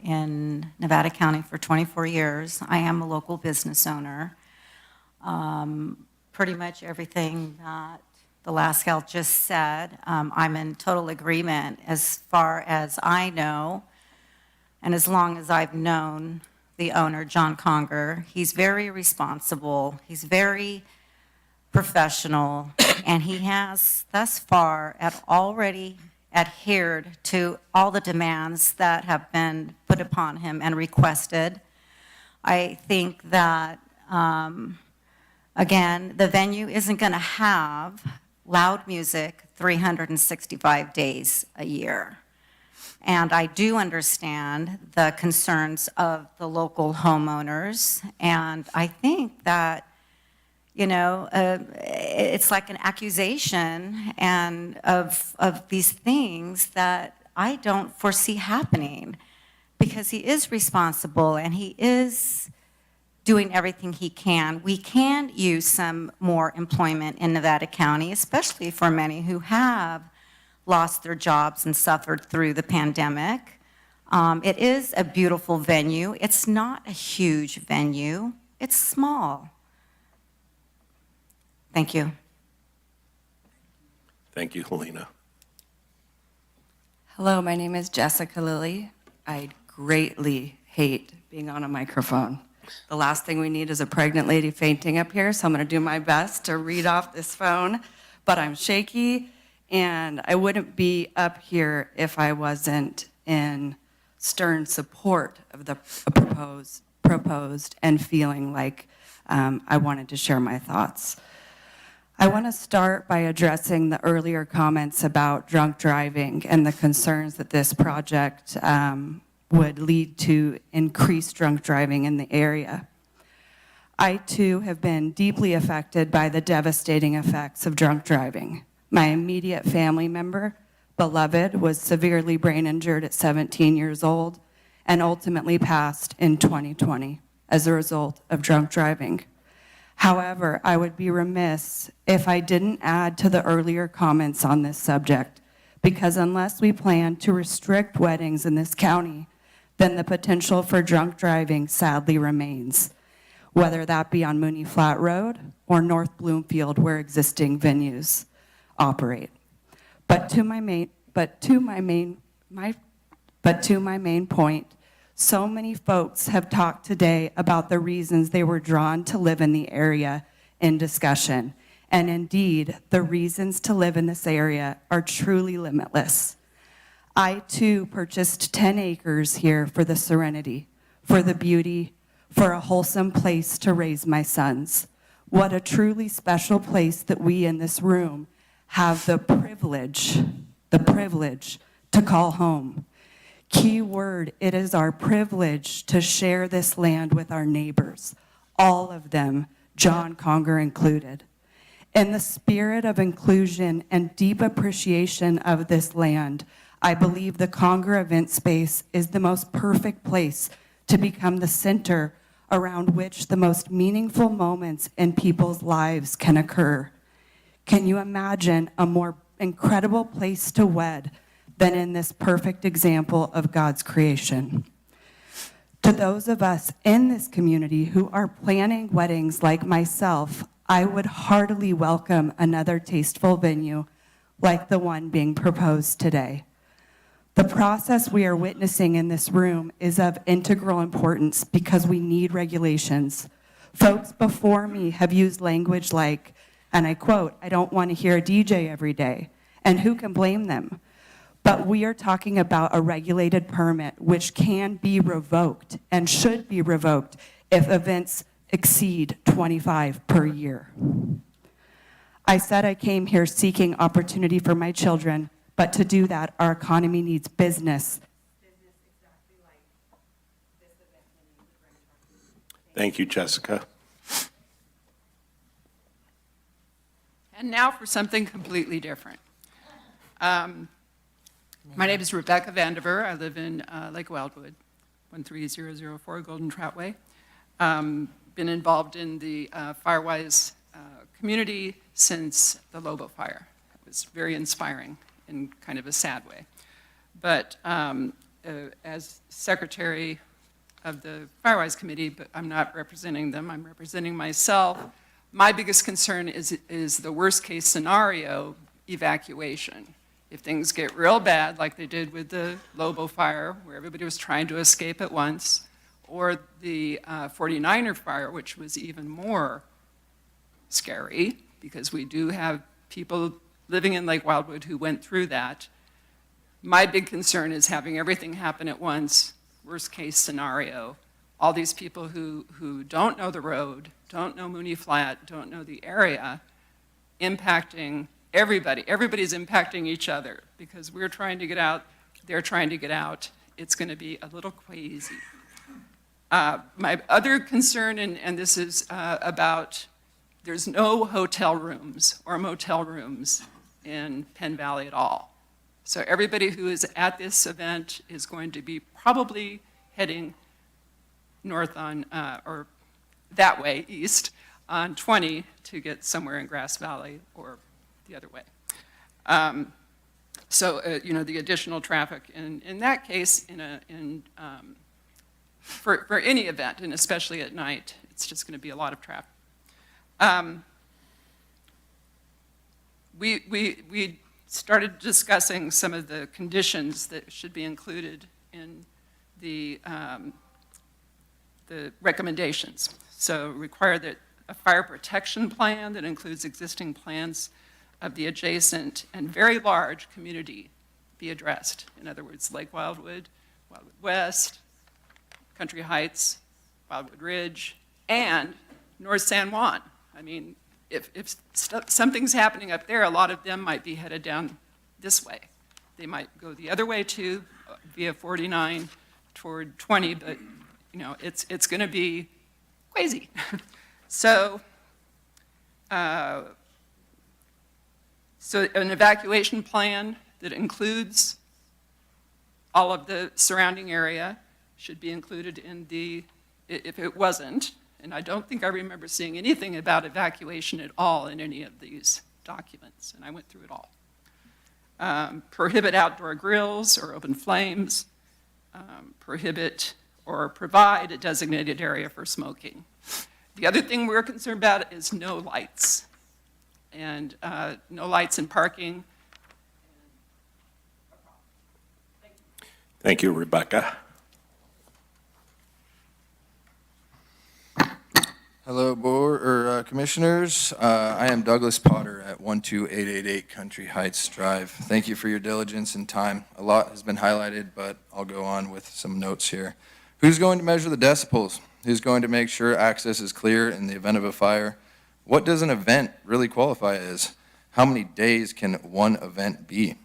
in Nevada County for 24 years. I am a local business owner. Pretty much everything that the last gal just said, I'm in total agreement as far as I know, and as long as I've known the owner, John Conger. He's very responsible. He's very professional, and he has thus far already adhered to all the demands that have been put upon him and requested. I think that, again, the venue isn't going to have loud music 365 days a year. And I do understand the concerns of the local homeowners, and I think that it's like an accusation and of these things that I don't foresee happening, because he is responsible and he is doing everything he can. We can use some more employment in Nevada County, especially for many who have lost their jobs and suffered through the pandemic. It is a beautiful venue. It's not a huge venue. It's small. Thank you.
Thank you, Helena.
Hello, my name is Jessica Lilly. I greatly hate being on a microphone. The last thing we need is a pregnant lady fainting up here, so I'm going to do my best to read off this phone. But I'm shaky, and I wouldn't be up here if I wasn't in stern support of the proposed and feeling like I wanted to share my thoughts. I want to start by addressing the earlier comments about drunk driving and the concerns that this project would lead to increased drunk driving in the area. I, too, have been deeply affected by the devastating effects of drunk driving. My immediate family member, beloved, was severely brain injured at 17 years old and ultimately passed in 2020 as a result of drunk driving. However, I would be remiss if I didn't add to the earlier comments on this subject, because unless we plan to restrict weddings in this county, then the potential for drunk driving sadly remains, whether that be on Mooney Flat Road or North Bloomfield, where existing venues operate. But to my main point, so many folks have talked today about the reasons they were drawn to live in the area in discussion. And indeed, the reasons to live in this area are truly limitless. I, too, purchased 10 acres here for the serenity, for the beauty, for a wholesome place to raise my sons. What a truly special place that we in this room have the privilege to call home. Key word, it is our privilege to share this land with our neighbors, all of them, John Conger included. In the spirit of inclusion and deep appreciation of this land, I believe the Conger Event Space is the most perfect place to become the center around which the most meaningful moments in people's lives can occur. Can you imagine a more incredible place to wed than in this perfect example of God's creation? To those of us in this community who are planning weddings like myself, I would heartily welcome another tasteful venue like the one being proposed today. The process we are witnessing in this room is of integral importance because we need regulations. Folks before me have used language like, and I quote, "I don't want to hear a DJ every day," and who can blame them? But we are talking about a regulated permit which can be revoked and should be revoked if events exceed 25 per year. I said I came here seeking opportunity for my children, but to do that, our economy needs business.
Thank you, Jessica.
And now for something completely different. My name is Rebecca Vandiver. I live in Lake Wildwood, 13004 Golden Trout Way. Been involved in the Firewise community since the Lobo fire. It was very inspiring in kind of a sad way. But as secretary of the Firewise Committee, but I'm not representing them, I'm representing myself. My biggest concern is the worst case scenario evacuation. If things get real bad, like they did with the Lobo fire, where everybody was trying to escape at once, or the 49er fire, which was even more scary, because we do have people living in Lake Wildwood who went through that. My big concern is having everything happen at once, worst case scenario. All these people who don't know the road, don't know Mooney Flat, don't know the area, impacting everybody. Everybody's impacting each other because we're trying to get out, they're trying to get out. It's going to be a little crazy. My other concern, and this is about, there's no hotel rooms or motel rooms in Penn Valley at all. So everybody who is at this event is going to be probably heading north on, or that way, east, on 20 to get somewhere in Grass Valley or the other way. You know, the additional traffic in that case, for any event, and especially at night, it's just going to be a lot of traffic. We started discussing some of the conditions that should be included in the recommendations. So require that a fire protection plan that includes existing plans of the adjacent and very large community be addressed. In other words, Lake Wildwood, Wildwood West, Country Heights, Wildwood Ridge, and North San Juan. I mean, if something's happening up there, a lot of them might be headed down this way. They might go the other way too, via 49 toward 20, but you know, it's going to be crazy. So an evacuation plan that includes all of the surrounding area should be included in the, if it wasn't, and I don't think I remember seeing anything about evacuation at all in any of these documents, and I went through it all. Prohibit outdoor grills or open flames, prohibit or provide a designated area for smoking. The other thing we're concerned about is no lights, and no lights in parking.
Thank you, Rebecca.
Hello, board commissioners. I am Douglas Potter at 12888 Country Heights Drive. Thank you for your diligence and time. A lot has been highlighted, but I'll go on with some notes here. Who's going to measure the decibels? Who's going to make sure access is clear in the event of a fire? What does an event really qualify as? How many days can one event be?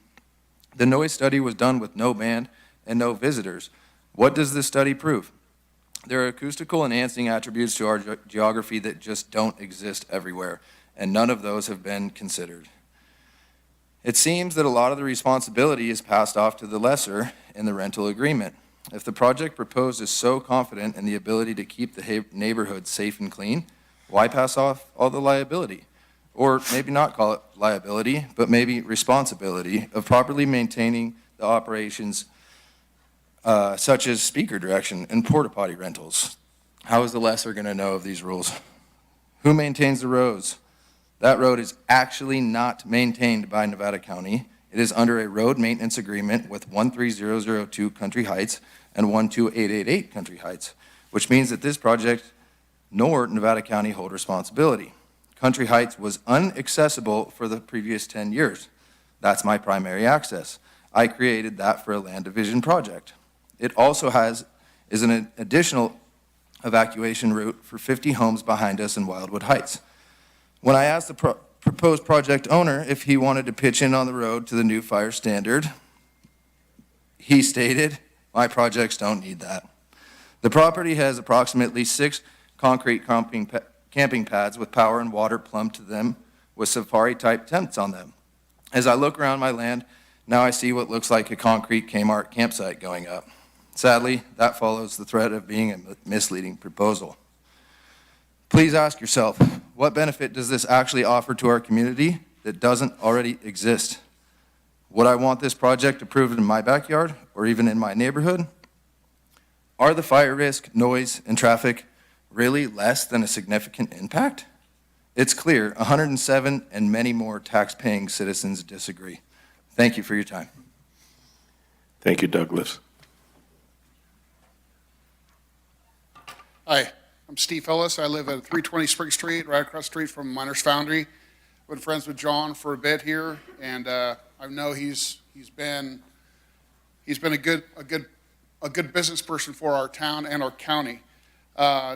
The noise study was done with no band and no visitors. What does this study prove? There are acoustical enhancing attributes to our geography that just don't exist everywhere, and none of those have been considered. It seems that a lot of the responsibility is passed off to the lessor in the rental agreement. If the project proposed is so confident in the ability to keep the neighborhood safe and clean, why pass off all the liability? Or maybe not call it liability, but maybe responsibility of properly maintaining the operations such as speaker direction and porta potty rentals. How is the lessor going to know of these rules? Who maintains the roads? That road is actually not maintained by Nevada County. It is under a road maintenance agreement with 13002 Country Heights and 12888 Country Heights, which means that this project nor Nevada County hold responsibility. Country Heights was inaccessible for the previous 10 years. That's my primary access. I created that for a land division project. It also is an additional evacuation route for 50 homes behind us in Wildwood Heights. When I asked the proposed project owner if he wanted to pitch in on the road to the new fire standard, he stated, "My projects don't need that." The property has approximately 6 concrete camping pads with power and water plumbed to them with safari-type tents on them. As I look around my land, now I see what looks like a concrete Kmart campsite going up. Sadly, that follows the threat of being a misleading proposal. Please ask yourself, what benefit does this actually offer to our community that doesn't already exist? Would I want this project approved in my backyard or even in my neighborhood? Are the fire risk, noise, and traffic really less than a significant impact? It's clear 107 and many more tax-paying citizens disagree. Thank you for your time.
Thank you, Douglas.
Hi, I'm Steve Hillis. I live at 320 Spring Street, right across the street from Miners Foundry. I've been friends with John for a bit here, and I know he's been a good business person for our town and our county.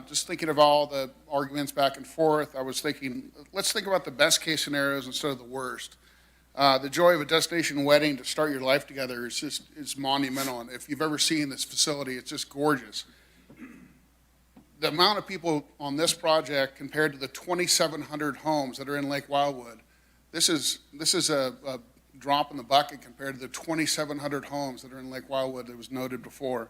Just thinking of all the arguments back and forth, I was thinking, let's think about the best case scenarios instead of the worst. The joy of a destination wedding to start your life together is monumental, and if you've ever seen this facility, it's just gorgeous. The amount of people on this project compared to the 2,700 homes that are in Lake Wildwood, this is a drop in the bucket compared to the 2,700 homes that are in Lake Wildwood that was noted before.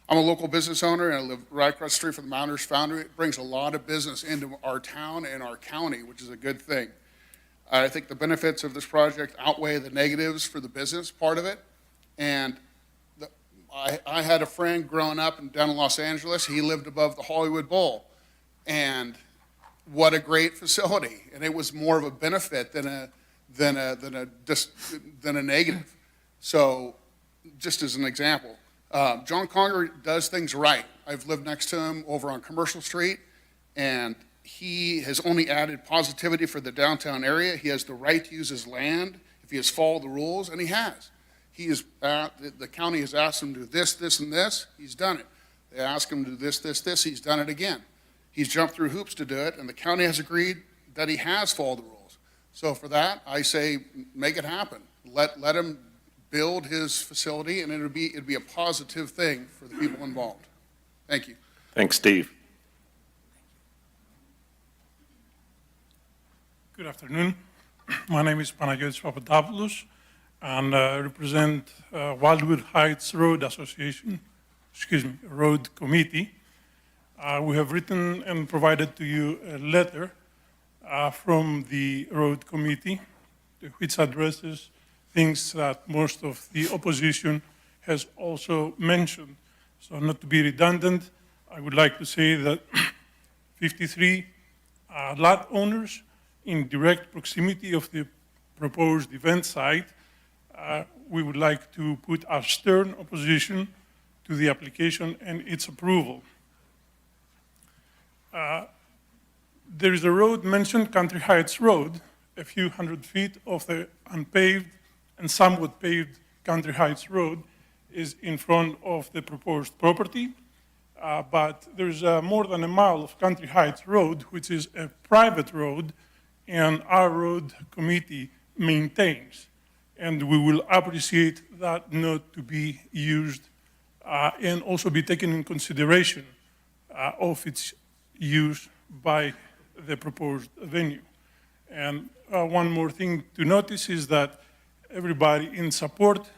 I'm a local business owner, and I live right across the street from the Miners Foundry. It brings a lot of business into our town and our county, which is a good thing. I think the benefits of this project outweigh the negatives for the business part of it. And I had a friend growing up down in Los Angeles. He lived above the Hollywood Bowl. And what a great facility. And it was more of a benefit than a negative. So just as an example, John Conger does things right. I've lived next to him over on Commercial Street, and he has only added positivity for the downtown area. He has the right to use his land if he has followed the rules, and he has. The county has asked him to do this, this, and this. He's done it. They asked him to do this, this, this. He's done it again. He's jumped through hoops to do it, and the county has agreed that he has followed the rules. So for that, I say make it happen. Let him build his facility, and it'd be a positive thing for the people involved. Thank you.
Thanks, Steve.
Good afternoon. My name is Panagiotis Papadopoulos, and I represent Wildwood Heights Road Association, Road Committee. We have written and provided to you a letter from the Road Committee, which addresses things that most of the opposition has also mentioned. So not to be redundant, I would like to say that 53 lot owners in direct proximity of the proposed event site, we would like to put our stern opposition to the application and its approval. There is a road mentioned, Country Heights Road, a few hundred feet of the unpaved and somewhat paved Country Heights Road is in front of the proposed property. But there's more than a mile of Country Heights Road, which is a private road, and our road committee maintains. And we will appreciate that not to be used and also be taken in consideration of its use by the proposed venue. And one more thing to notice is that everybody in support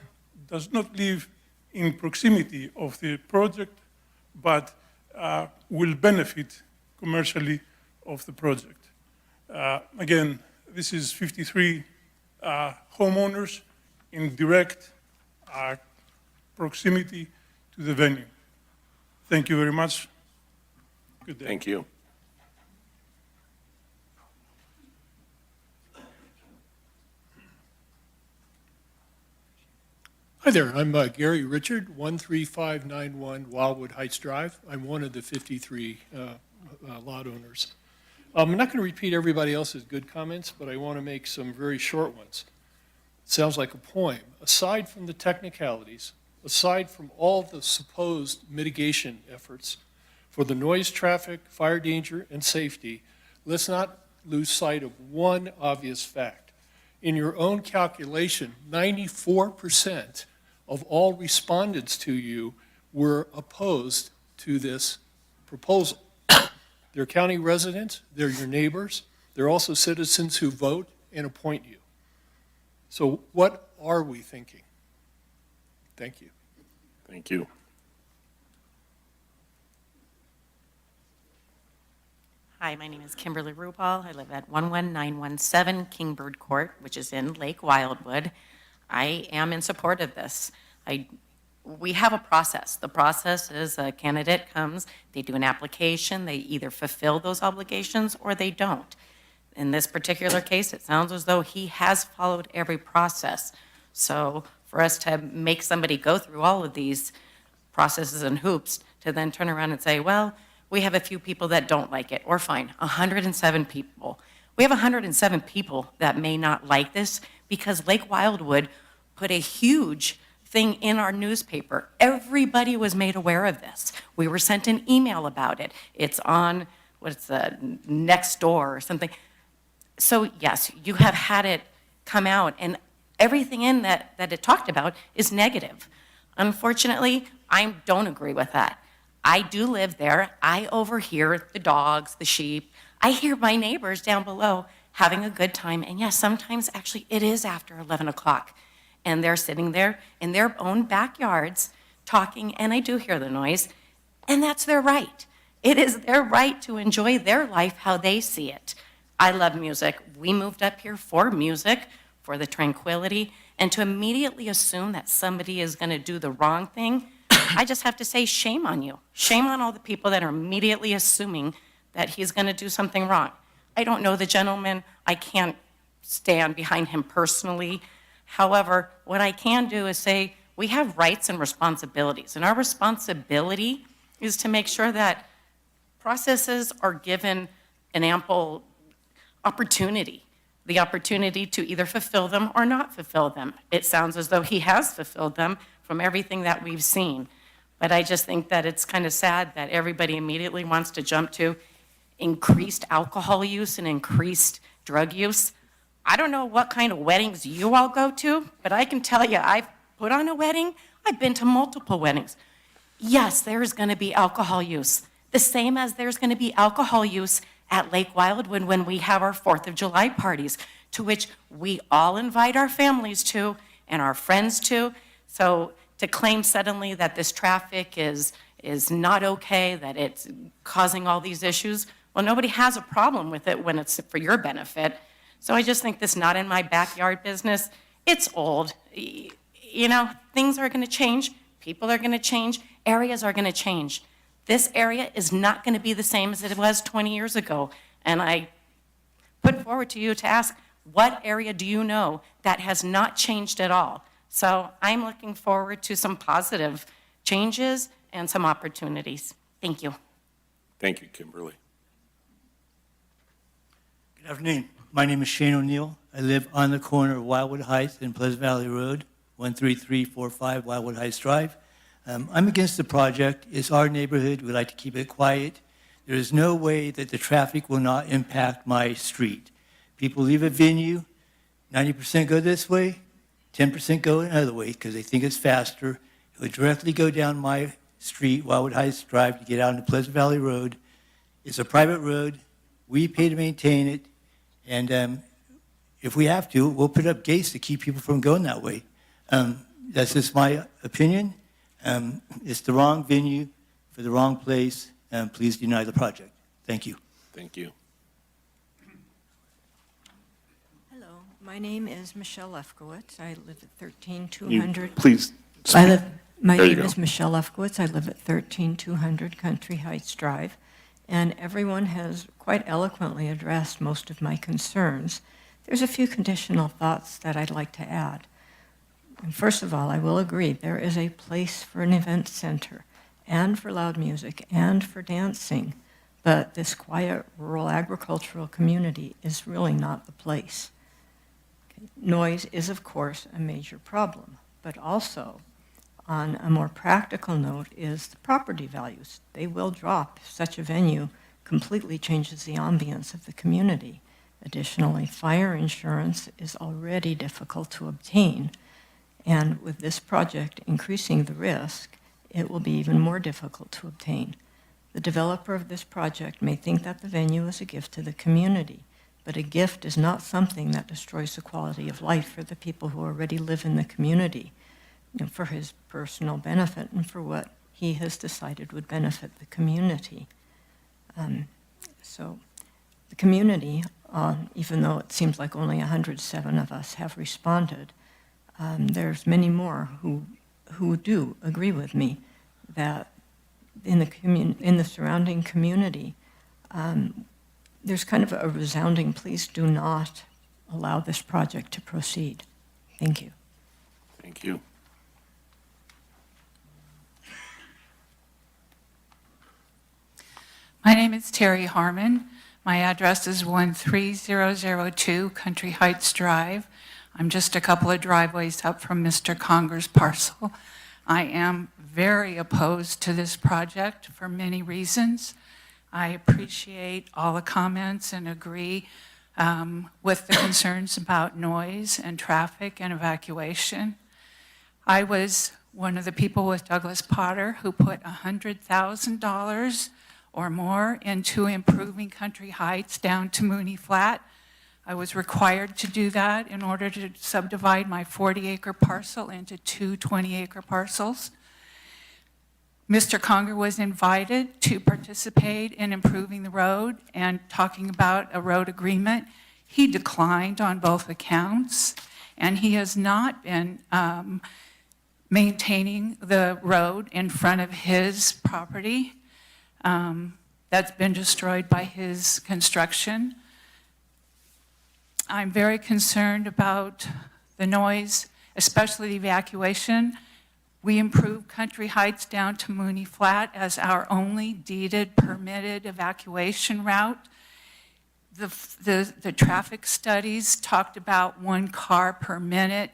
does not live in proximity of the project, but will benefit commercially of the project. Again, this is 53 homeowners in direct proximity to the venue. Thank you very much. Good day.
Thank you.
Hi there, I'm Gary Richard, 13591 Wildwood Heights Drive. I'm one of the 53 lot owners. I'm not going to repeat everybody else's good comments, but I want to make some very short ones. It sounds like a poem. Aside from the technicalities, aside from all the supposed mitigation efforts for the noise, traffic, fire danger, and safety, let's not lose sight of one obvious fact. In your own calculation, 94% of all respondents to you were opposed to this proposal. They're county residents, they're your neighbors, They're also citizens who vote and appoint you. So what are we thinking? Thank you.
Thank you.
Hi, my name is Kimberly Rupal. I live at 11917 Kingbird Court, which is in Lake Wildwood. I am in support of this. We have a process. The process is a candidate comes, they do an application, they either fulfill those obligations or they don't. In this particular case, it sounds as though he has followed every process. So for us to make somebody go through all of these processes and hoops to then turn around and say, well, we have a few people that don't like it, or fine, 107 people. We have 107 people that may not like this because Lake Wildwood put a huge thing in our newspaper. Everybody was made aware of this. We were sent an email about it. It's on, what's the, Nextdoor or something. So yes, you have had it come out, and everything in that it talked about is negative. Unfortunately, I don't agree with that. I do live there. I overhear the dogs, the sheep. I hear my neighbors down below having a good time. And yes, sometimes actually it is after 11 o'clock. And they're sitting there in their own backyards talking, and I do hear the noise. And that's their right. It is their right to enjoy their life how they see it. I love music. We moved up here for music, for the tranquility, and to immediately assume that somebody is going to do the wrong thing, I just have to say shame on you. Shame on all the people that are immediately assuming that he's going to do something wrong. I don't know the gentleman. I can't stand behind him personally. However, what I can do is say we have rights and responsibilities, and our responsibility is to make sure that processes are given an ample opportunity, the opportunity to either fulfill them or not fulfill them. It sounds as though he has fulfilled them from everything that we've seen. But I just think that it's kind of sad that everybody immediately wants to jump to increased alcohol use and increased drug use. I don't know what kind of weddings you all go to, but I can tell you I've put on a wedding. I've been to multiple weddings. Yes, there's going to be alcohol use, the same as there's going to be alcohol use at Lake Wildwood when we have our 4th of July parties, to which we all invite our families to and our friends to. So to claim suddenly that this traffic is not okay, that it's causing all these issues, well, nobody has a problem with it when it's for your benefit. So I just think this not in my backyard business, it's old. You know, things are going to change, people are going to change, areas are going to change. This area is not going to be the same as it was 20 years ago. And I put forward to you to ask, what area do you know that has not changed at all? So I'm looking forward to some positive changes and some opportunities. Thank you.
Thank you, Kimberly.
Good afternoon. My name is Shane O'Neill. I live on the corner of Wildwood Heights and Pleasant Valley Road, 13345 Wildwood Heights Drive. I'm against the project. It's our neighborhood. We like to keep it quiet. There is no way that the traffic will not impact my street. People leave a venue, 90% go this way, 10% go another way because they think it's faster. It would directly go down my street, Wildwood Heights Drive, to get out into Pleasant Valley Road. It's a private road. We pay to maintain it. And if we have to, we'll put up gates to keep people from going that way. That's just my opinion. It's the wrong venue for the wrong place. Please deny the project. Thank you.
Thank you.
Hello, my name is Michelle Lefkowitz. I live at 13200.
Please.
My
There you
name
go.
is Michelle Lefkowitz. I live at 13200 Country Heights Drive, and everyone has quite eloquently addressed most of my concerns. There's a few conditional thoughts that I'd like to add. And first of all, I will agree there is a place for an event center and for loud music and for dancing, but this quiet rural agricultural community is really not the place. Okay. Noise is, of course, a major problem, but also, on a more practical note, is the property values. They will drop if such a venue completely changes the ambience of the community. Additionally, fire insurance is already difficult to obtain, and with this project increasing the risk, it will be even more difficult to obtain. The developer of this project may think that the venue is a gift to the community, but a gift is not something that destroys the quality of life for the people who already live in the community, for his personal benefit and for what he has decided would benefit the community. So the community, even though it seems like only 107 of us have responded, there's many more who do agree with me that in the surrounding community, there's kind of a resounding, please do not allow this project to proceed. Thank you.
Thank you.
My name is Terry Harmon. My address is 13002 Country Heights Drive. I'm just a couple of driveways up from Mr. Conger's parcel. I am very opposed to this project for many reasons. I appreciate all the comments and agree with the concerns about noise and traffic and evacuation. I was one of the people with Douglas Potter who put $100,000 or more into improving Country Heights down to Mooney Flat. I was required to do that in order to subdivide my 40-acre parcel into two 20-acre parcels. Mr. Conger was invited to participate in improving the road and talking about a road agreement. He declined on both accounts, and he has not been maintaining the road in front of his property that's been destroyed by his construction. I'm very concerned about the noise, especially the evacuation. We improved Country Heights down to Mooney Flat as our only deeded, permitted evacuation route. The traffic studies talked about 1 car per minute.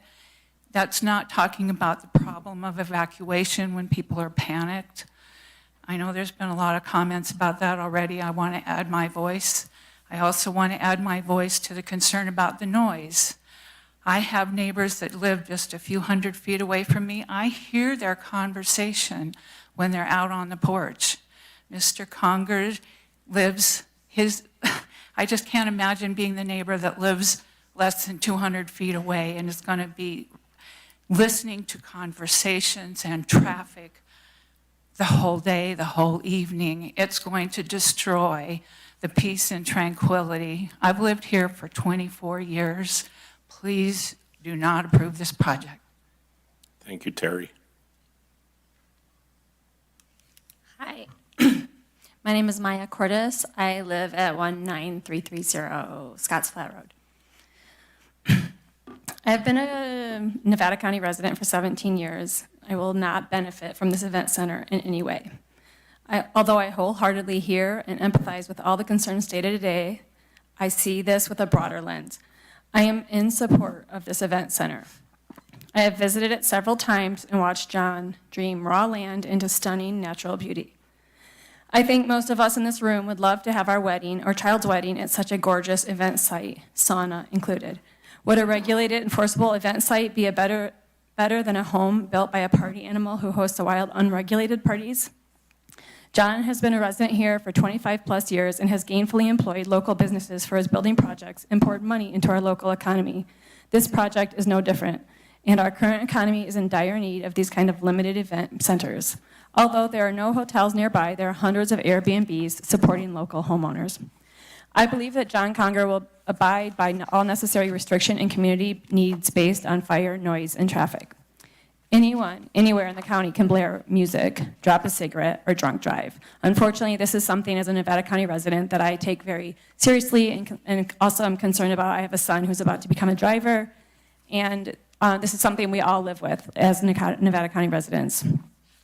That's not talking about the problem of evacuation when people are panicked. I know there's been a lot of comments about that already. I want to add my voice. I also want to add my voice to the concern about the noise. I have neighbors that live just a few hundred feet away from me. I hear their conversation when they're out on the porch. Mr. Conger lives I just can't imagine being the neighbor that lives less than 200 feet away and is going to be listening to conversations and traffic the whole day, the whole evening. It's going to destroy the peace and tranquility. I've lived here for 24 years. Please do not approve this project.
Thank you, Terry.
Hi. My name is Maya Cordes. I live at 19330 Scotts Flat Road. I've been a Nevada County resident for 17 years. I will not benefit from this event center in any way. Although I wholeheartedly hear and empathize with all the concerns stated today, I see this with a broader lens. I am in support of this event center. I have visited it several times and watched John dream raw land into stunning natural beauty. I think most of us in this room would love to have our wedding or child's wedding at such a gorgeous event site, sauna included. Would a regulated, enforceable event site be better than a home built by a party animal who hosts a wild, unregulated parties? John has been a resident here for 25 plus years and has gainfully employed local businesses for his building projects and poured money into our local economy. This project is no different, and our current economy is in dire need of these kind of limited event centers. Although there are no hotels nearby, there are hundreds of Airbnbs supporting local homeowners. I believe that John Conger will abide by all necessary restriction and community needs based on fire, noise, and traffic. Anyone, anywhere in the county can blare music, drop a cigarette, or drunk drive. Unfortunately, this is something as a Nevada County resident that I take very seriously and also I'm concerned about. I have a son who's about to become a driver, and this is something we all live with as Nevada County residents.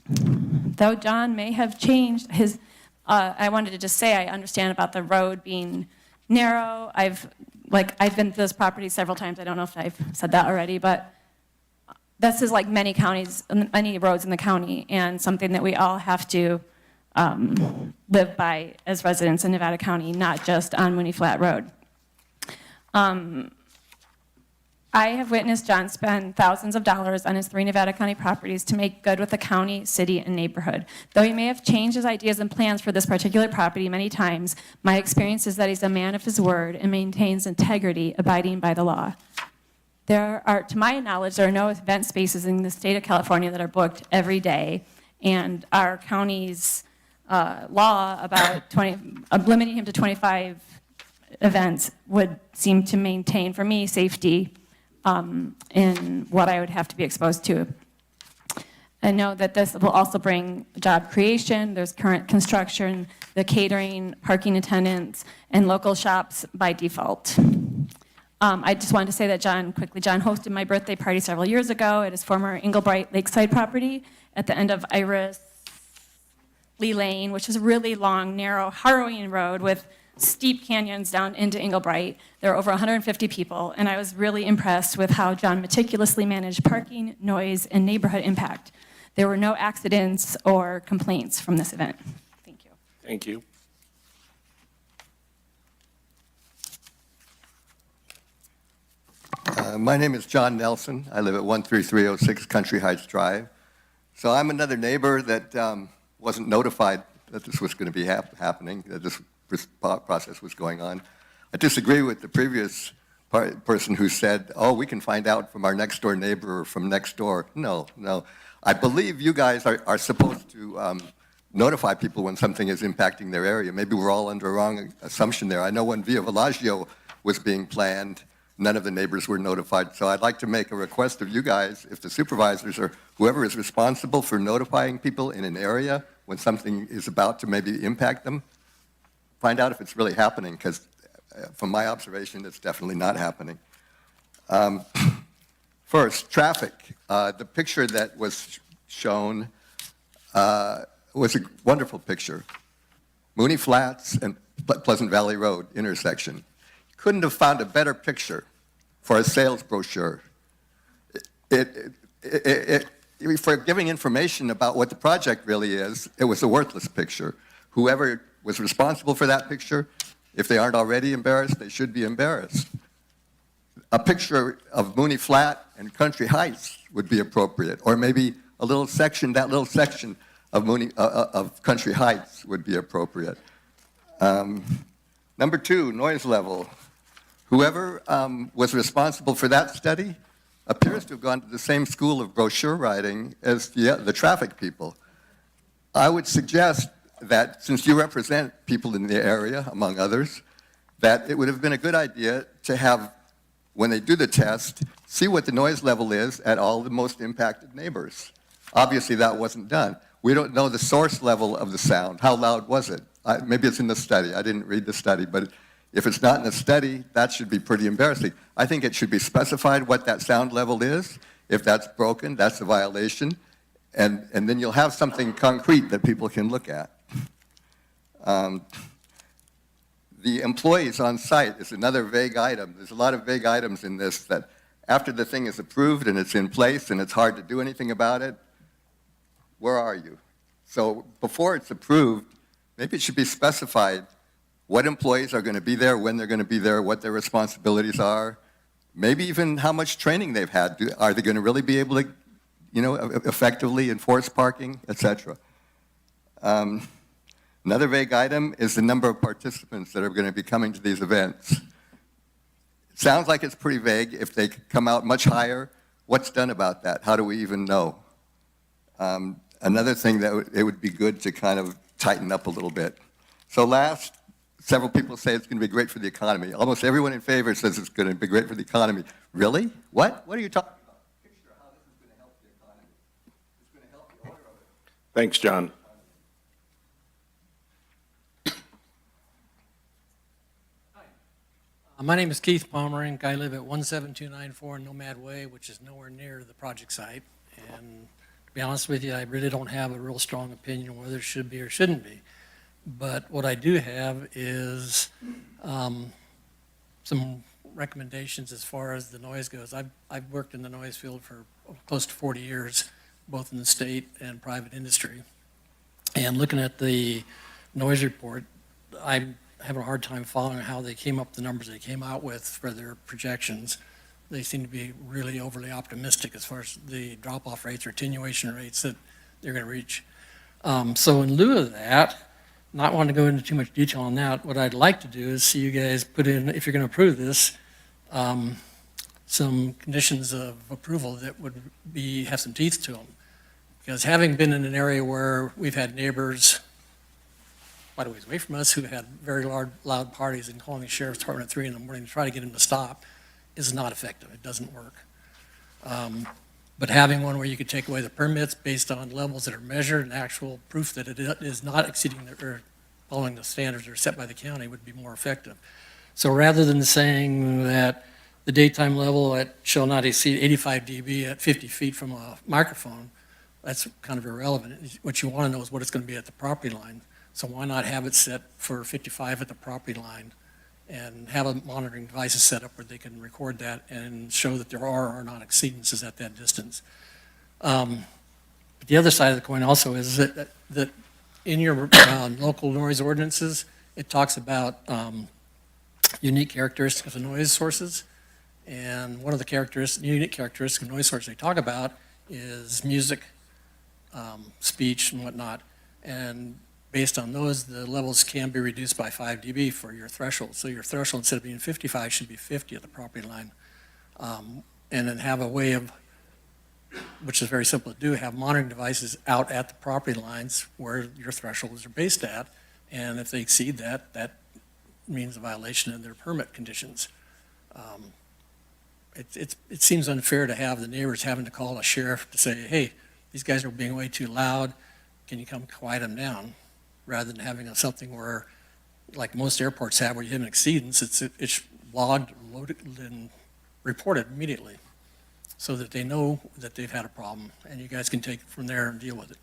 Though John may have changed his, I wanted to just say I understand about the road being narrow. I've been to this property several times. I don't know if I've said that already, but this is like many counties, many roads in the county, and something that we all have to live by as residents in Nevada County, not just on Mooney Flat Road. I I have witnessed John spend thousands of dollars on his 3 Nevada County properties to make good with the county, city, and neighborhood. Though he may have changed his ideas and plans for this particular property many times, my experience is that he's a man of his word and maintains integrity, abiding by the law. There are, to my knowledge, there are no event spaces in the state of California that are booked every day, and our county's law about limiting him to 25 events would seem to maintain, for me, safety in what I would have to be exposed to. I know that this will also bring job creation. There's current construction, the catering, parking attendants, and local shops by default. I just wanted to say that John hosted my birthday party several years ago at his former Englebright Lakeside property at the end of Iris Lee Lane, which is a really long, narrow, harrowing road with steep canyons down into Englebright. There are over 150 people, and I was really impressed with how John meticulously managed parking, noise, and neighborhood impact. There were no accidents or complaints from this event. Thank you.
Thank you.
My name is John Nelson. I live at 13306 Country Heights Drive. So I'm another neighbor that wasn't notified that this was going to be happening, that this process was going on. I disagree with the previous person who said, oh, we can find out from our next door neighbor or from next door. No. I believe you guys are supposed to notify people when something is impacting their area. Maybe we're all under a wrong assumption there. I know when Via Villaggio was being planned, none of the neighbors were notified. So I'd like to make a request of you guys, if the supervisors or whoever is responsible for notifying people in an area when something is about to maybe impact them, find out if it's really happening, because from my observation, it's definitely not happening. First, traffic. The picture that was shown was a wonderful picture. Mooney Flats and Pleasant Valley Road intersection. Couldn't have found a better picture for a sales brochure. For giving information about what the project really is, it was a worthless picture. Whoever was responsible for that picture, if they aren't already embarrassed, they should be embarrassed. A picture of Mooney Flat and Country Heights would be appropriate, or maybe a little section, that little section of Country Heights would be appropriate. Number two, noise level. Whoever was responsible for that study appears to have gone to the same school of brochure writing as the traffic people. I would suggest that since you represent people in the area, among others, that it would have been a good idea to have, when they do the test, see what the noise level is at all the most impacted neighbors. Obviously, that wasn't done. We don't know the source level of the sound. How loud was it? Maybe it's in the study. I didn't read the study, but if it's not in the study, that should be pretty embarrassing. I think it should be specified what that sound level is. If that's broken, that's a violation. And then you'll have something concrete that people can look at. The employees on site is another vague item. There's a lot of vague items in this that after the thing is approved and it's in place and it's hard to do anything about it, where are you? So before it's approved, maybe it should be specified what employees are going to be there, when they're going to be there, what their responsibilities are, maybe even how much training they've had. Are they going to really be able to, effectively enforce parking, et cetera? Another vague item is the number of participants that are going to be coming to these events. It sounds like it's pretty vague. If they come out much higher, what's done about that? How do we even know? Another thing that it would be good to kind of tighten up a little bit. So last, several people say it's going to be great for the economy. Almost everyone in favor says it's going to be great for the economy. Really? What? What are you talking about? Picture how this is going to help the economy. It's going to help the owner of it.
Thanks, John.
My name is Keith Pomerink. I live at 17294 Nomad Way, which is nowhere near the project site. And to be honest with you, I really don't have a real strong opinion on whether it should be or shouldn't be. But what I do have is some recommendations as far as the noise goes. I've worked in the noise field for close to 40 years, both in the state and private industry. And looking at the noise report, I'm having a hard time following how they came up with the numbers they came out with for their projections. they seem to be really overly optimistic as far as the drop-off rates or attenuation rates that they're going to reach. So in lieu of that, not wanting to go into too much detail on that, what I'd like to do is see you guys put in, if you're going to approve this, some conditions of approval that would have some teeth to them. Because having been in an area where we've had neighbors quite a ways away from us who had very loud parties and calling the sheriff's department at 3 in the morning to try to get them to stop is not effective. It doesn't work. But having one where you could take away the permits based on levels that are measured and actual proof that it is not exceeding or following the standards that are set by the county would be more effective. So rather than saying that the daytime level shall not exceed 85 dB at 50 feet from a microphone, that's kind of irrelevant. What you want to know is what it's going to be at the property line. So why not have it set for 55 at the property line and have a monitoring devices set up where they can record that and show that there are or not exceedances at that distance. But the other side of the coin also is that in your local noise ordinances, it talks about unique characteristics of noise sources. And one of the unique characteristics of noise sources they talk about is music, speech, and whatnot. And based on those, the levels can be reduced by 5 dB for your threshold. So your threshold, instead of being 55, should be 50 at the property line. And then have a way of, which is very simple to do, have monitoring devices out at the property lines where your thresholds are based at. And if they exceed that, that means a violation of their permit conditions. It seems unfair to have the neighbors having to call a sheriff to say, hey, these guys are being way too loud. Can you come quiet them down? Rather than having something where, like most airports have, where you have an exceedance, it's logged, loaded, and reported immediately so that they know that they've had a problem, and you guys can take it from there and deal with it.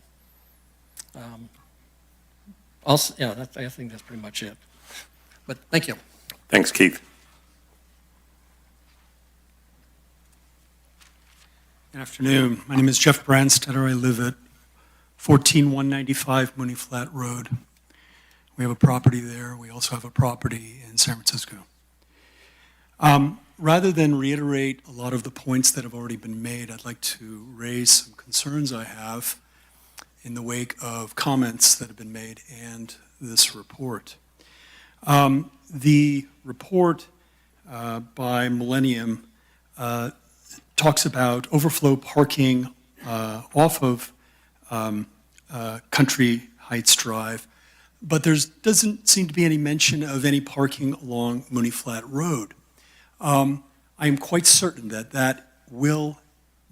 Also, yeah, I think that's pretty much it. But thank you.
Thanks, Keith.
Good afternoon. My name is Jeff Brandstetter. I live at 14195 Mooney Flat Road. We have a property there. We also have a property in San Francisco. Rather than reiterate a lot of the points that have already been made, I'd like to raise some concerns I have in the wake of comments that have been made and this report. The report by Millennium talks about overflow parking off of Country Heights Drive, but there doesn't seem to be any mention of any parking along Mooney Flat Road. I am quite certain that that will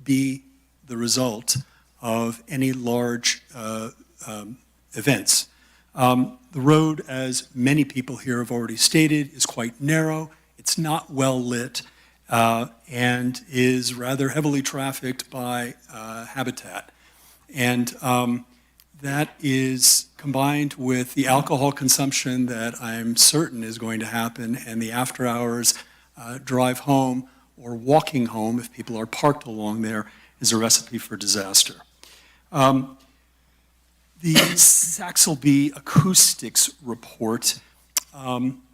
be the result of any large events. The road, as many people here have already stated, is quite narrow. It's not well lit and is rather heavily trafficked by habitat. And that is combined with the alcohol consumption that I'm certain is going to happen, and the after-hours drive home or walking home, if people are parked along there, is a recipe for disaster. The Saxelby Acoustics report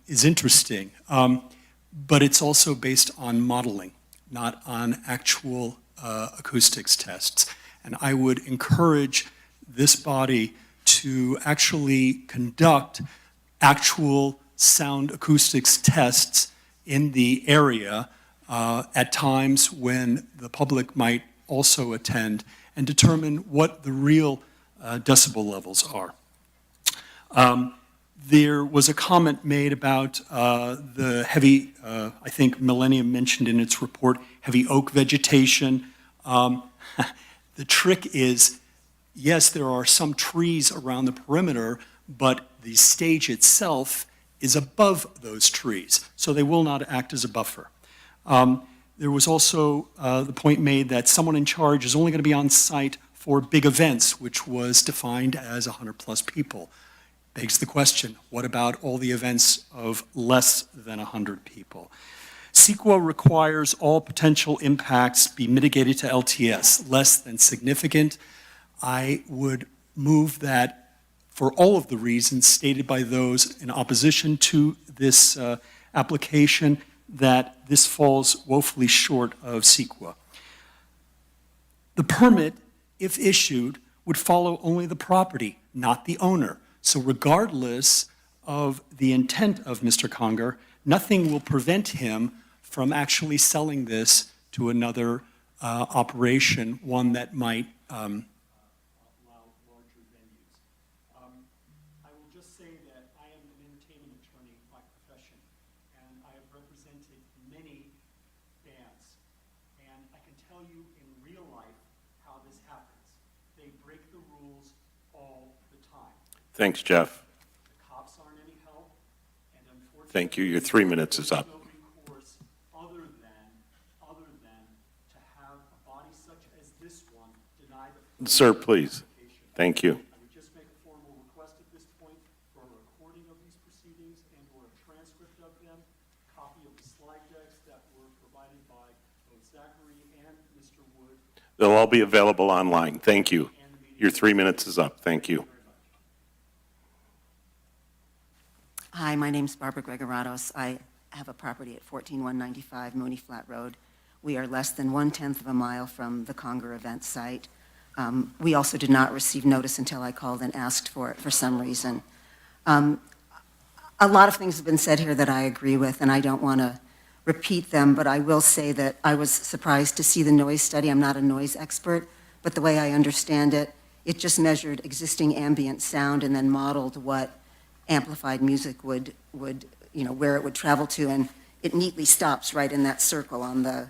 is interesting, but it's also based on modeling, not on actual acoustics tests. And I would encourage this body to actually conduct actual sound acoustics tests in the area at times when the public might also attend and determine what the real decibel levels are. There was a comment made about the heavy, I think Millennium mentioned in its report, heavy oak vegetation. The trick is, yes, there are some trees around the perimeter, but the stage itself is above those trees, so they will not act as a buffer. There was also the point made that someone in charge is only going to be on site for big events, which was defined as 100+ people. Begs the question, what about all the events of less than 100 people? CEQA requires all potential impacts be mitigated to LTS, less than significant. I would move that for all of the reasons stated by those in opposition to this application, that this falls woefully short of CEQA. The permit, if issued, would follow only the property, not the owner. So regardless of the intent of Mr. Conger, nothing will prevent him from actually selling this to another operation, one that might allow larger venues. I will just say that I am an entertainment attorney by profession, and I have represented many bands. And I can tell you in real life how this happens. They break the rules all the time.
Thanks, Jeff.
The cops aren't any help, and unfortunately...
Thank you. Your 3 minutes is up. Sir, please. Thank you.
I would just make a formal request at this point for a recording of these proceedings and/or a transcript of them, copy of the slide decks that were provided by both Zachary and Mr. Wood.
They'll all be available online. Thank you. Your 3 minutes is up. Thank you.
Hi, my name's Barbara Gregoratos. I have a property at 14195 Mooney Flat Road. We are less than 1/10 of a mile from the Conger event site. We also did not receive notice until I called and asked for it for some reason. A lot of things have been said here that I agree with, and I don't want to repeat them, but I will say that I was surprised to see the noise study. I'm not a noise expert, but the way I understand it, it just measured existing ambient sound and then modeled what amplified music would where it would travel to, and it neatly stops right in that circle on the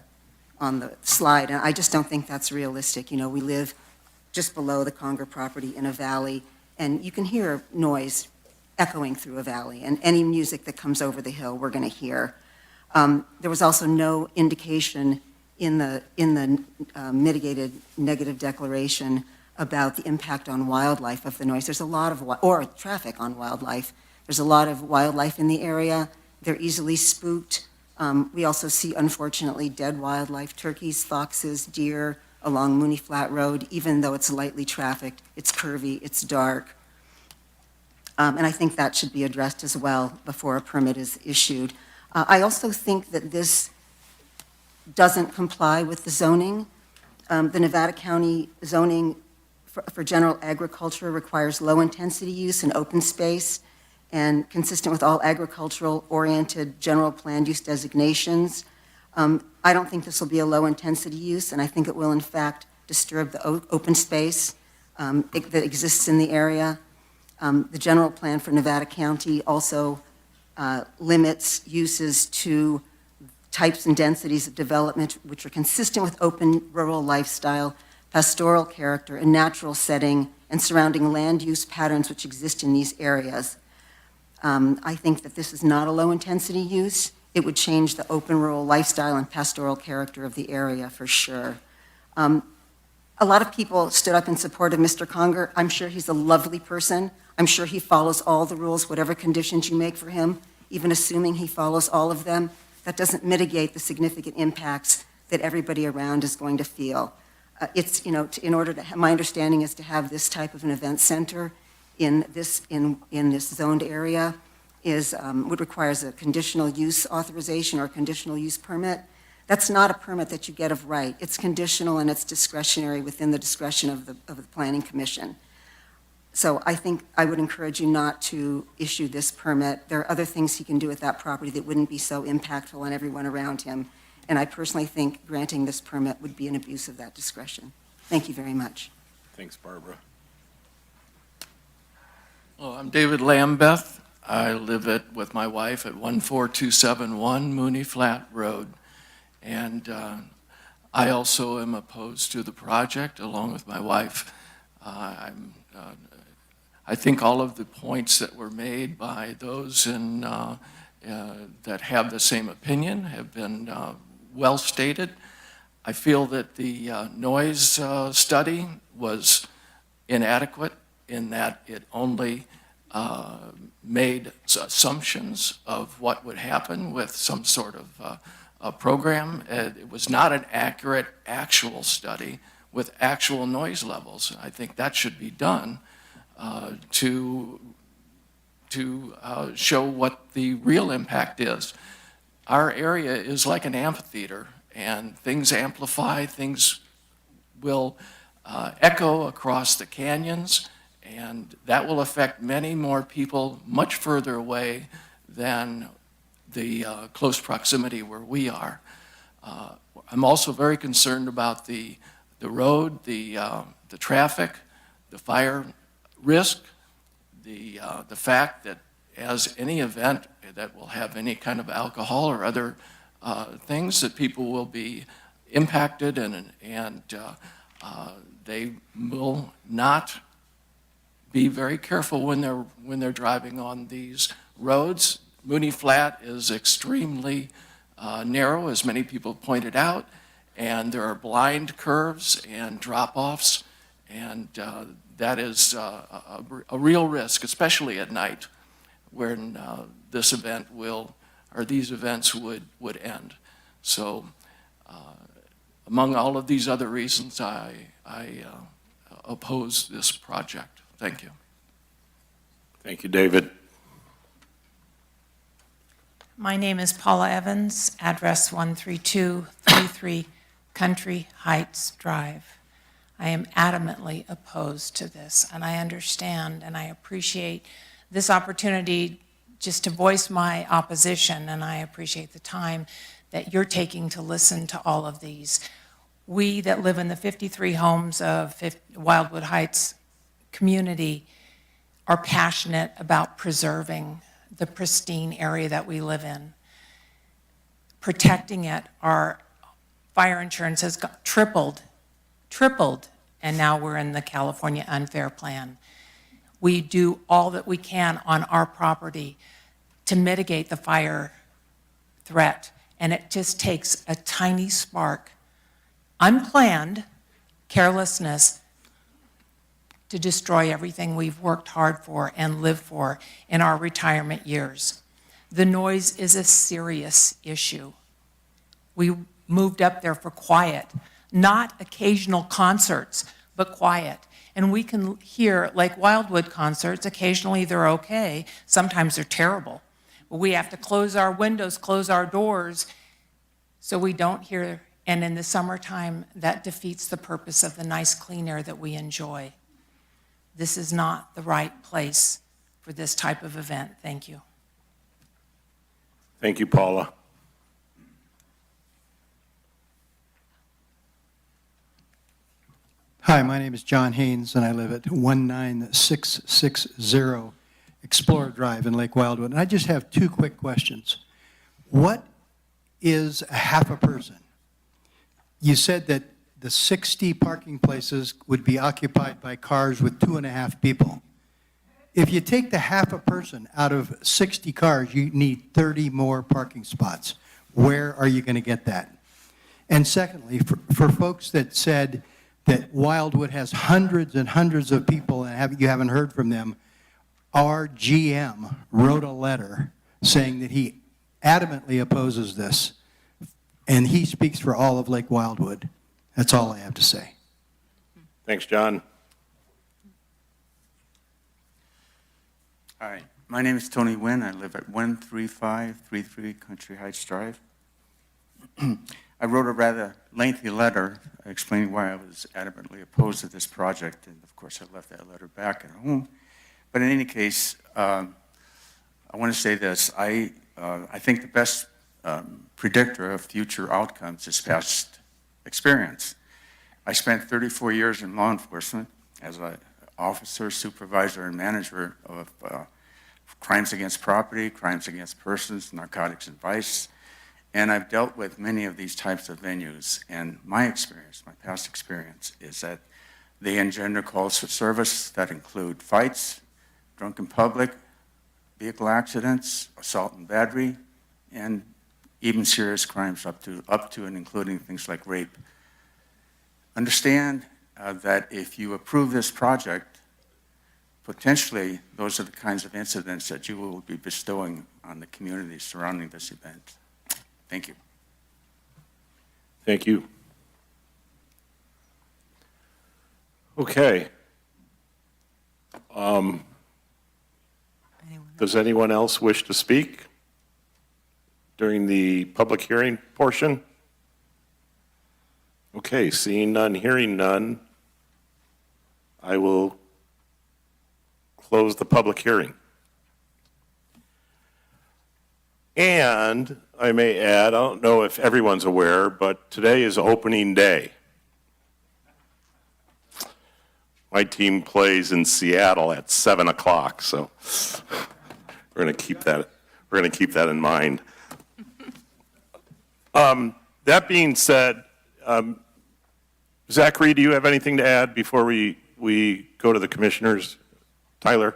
slide. And I just don't think that's realistic. We live just below the Conger property in a valley, and you can hear noise echoing through a valley, and any music that comes over the hill we're going to hear. There was also no indication in the mitigated negative declaration about the impact on wildlife of the noise. There's a lot of, or traffic on wildlife. There's a lot of wildlife in the area. They're easily spooked. We also see, unfortunately, dead wildlife, turkeys, foxes, deer, along Mooney Flat Road, even though it's lightly trafficked, it's curvy, it's dark. And I think that should be addressed as well before a permit is issued. I also think that this doesn't comply with the zoning. The Nevada County zoning for general agriculture requires low-intensity use and open space, and consistent with all agricultural-oriented general planned use designations. I don't think this will be a low-intensity use, and I think it will, in fact, disturb the open space that exists in the area. The general plan for Nevada County also limits uses to types and densities of development which are consistent with open rural lifestyle, pastoral character, and natural setting, and surrounding land use patterns which exist in these areas. I think that this is not a low-intensity use. It would change the open rural lifestyle and pastoral character of the area for sure. A lot of people stood up in support of Mr. Conger. I'm sure he's a lovely person. I'm sure he follows all the rules, whatever conditions you make for him, even assuming he follows all of them. That doesn't mitigate the significant impacts that everybody around is going to feel. In order to, my understanding is to have this type of an event center in this zoned area would requires a conditional use authorization or a conditional use permit. That's not a permit that you get of right. It's conditional and it's discretionary within the discretion of the Planning Commission. So I think I would encourage you not to issue this permit. There are other things he can do with that property that wouldn't be so impactful on everyone around him. And I personally think granting this permit would be an abuse of that discretion. Thank you very much.
Thanks, Barbara.
Well, I'm David Lambeth. I live with my wife at 14271 Mooney Flat Road. And I also am opposed to the project, along with my wife. I think all of the points that were made by those that have the same opinion have been well stated. I feel that the noise study was inadequate in that it only made assumptions of what would happen with some sort of a program. It was not an accurate, actual study with actual noise levels. I think that should be done to show what the real impact is. our area is like an amphitheater, and things amplify, things will echo across the canyons, and that will affect many more people much further away than the close proximity where we are. I'm also very concerned about the road, the traffic, the fire risk, the fact that as any event that will have any kind of alcohol or other things, that people will be impacted and they will not be very careful when they're driving on these roads. Mooney Flat is extremely narrow, as many people pointed out, and there are blind curves and drop-offs, and that is a real risk, especially at night, when this event or these events would end. So among all of these other reasons, I oppose this project. Thank you.
Thank you, David.
My name is Paula Evans, address 13233 Country Heights Drive. I am adamantly opposed to this, and I understand and I appreciate this opportunity just to voice my opposition, and I appreciate the time that you're taking to listen to all of these. We that live in the 53 homes of Wildwood Heights community are passionate about preserving the pristine area that we live in. Protecting it, our fire insurance has tripled, and now we're in the California Unfair Plan. We do all that we can on our property to mitigate the fire threat, and it just takes a tiny spark, unplanned carelessness, to destroy everything we've worked hard for and lived for in our retirement years. The noise is a serious issue. We moved up there for quiet, not occasional concerts, but quiet. And we can hear, like Wildwood concerts, occasionally they're okay, sometimes they're terrible. But we have to close our windows, close our doors, so we don't hear, and in the summertime, that defeats the purpose of the nice clean air that we enjoy. This is not the right place for this type of event. Thank you.
Thank you, Paula.
Hi, my name is John Haynes, and I live at 19660 Explorer Drive in Lake Wildwood. And I just have two quick questions. What is a half a person? You said that the 60 parking places would be occupied by cars with 2.5 people. If you take the half a person out of 60 cars, you need 30 more parking spots. Where are you going to get that? And secondly, for folks that said that Wildwood has hundreds and hundreds of people and you haven't heard from them, our GM wrote a letter saying that he adamantly opposes this, and he speaks for all of Lake Wildwood. That's all I have to say.
Thanks, John.
Hi, my name is Tony Nguyen. I live at 13533 Country Heights Drive. I wrote a rather lengthy letter explaining why I was adamantly opposed to this project, and of course I left that letter back at home. But in any case, I want to say this. I think the best predictor of future outcomes is past experience. I spent 34 years in law enforcement as an officer, supervisor, and manager of crimes against property, crimes against persons, narcotics and vice. And I've dealt with many of these types of venues. And my experience, my past experience, is that they engender calls for service that include fights, drunken public, vehicle accidents, assault and battery, and even serious crimes up to and including things like rape. Understand that if you approve this project, potentially those are the kinds of incidents that you will be bestowing on the community surrounding this event. Thank you.
Thank you. Okay. Does anyone else wish to speak? during the public hearing portion? Okay, seeing none, hearing none, I will close the public hearing. And I may add, I don't know if everyone's aware, but today is opening day. My team plays in Seattle at 7 o'clock, so we're going to keep that in mind. That being said, Zachary, do you have anything to add before we go to the commissioners? Tyler?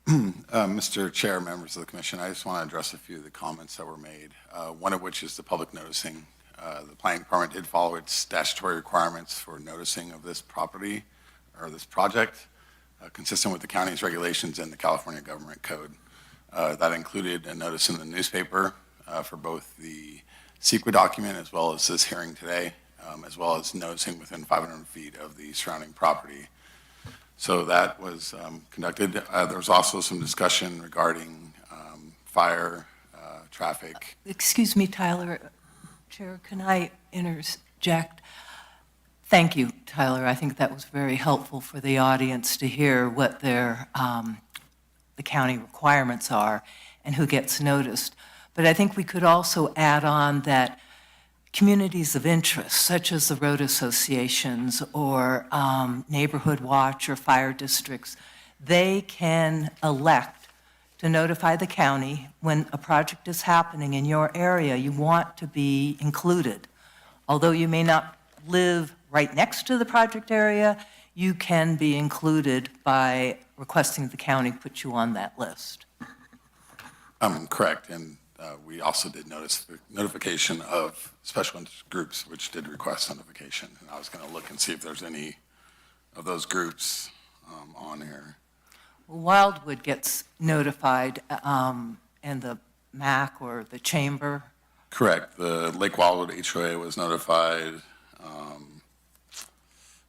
Mr. Chair, members of the commission, I just want to address a few of the comments that were made, one of which is the public noticing. The planning department did follow its statutory requirements for noticing of this property or this project, consistent with the county's regulations and the California Government Code. That included a notice in the newspaper for both the CEQA document as well as this hearing today, as well as noticing within 500 feet of the surrounding property. So that was conducted. There was also some discussion regarding fire, traffic.
Excuse me, Tyler. Chair, can I interject? Thank you, Tyler. I think that was very helpful for the audience to hear what the county requirements are and who gets noticed. But I think we could also add on that communities of interest, such as the road associations or neighborhood watch or fire districts, they can elect to notify the county when a project is happening in your area. You want to be included. Although you may not live right next to the project area, you can be included by requesting the county put you on that list.
Correct, and we also did notice the notification of special interest groups, which did request notification. And I was going to look and see if there's any of those groups on here.
Wildwood gets notified, and the MAC or the chamber.
Correct. The Lake Wildwood HOA was notified,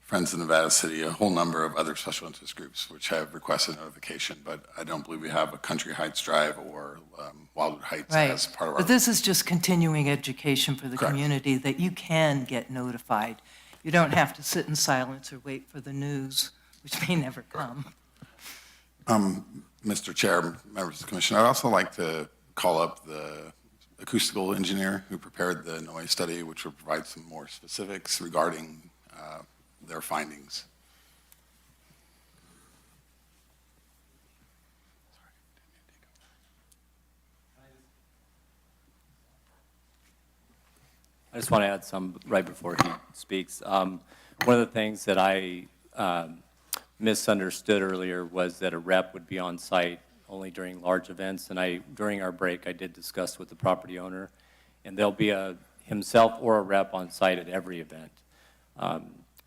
Friends of Nevada City, a whole number of other special interest groups which have requested notification, but I don't believe we have a Country Heights Drive or Wildwood Heights as part of our.
But this is just continuing education for the
Correct.
community that you can get notified. You don't have to sit in silence or wait for the news, which may never come.
Mr. Chair, members of the commission, I'd also like to call up the acoustical engineer who prepared the noise study, which will provide some more specifics regarding their findings.
I just want to add some right before he speaks. One of the things that I misunderstood earlier was that a rep would be on site only during large events, and during our break, I did discuss with the property owner, and there'll be himself or a rep on site at every event.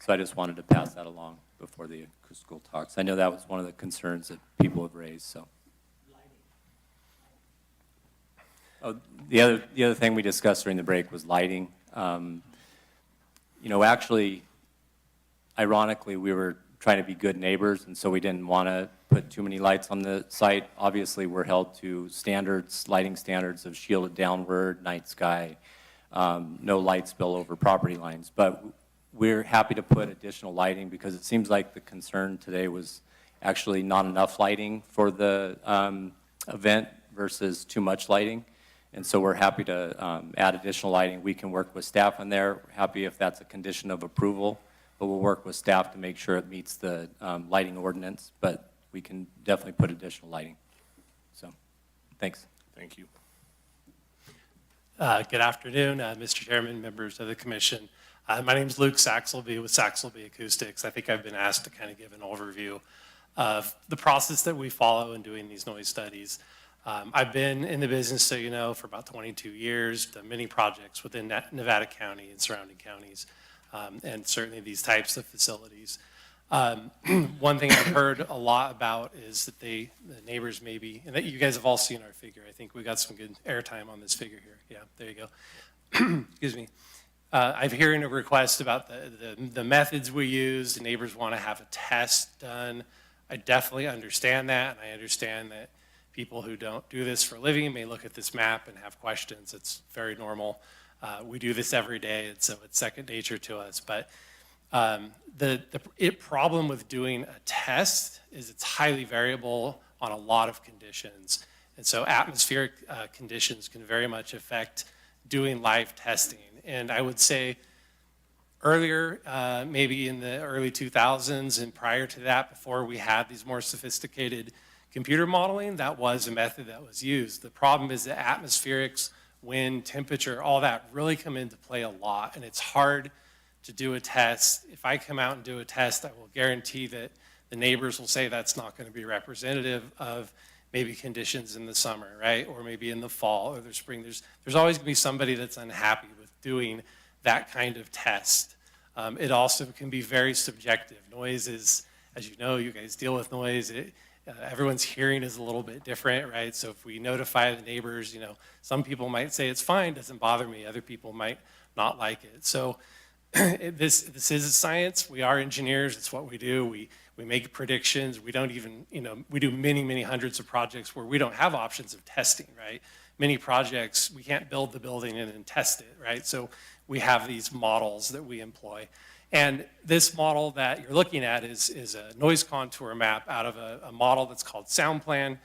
So I just wanted to pass that along before the acoustical talks. I know that was one of the concerns that people have raised, so. Oh, the other thing we discussed during the break was lighting. Actually, ironically, we were trying to be good neighbors, and so we didn't want to put too many lights on the site. Obviously, we're held to standards, lighting standards of shielded downward, night sky, no light spill over property lines. But we're happy to put additional lighting because it seems like the concern today was actually not enough lighting for the event versus too much lighting. And so we're happy to add additional lighting. We can work with staff on there. We're happy if that's a condition of approval, but we'll work with staff to make sure it meets the lighting ordinance, but we can definitely put additional lighting. So, thanks.
Thank you.
Good afternoon, Mr. Chairman, members of the commission. My name is Luke Saxelby with Saxelby Acoustics. I think I've been asked to kind of give an overview of the process that we follow in doing these noise studies. I've been in the business, so you know, for about 22 years, done many projects within Nevada County and surrounding counties, and certainly these types of facilities. One thing I've heard a lot about is that the neighbors maybe, and that you guys have all seen our figure. I think we got some good airtime on this figure here. Yeah, there you go. Excuse me. I'm hearing a request about the methods we use. The neighbors want to have a test done. I definitely understand that, and I understand that People who don't do this for a living may look at this map and have questions. It's very normal. We do this every day, and so it's second nature to us. But the problem with doing a test is it's highly variable on a lot of conditions. And so atmospheric conditions can very much affect doing live testing. And I would say earlier, maybe in the early 2000s and prior to that, before we had these more sophisticated computer modeling, that was a method that was used. The problem is that atmospherics, wind, temperature, all that really come into play a lot, and it's hard to do a test. If I come out and do a test, I will guarantee that the neighbors will say that's not going to be representative of maybe conditions in the summer, right? Or maybe in the fall or the spring. There's always going to be somebody that's unhappy with doing that kind of test. It also can be very subjective. Noise is, as you know, you guys deal with noise. Everyone's hearing is a little bit different, right? So if we notify the neighbors, some people might say it's fine, doesn't bother me. Other people might not like it. So this is a science. We are engineers. It's what we do. We make predictions. We don't even, we do many, many hundreds of projects where we don't have options of testing, right? Many projects, we can't build the building and then test it, right? So we have these models that we employ. And this model that you're looking at is a noise contour map out of a model that's called SoundPlan.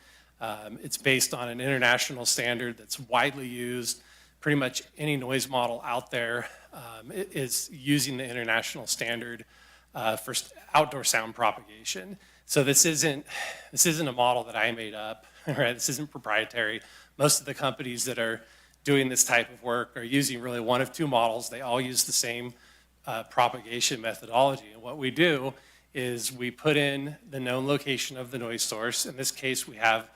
It's based on an international standard that's widely used. Pretty much any noise model out there is using the international standard for outdoor sound propagation. So this isn't a model that I made up, right? This isn't proprietary. Most of the companies that are doing this type of work are using really one of two models. They all use the same propagation methodology. And what we do is we put in the known location of the noise source. In this case, we have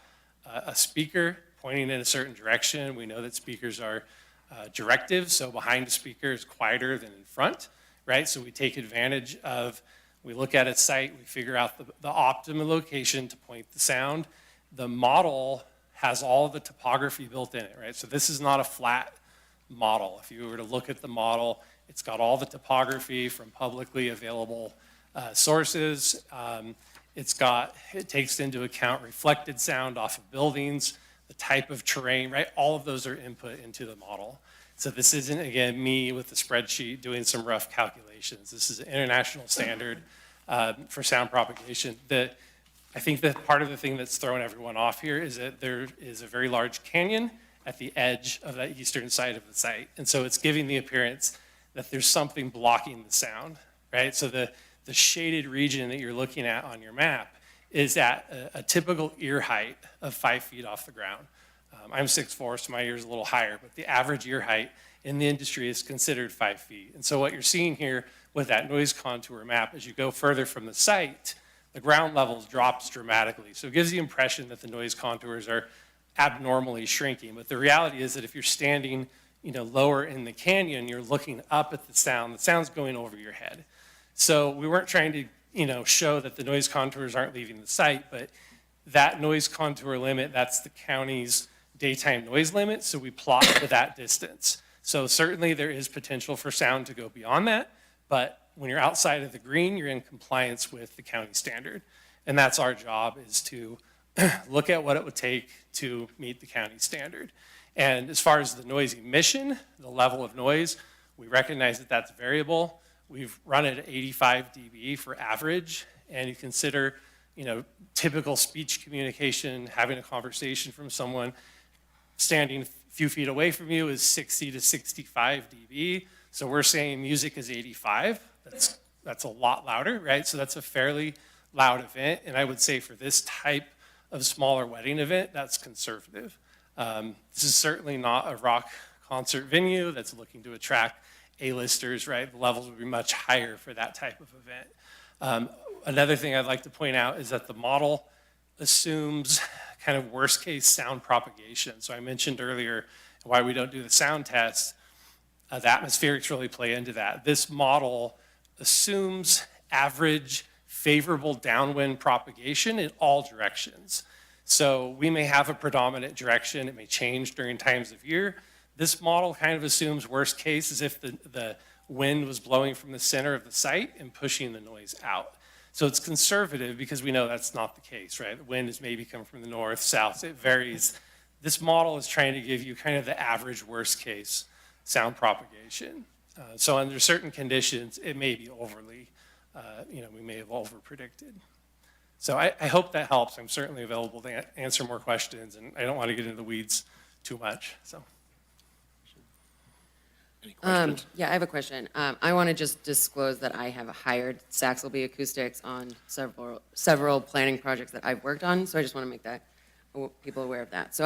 a speaker pointing in a certain direction. We know that speakers are directive, so behind the speaker is quieter than in front, right? So we take advantage of, we look at a site, we figure out the optimum location to point the sound. The model has all the topography built in it, right? So this is not a flat model. If you were to look at the model, it's got all the topography from publicly available sources. It takes into account reflected sound off of buildings, the type of terrain, right? All of those are input into the model. So this isn't, again, me with a spreadsheet doing some rough calculations. This is an international standard for sound propagation. I think that part of the thing that's throwing everyone off here is that there is a very large canyon at the edge of that eastern side of the site. And so it's giving the appearance that there's something blocking the sound, right? So the shaded region that you're looking at on your map is at a typical ear height of 5 feet off the ground. I'm 6'4", so my ear's a little higher, but the average ear height in the industry is considered 5 feet. And so what you're seeing here with that noise contour map, as you go further from the site, the ground level drops dramatically. So it gives the impression that the noise contours are abnormally shrinking. But the reality is that if you're standing lower in the canyon, you're looking up at the sound's going over your head. So we weren't trying to show that the noise contours aren't leaving the site, but that noise contour limit, that's the county's daytime noise limit, so we plot to that distance. So certainly there is potential for sound to go beyond that, but when you're outside of the green, you're in compliance with the county standard. And that's our job, is to look at what it would take to meet the county standard. And as far as the noise emission, the level of noise, we recognize that that's variable. We've run it at 85 dB for average, and you consider, typical speech communication, having a conversation from someone standing a few feet away from you is 60 to 65 dB. So we're saying music is 85. That's a lot louder, right? So that's a fairly loud event, and I would say for this type of smaller wedding event, that's conservative. This is certainly not a rock concert venue that's looking to attract A-listers, right? The levels would be much higher for that type of event. Another thing I'd like to point out is that the model assumes kind of worst case sound propagation. So I mentioned earlier why we don't do the sound test. The atmospherics really play into that. This model assumes average favorable downwind propagation in all directions. So we may have a predominant direction. It may change during times of year. This model kind of assumes worst case as if the wind was blowing from the center of the site and pushing the noise out. So it's conservative because we know that's not the case, right? The wind is maybe coming from the north, south, it varies. This model is trying to give you kind of the average worst case sound propagation. So under certain conditions, it may be overly, we may have over predicted. So I hope that helps. I'm certainly available to answer more questions, and I don't want to get into the weeds too much, so. Any questions?
Yeah, I have a question. I want to just disclose that I have hired Saxelby Acoustics on several planning projects that I've worked on, so I just want to make that people aware of that. So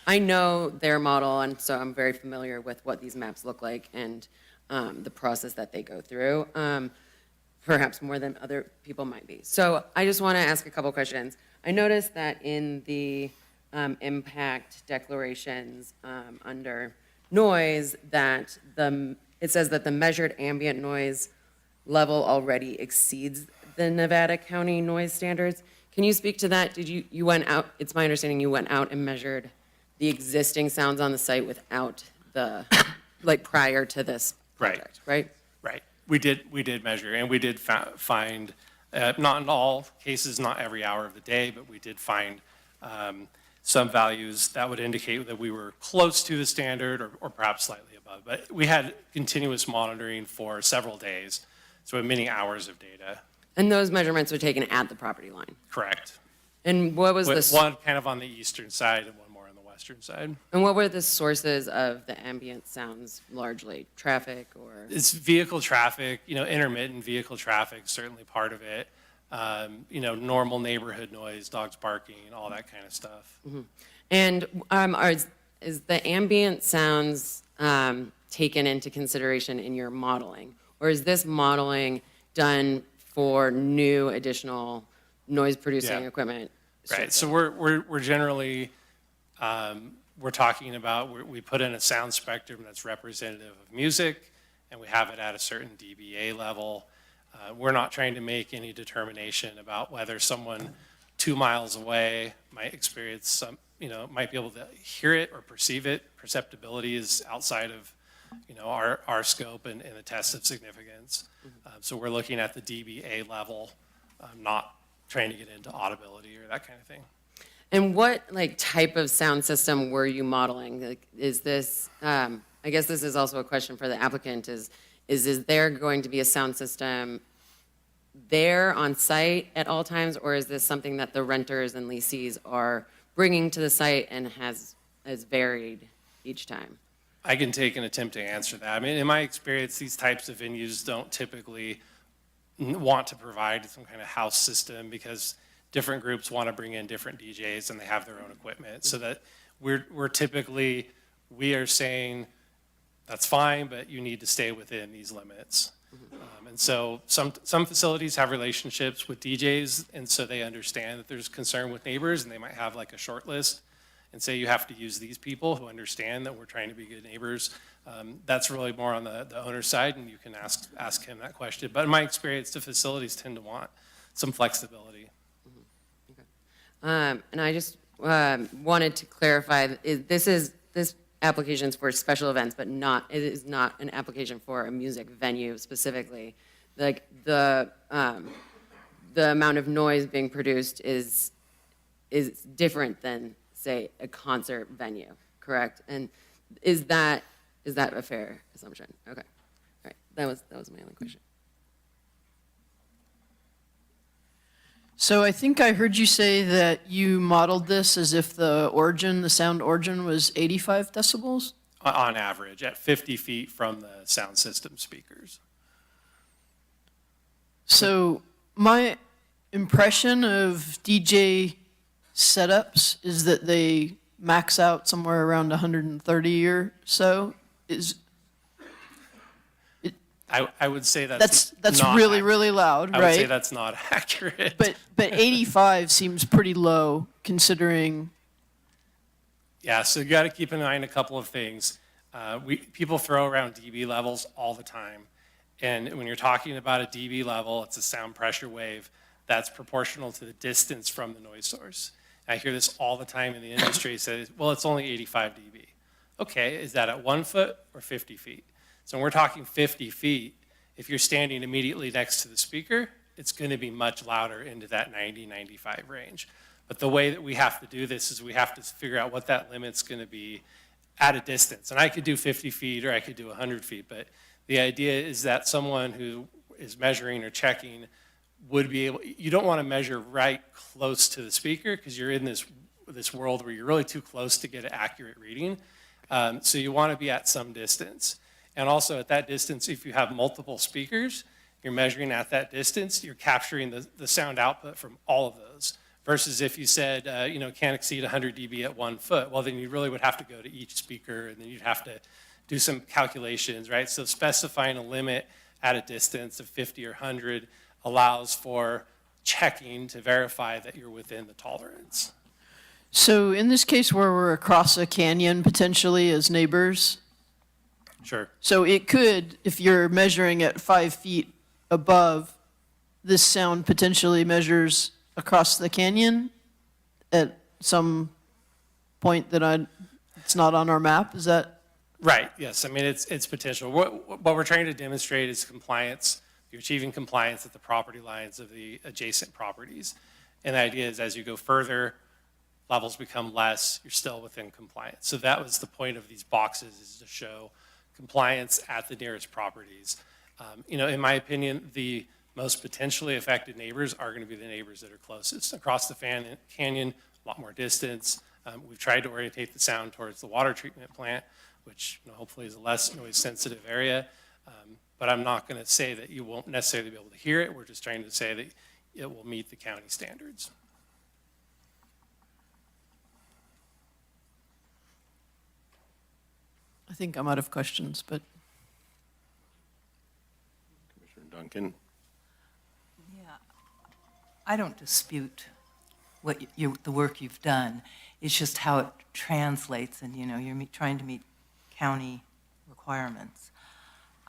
I know their model, and so I'm very familiar with what these maps look like and the process that they go through, perhaps more than other people might be. So I just want to ask a couple questions. I noticed that in the impact declarations under noise that it says that the measured ambient noise level already exceeds the Nevada County noise standards. Can you speak to that? Did you went out, it's my understanding you went out and measured the existing sounds on the site without the, like prior to this project, right?
Right. We did measure, and we did find, not in all cases, not every hour of the day, but we did find some values that would indicate that we were close to the standard or perhaps slightly above. But we had continuous monitoring for several days, so we had many hours of data.
And those measurements were taken at the property line?
Correct.
And what was this?
One kind of on the eastern side and one more on the western side.
And what were the sources of the ambient sounds largely? Traffic or?
It's vehicle traffic, intermittent vehicle traffic, certainly part of it. Normal neighborhood noise, dogs barking, all that kind of stuff.
Mm-hmm. And is the ambient sounds taken into consideration in your modeling? Or is this modeling done for new additional noise-producing equipment?
Right, so we're generally, we're talking about, we put in a sound spectrum that's representative of music, and we have it at a certain dBA level. We're not trying to make any determination about whether someone 2 miles away might experience some, might be able to hear it or perceive it. Perceptibility is outside of, our scope and the test of significance. So we're looking at the dBA level, not trying to get into audibility or that kind of thing.
And what type of sound system were you modeling? Is this, I guess this is also a question for the applicant, is there going to be a sound system there on site at all times, or is this something that the renters and lessees are bringing to the site and has varied each time?
I can take an attempt to answer that. I mean, in my experience, these types of venues don't typically want to provide some kind of house system because different groups want to bring in different DJs and they have their own equipment. So that we're typically, we are saying, that's fine, but you need to stay within these limits. And so some facilities have relationships with DJs, and so they understand that there's concern with neighbors, and they might have like a short list and say you have to use these people who understand that we're trying to be good neighbors. That's really more on the owner's side, and you can ask him that question. But in my experience, the facilities tend to want some flexibility.
And I just wanted to clarify, this application is for special events, but it is not an application for a music venue specifically. Like the amount of noise being produced is different than, say, a concert venue, correct? And is that a fair assumption? Okay, all right, that was my only question.
So I think I heard you say that you modeled this as if the sound origin was 85 decibels?
On average, at 50 feet from the sound system speakers.
So my impression of DJ setups is that they max out somewhere around 130 or so.
I would say that's
not really, really loud, right?
I would say that's not accurate.
But 85 seems pretty low considering.
Yeah, so you got to keep in mind a couple of things. People throw around dB levels all the time. And when you're talking about a dB level, it's a sound pressure wave that's proportional to the distance from the noise source. And I hear this all the time in the industry, says, well, it's only 85 dB. Okay, is that at 1 foot or 50 feet? So when we're talking 50 feet, if you're standing immediately next to the speaker, it's going to be much louder into that 90, 95 range. But the way that we have to do this is we have to figure out what that limit's going to be at a distance. And I could do 50 feet or I could do 100 feet, but the idea is that someone who is measuring or checking would be able, you don't want to measure right close to the speaker because you're in this world where you're really too close to get an accurate reading. So you want to be at some distance. And also at that distance, if you have multiple speakers, you're measuring at that distance, you're capturing the sound output from all of those. Versus if you said, can't exceed 100 dB at 1 foot, well, then you really would have to go to each speaker and then you'd have to do some calculations, right? So specifying a limit at a distance of 50 or 100 allows for checking to verify that you're within the tolerance.
So in this case where we're across a canyon potentially as neighbors,
Sure.
so it could, if you're measuring at 5 feet above, this sound potentially measures across the canyon at some point that it's not on our map, is that?
Right, yes, I mean, it's potential. What we're trying to demonstrate is compliance. You're achieving compliance at the property lines of the adjacent properties. And the idea is as you go further, levels become less, you're still within compliance. So that was the point of these boxes, is to show compliance at the nearest properties. In my opinion, the most potentially affected neighbors are going to be the neighbors that are closest. Across the canyon, a lot more distance. We've tried to orientate the sound towards the water treatment plant, which hopefully is a less noise-sensitive area. But I'm not going to say that you won't necessarily be able to hear it. We're just trying to say that it will meet the county standards.
I think I'm out of questions, but.
Commissioner Duncan?
Yeah, I don't dispute what the work you've done. It's just how it translates, and you're trying to meet county requirements.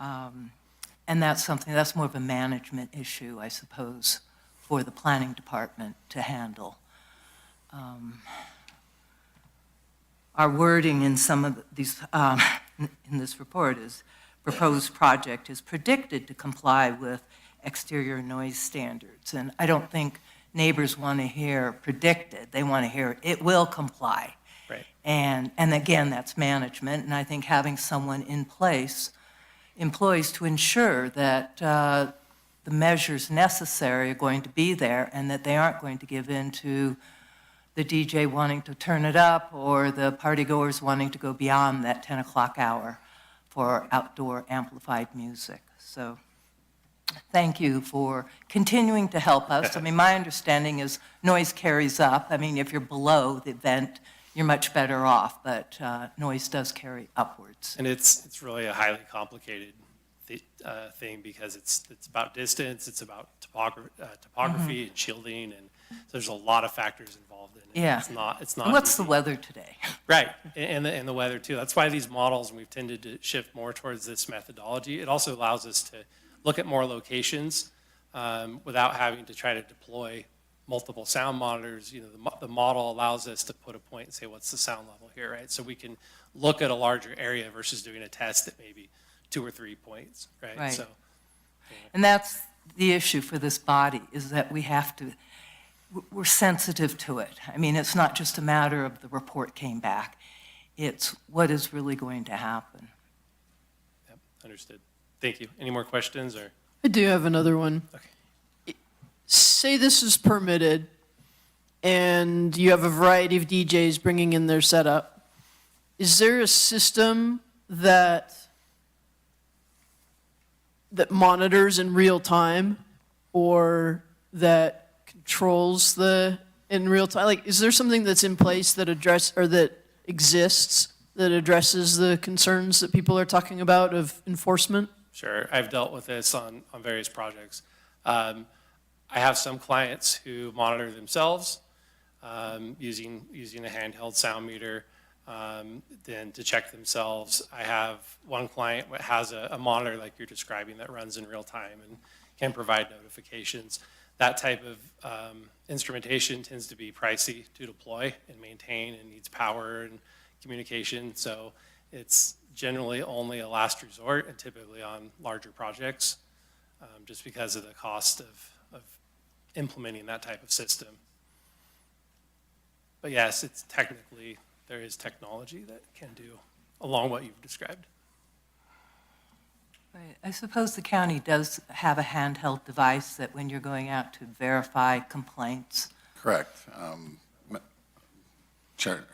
And that's more of a management issue, I suppose, for the planning department to handle. Our wording in some of these, in this report is, proposed project is predicted to comply with exterior noise standards. And I don't think neighbors want to hear predicted. They want to hear it will comply.
Right.
And again, that's management. And I think having someone in place, employees to ensure that the measures necessary are going to be there and that they aren't going to give in to the DJ wanting to turn it up or the partygoers wanting to go beyond that 10 o'clock hour for outdoor amplified music. So thank you for continuing to help us. I mean, my understanding is noise carries up. I mean, if you're below the vent, you're much better off, but noise does carry upwards.
And it's really a highly complicated thing because it's about distance, it's about topography and shielding, and there's a lot of factors involved in it.
Yeah.
It's not
And what's
easy.
the weather today?
Right, and the weather too. That's why these models, and we've tended to shift more towards this methodology. It also allows us to look at more locations without having to try to deploy multiple sound monitors. The model allows us to put a point and say, what's the sound level here, right? So we can look at a larger area versus doing a test at maybe 2 or 3 points, right?
Right.
So,
And that's the issue for this body, is that we're sensitive to it. I mean, it's not just a matter of the report came back. It's what is really going to happen.
yep, understood. Thank you. Any more questions or?
I do have another one.
Okay.
Say this is permitted and you have a variety of DJs bringing in their setup. Is there a system that monitors in real time or that controls in real time? Like, is there something that's in place that exists that addresses the concerns that people are talking about of enforcement?
Sure, I've dealt with this on various projects. I have some clients who monitor themselves using a handheld sound meter, then to check themselves. I have one client that has a monitor like you're describing that runs in real time and can provide notifications. That type of instrumentation tends to be pricey to deploy and maintain and needs power and communication. So it's generally only a last resort and typically on larger projects just because of the cost of implementing that type of system. But yes, it's technically, there is technology that can do along what you've described.
Right. I suppose the county does have a handheld device that when you're going out to verify complaints.
Correct.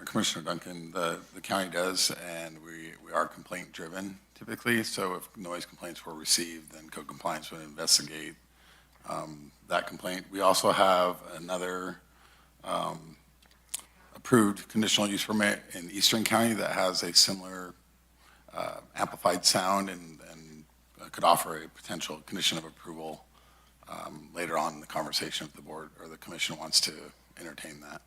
Commissioner Duncan, the county does, and we are complaint-driven typically, so if noise complaints were received, then code compliance would investigate that complaint. We also have another approved conditional use permit in Eastern County that has a similar amplified sound and could offer a potential condition of approval later on in the conversation if the board or the commission wants to entertain that.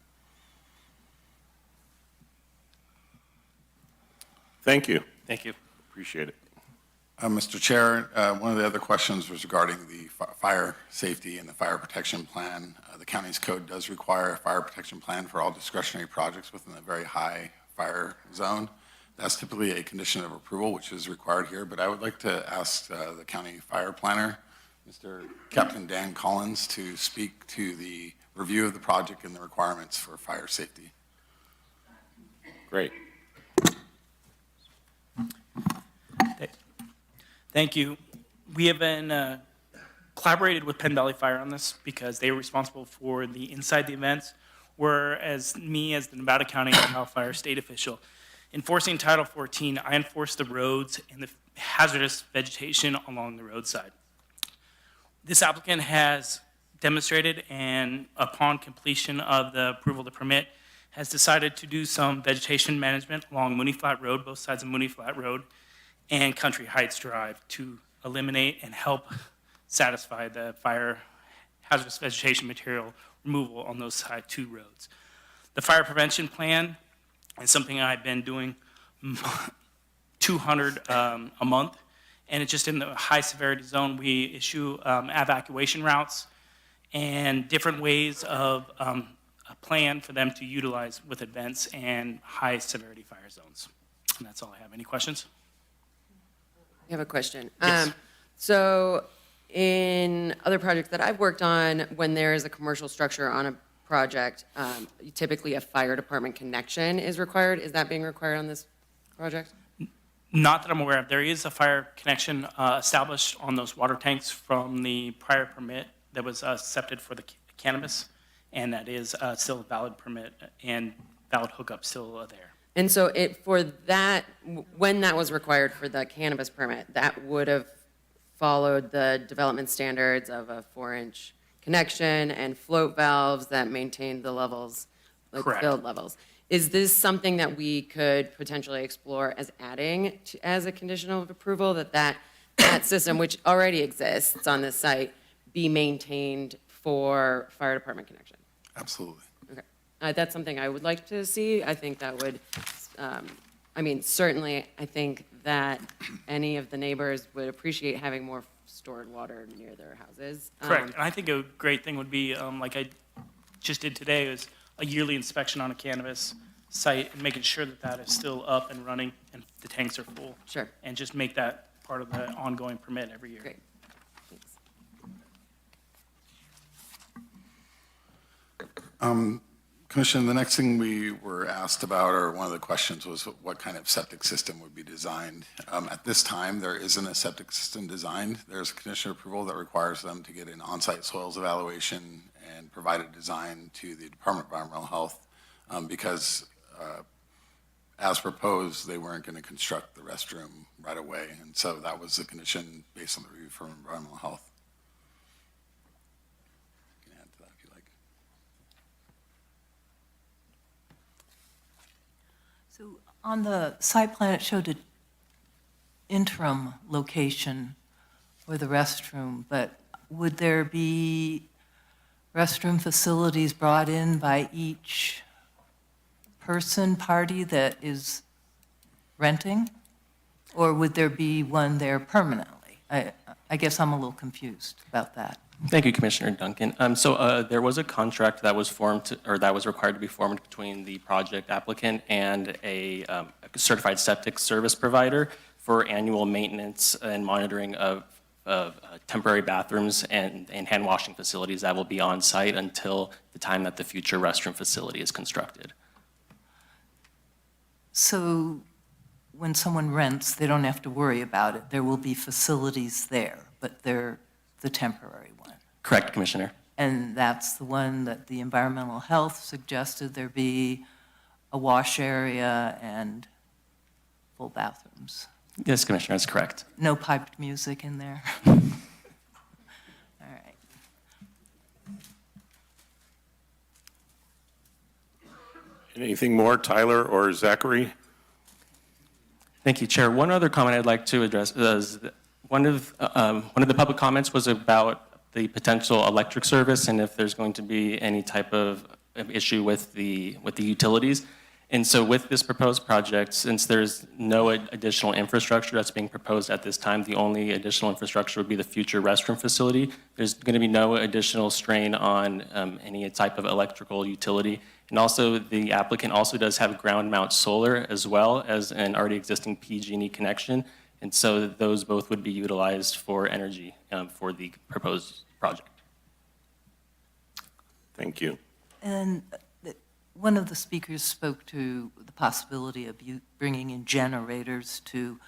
Thank you.
Thank you.
Appreciate it.
Mr. Chair, one of the other questions was regarding the fire safety and the fire protection plan. The county's code does require a fire protection plan for all discretionary projects within a very high fire zone. That's typically a condition of approval, which is required here, but I would like to ask the county fire planner, Mr. Captain Dan Collins, to speak to the review of the project and the requirements for fire safety.
Great.
Thank you. We have been collaborated with Penn Valley Fire on this because they were responsible for the inside the events, whereas me as the Nevada County and Cal Fire state official, enforcing Title 14, I enforce the roads and the hazardous vegetation along the roadside. This applicant has demonstrated and upon completion of the approval of the permit has decided to do some vegetation management along Mooney Flat Road, both sides of Mooney Flat Road, and Country Heights Drive to eliminate and help satisfy the fire hazardous vegetation material removal on those two roads. The fire prevention plan is something I've been doing 200 a month, and it's just in the high severity zone. We issue evacuation routes and different ways of a plan for them to utilize with events and high severity fire zones. And that's all I have. Any questions?
I have a question.
Yes.
So in other projects that I've worked on, when there is a commercial structure on a project, typically a fire department connection is required. Is that being required on this project?
Not that I'm aware of. There is a fire connection established on those water tanks from the prior permit that was accepted for the cannabis, and that is still a valid permit and valid hookup still there.
And so for that, when that was required for the cannabis permit, that would have followed the development standards of a 4-inch connection and float valves that maintained the levels, like
Correct.
build levels. Is this something that we could potentially explore as adding as a condition of approval, that system, which already exists on this site, be maintained for fire department connection?
Absolutely.
Okay. That's something I would like to see. I think that would, certainly, I think that any of the neighbors would appreciate having more stored water near their houses.
Correct. And I think a great thing would be, like I just did today, is a yearly inspection on a cannabis site and making sure that that is still up and running and the tanks are full.
Sure.
And just make that part of the ongoing permit every year.
Great. Thanks.
Commissioner, the next thing we were asked about, or one of the questions, was what kind of septic system would be designed. At this time, there isn't a septic system designed. There's a condition of approval that requires them to get an on-site soils evaluation and provide a design to the Department of Environmental Health because, as proposed, they weren't going to construct the restroom right away. And so that was the condition based on the review from Environmental Health.
So on the site plan, it showed an interim location for the restroom, but would there be restroom facilities brought in by each party that is renting? Or would there be one there permanently? I guess I'm a little confused about that.
Thank you, Commissioner Duncan. There was a contract that was formed, or that was required to be formed between the project applicant and a certified septic service provider for annual maintenance and monitoring of temporary bathrooms and hand washing facilities that will be on site until the time that the future restroom facility is constructed.
So when someone rents, they don't have to worry about it. There will be facilities there, but they're the temporary one.
Correct, Commissioner.
And that's the one that the environmental health suggested there be a wash area and full bathrooms.
Yes, Commissioner, that's correct.
No piped music in there. All right.
Anything more, Tyler or Zachary?
Thank you, Chair. One other comment I'd like to address is that one of the public comments was about the potential electric service and if there's going to be any type of issue with the utilities. And so with this proposed project, since there's no additional infrastructure that's being proposed at this time, the only additional infrastructure would be the future restroom facility. There's going to be no additional strain on any type of electrical utility. And also, the applicant also does have ground mount solar as well as an already existing PG&E connection. And so those both would be utilized for energy for the proposed project.
Thank you.
And one of the speakers spoke to the possibility of you bringing in generators to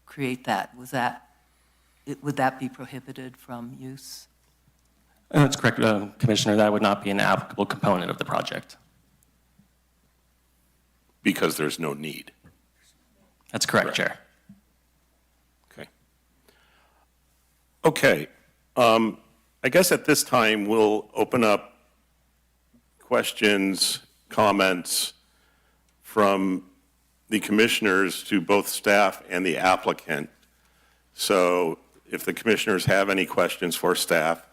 create that. Would that be prohibited from use?
That's correct, Commissioner. That would not be an applicable component of the project.
Because there's no need.
That's correct, Chair.
Okay. Okay. I guess at this time, we'll open up questions, comments from the commissioners to both staff and the applicant. So if the commissioners have any questions for staff,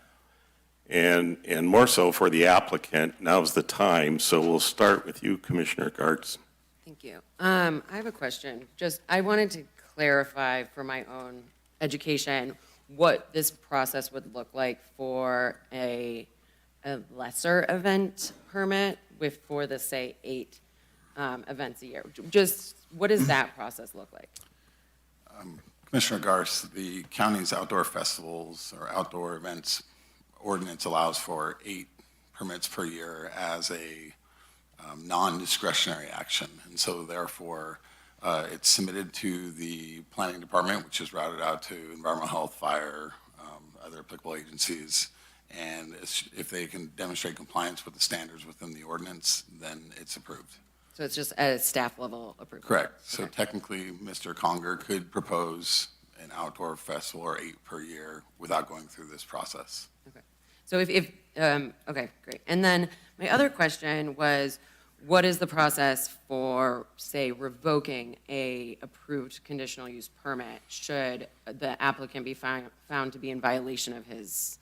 and more so for the applicant, now's the time. So we'll start with you, Commissioner Gartz.
Thank you. I have a question. I wanted to clarify for my own education what this process would look like for a lesser event permit for the, say, 8 events a year. Just what does that process look like?
Commissioner Garst, the county's outdoor festivals or outdoor events ordinance allows for 8 permits per year as a non-discretionary action. And so therefore, it's submitted to the planning department, which is routed out to environmental health, fire, other applicable agencies. And if they can demonstrate compliance with the standards within the ordinance, then it's approved.
So it's just at a staff level approval?
Correct. So technically, Mr. Conger could propose an outdoor festival or 8 per year without going through this process.
Okay. So okay, great. And then my other question was, what is the process for, say, revoking a approved conditional use permit should the applicant be found to be in violation of his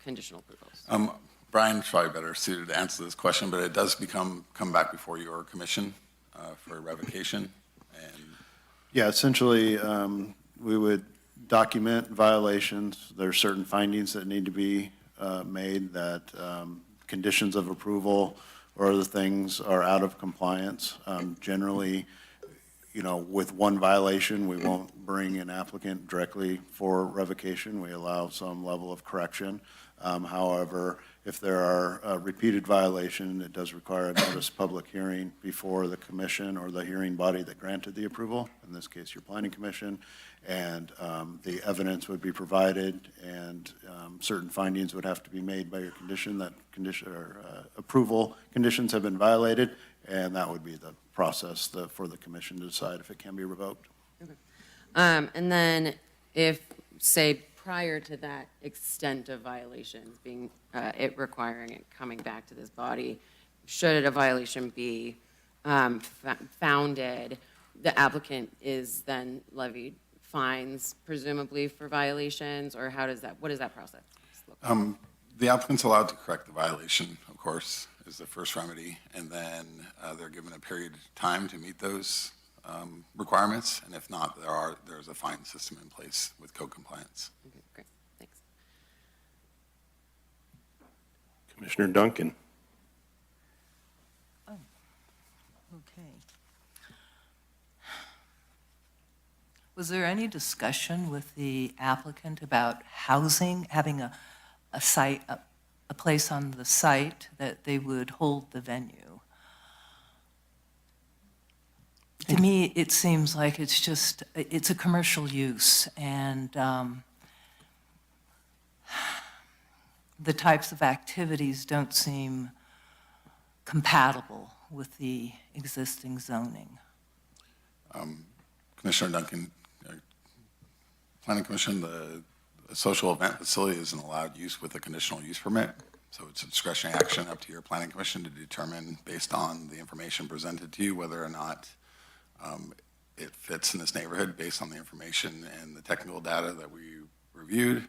conditional approvals?
Brian's probably better suited to answer this question, but it does come back before your commission for revocation. And
yeah, essentially, we would document violations. There are certain findings that need to be made that conditions of approval or other things are out of compliance. Generally, with one violation, we won't bring an applicant directly for revocation. We allow some level of correction. However, if there are repeated violations, it does require a notice public hearing before the commission or the hearing body that granted the approval, in this case, your planning commission, and the evidence would be provided, and certain findings would have to be made by your condition that approval conditions have been violated, and that would be the process for the commission to decide if it can be revoked.
Okay. And then if, say, prior to that extent of violations being, it requiring it coming back to this body, should a violation be founded, the applicant is then levied fines presumably for violations, or what does that process look like?
The applicant's allowed to correct the violation, of course, is the first remedy, and then they're given a period of time to meet those requirements, and if not, there's a fine system in place with code compliance.
Okay, great, thanks.
Commissioner Duncan.
Okay. Was there any discussion with the applicant about housing, having a site, a place on the site that they would hold the venue? To me, it seems like it's a commercial use, and the types of activities don't seem compatible with the existing zoning.
Commissioner Duncan, Planning Commission, the social event facility is an allowed use with a conditional use permit. So it's a discretionary action up to your Planning Commission to determine, based on the information presented to you, whether or not it fits in this neighborhood based on the information and the technical data that we reviewed.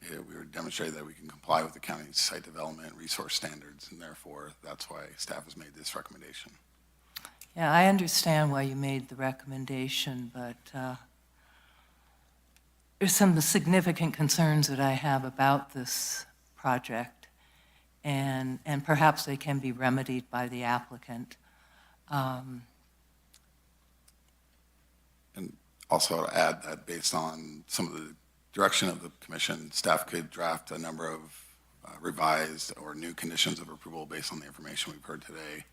We would demonstrate that we can comply with the county's site development resource standards, and therefore that's why staff has made this recommendation.
Yeah, I understand why you made the recommendation, but there's some significant concerns that I have about this project, and perhaps they can be remedied by the applicant.
And also to add that based on some of the direction of the commission, staff could draft a number of revised or new conditions of approval based on the information we've heard today.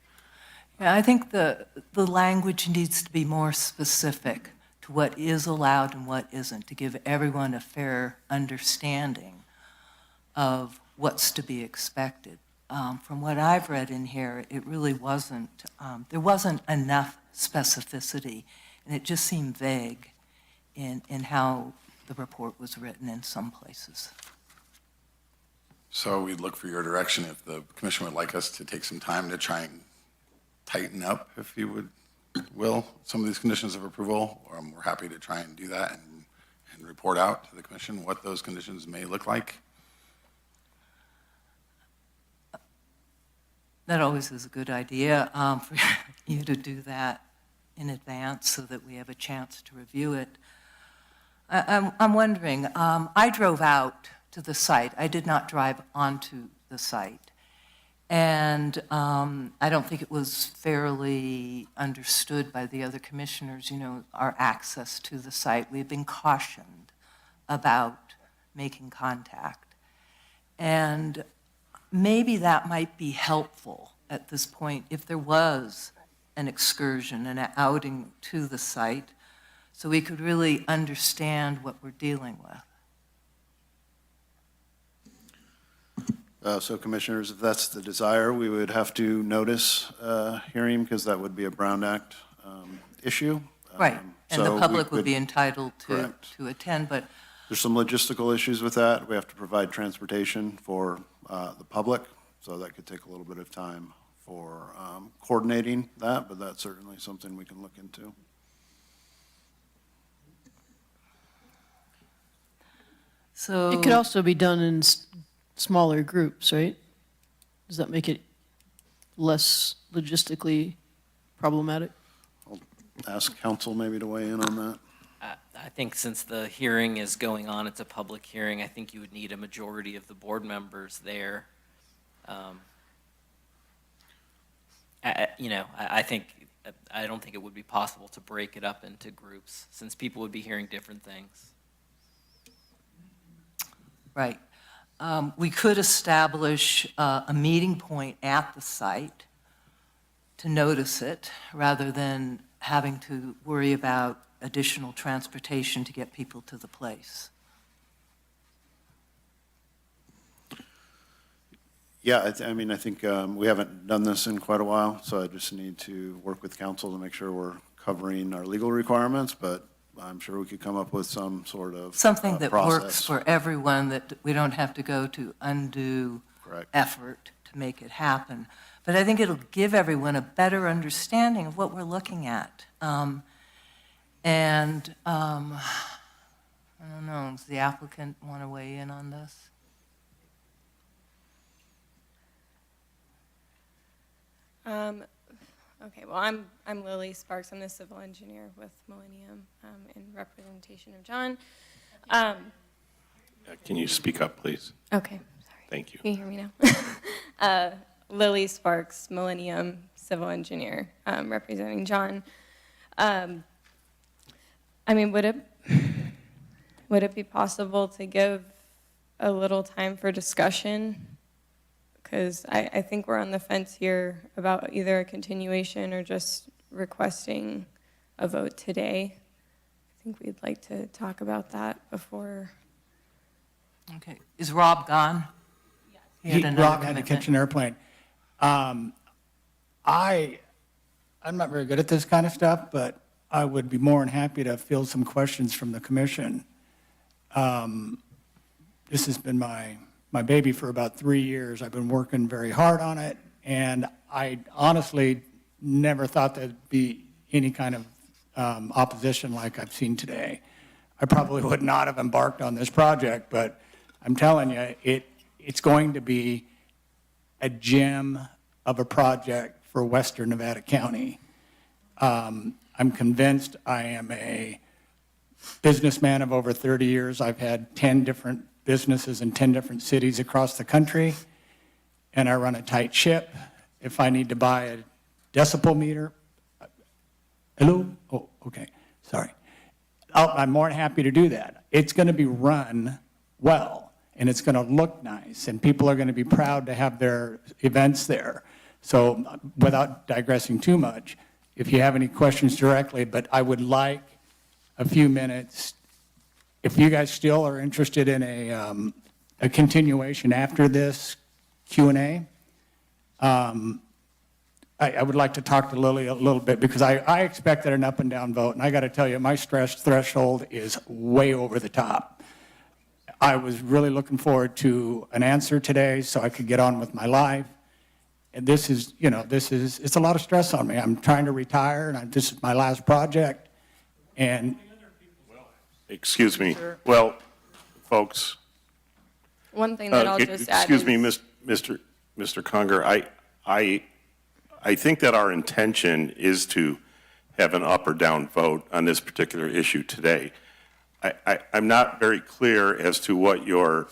Yeah, I think the language needs to be more specific to what is allowed and what isn't, to give everyone a fair understanding of what's to be expected. From what I've read in here, it really wasn't, there wasn't enough specificity, and it just seemed vague in how the report was written in some places.
So we'd look for your direction if the commission would like us to take some time to try and tighten up, if you will, some of these conditions of approval. We're happy to try and do that and report out to the commission what those conditions may look like.
That always is a good idea for you to do that in advance so that we have a chance to review it. I'm wondering, I drove out to the site. I did not drive onto the site. And I don't think it was fairly understood by the other commissioners, our access to the site. We've been cautioned about making contact. And maybe that might be helpful at this point if there was an excursion, an outing to the site, so we could really understand what we're dealing with.
So commissioners, if that's the desire, we would have to notice hearing, because that would be a Brown Act issue.
Right, and
so
the public
we
would be
could-
entitled to
correct.
attend, but
There's some logistical issues with that. We have to provide transportation for the public, so that could take a little bit of time for coordinating that, but that's certainly something we can look into.
so.
It could also be done in smaller groups, right? Does that make it less logistically problematic?
I'll ask council maybe to weigh in on that.
I think since the hearing is going on, it's a public hearing, I think you would need a majority of the board members there. I don't think it would be possible to break it up into groups, since people would be hearing different things.
Right. We could establish a meeting point at the site to notice it, rather than having to worry about additional transportation to get people to the place.
Yeah, I think we haven't done this in quite a while, so I just need to work with council to make sure we're covering our legal requirements, but I'm sure we could come up with some sort of
Something that works
process.
for everyone, that we don't have to go to undue
Correct.
effort to make it happen. But I think it'll give everyone a better understanding of what we're looking at. I don't know, does the applicant want to weigh in on this?
Okay, well, I'm Lily Sparks. I'm the civil engineer with Millennium in representation of John.
Can you speak up, please?
Okay, sorry.
Thank you.
Can you hear me now? Lily Sparks, Millennium civil engineer, representing John. I mean, would it be possible to give a little time for discussion? Because I think we're on the fence here about either a continuation or just requesting a vote today. I think we'd like to talk about that before.
Okay. Is Rob gone? He had another
Rob had to
commitment.
catch an airplane. I'm not very good at this kind of stuff, but I would be more than happy to field some questions from the commission. This has been my baby for about 3 years. I've been working very hard on it, and I honestly never thought there'd be any kind of opposition like I've seen today. I probably would not have embarked on this project, but I'm telling you, it's going to be a gem of a project for Western Nevada County. I'm convinced. I am a businessman of over 30 years. I've had 10 different businesses in 10 different cities across the country, and I run a tight ship. If I need to buy a decibel meter, hello? Oh, okay, sorry. I'm more than happy to do that. It's going to be run well, and it's going to look nice, and people are going to be proud to have their events there. So without digressing too much, if you have any questions directly, but I would like a few minutes. If you guys still are interested in a continuation after this Q&A, I would like to talk to Lily a little bit, because I expected an up and down vote, and I got to tell you, my stress threshold is way over the top. I was really looking forward to an answer today so I could get on with my life. And this is, it's a lot of stress on me. I'm trying to retire, and this is my last project. And
Excuse me. Well, folks.
One thing that I'll just add
Excuse me,
is-
Mr. Conger, I think that our intention is to have an up or down vote on this particular issue today. I'm not very clear as to what you're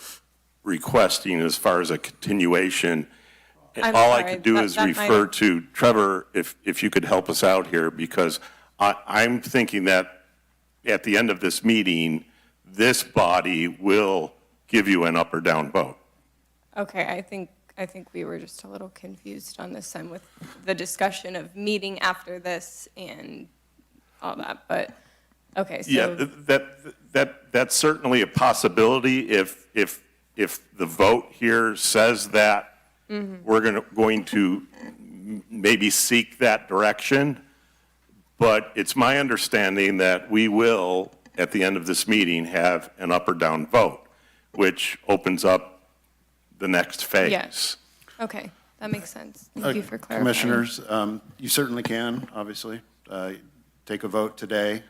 requesting as far as a continuation.
I'm
All I
sorry,
could do
that-
is
that
refer
might-
to Trevor, if you could help us out here, because I'm thinking that at the end of this meeting, this body will give you an up or down vote.
Okay, I think we were just a little confused on this time with the discussion of meeting after this and all that, but, okay, so.
Yeah, that's certainly a possibility if the vote here says that we're going to maybe seek that direction. But it's my understanding that we will, at the end of this meeting, have an up or down vote, which opens up the next phase.
Yes. Okay, that makes sense. Thank you for clarifying.
Commissioners, you certainly can, obviously, take a vote today.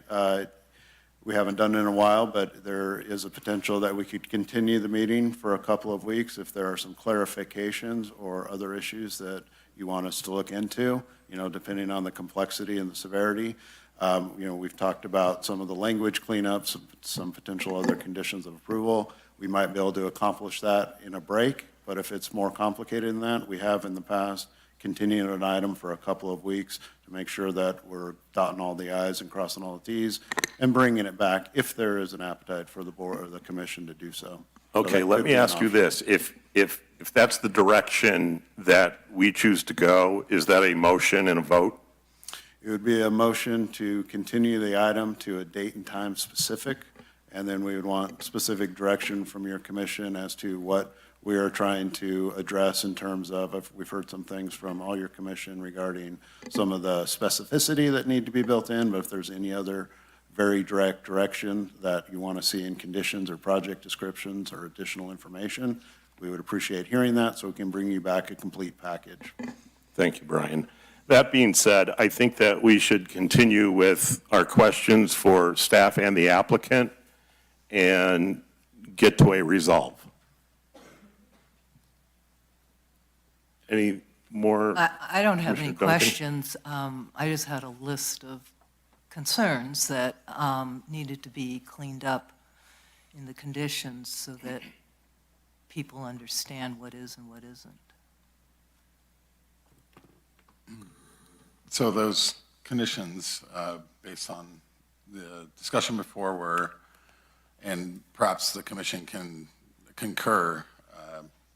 We haven't done it in a while, but there is a potential that we could continue the meeting for a couple of weeks if there are some clarifications or other issues that you want us to look into, depending on the complexity and the severity. We've talked about some of the language cleanups, some potential other conditions of approval. We might be able to accomplish that in a break, but if it's more complicated than that, we have in the past continued an item for a couple of weeks to make sure that we're dotting all the i's and crossing all the t's and bringing it back if there is an appetite for the board or the commission to do so.
Okay,
that
let
could
me
be an
ask you
option.
this. If that's the direction that we choose to go, is that a motion and a vote?
It would be a motion to continue the item to a date and time specific, and then we would want specific direction from your commission as to what we are trying to address in terms of, we've heard some things from all your commission regarding some of the specificity that need to be built in, but if there's any other very direct direction that you want to see in conditions or project descriptions or additional information, we would appreciate hearing that so we can bring you back a complete package.
Thank you, Brian. That being said, I think that we should continue with our questions for staff and the applicant and get to a resolve. Any more?
I don't have any
Commissioner Duncan?
questions. I just had a list of concerns that needed to be cleaned up in the conditions so that people understand what is and what isn't.
So those conditions, based on the discussion before were, and perhaps the commission can concur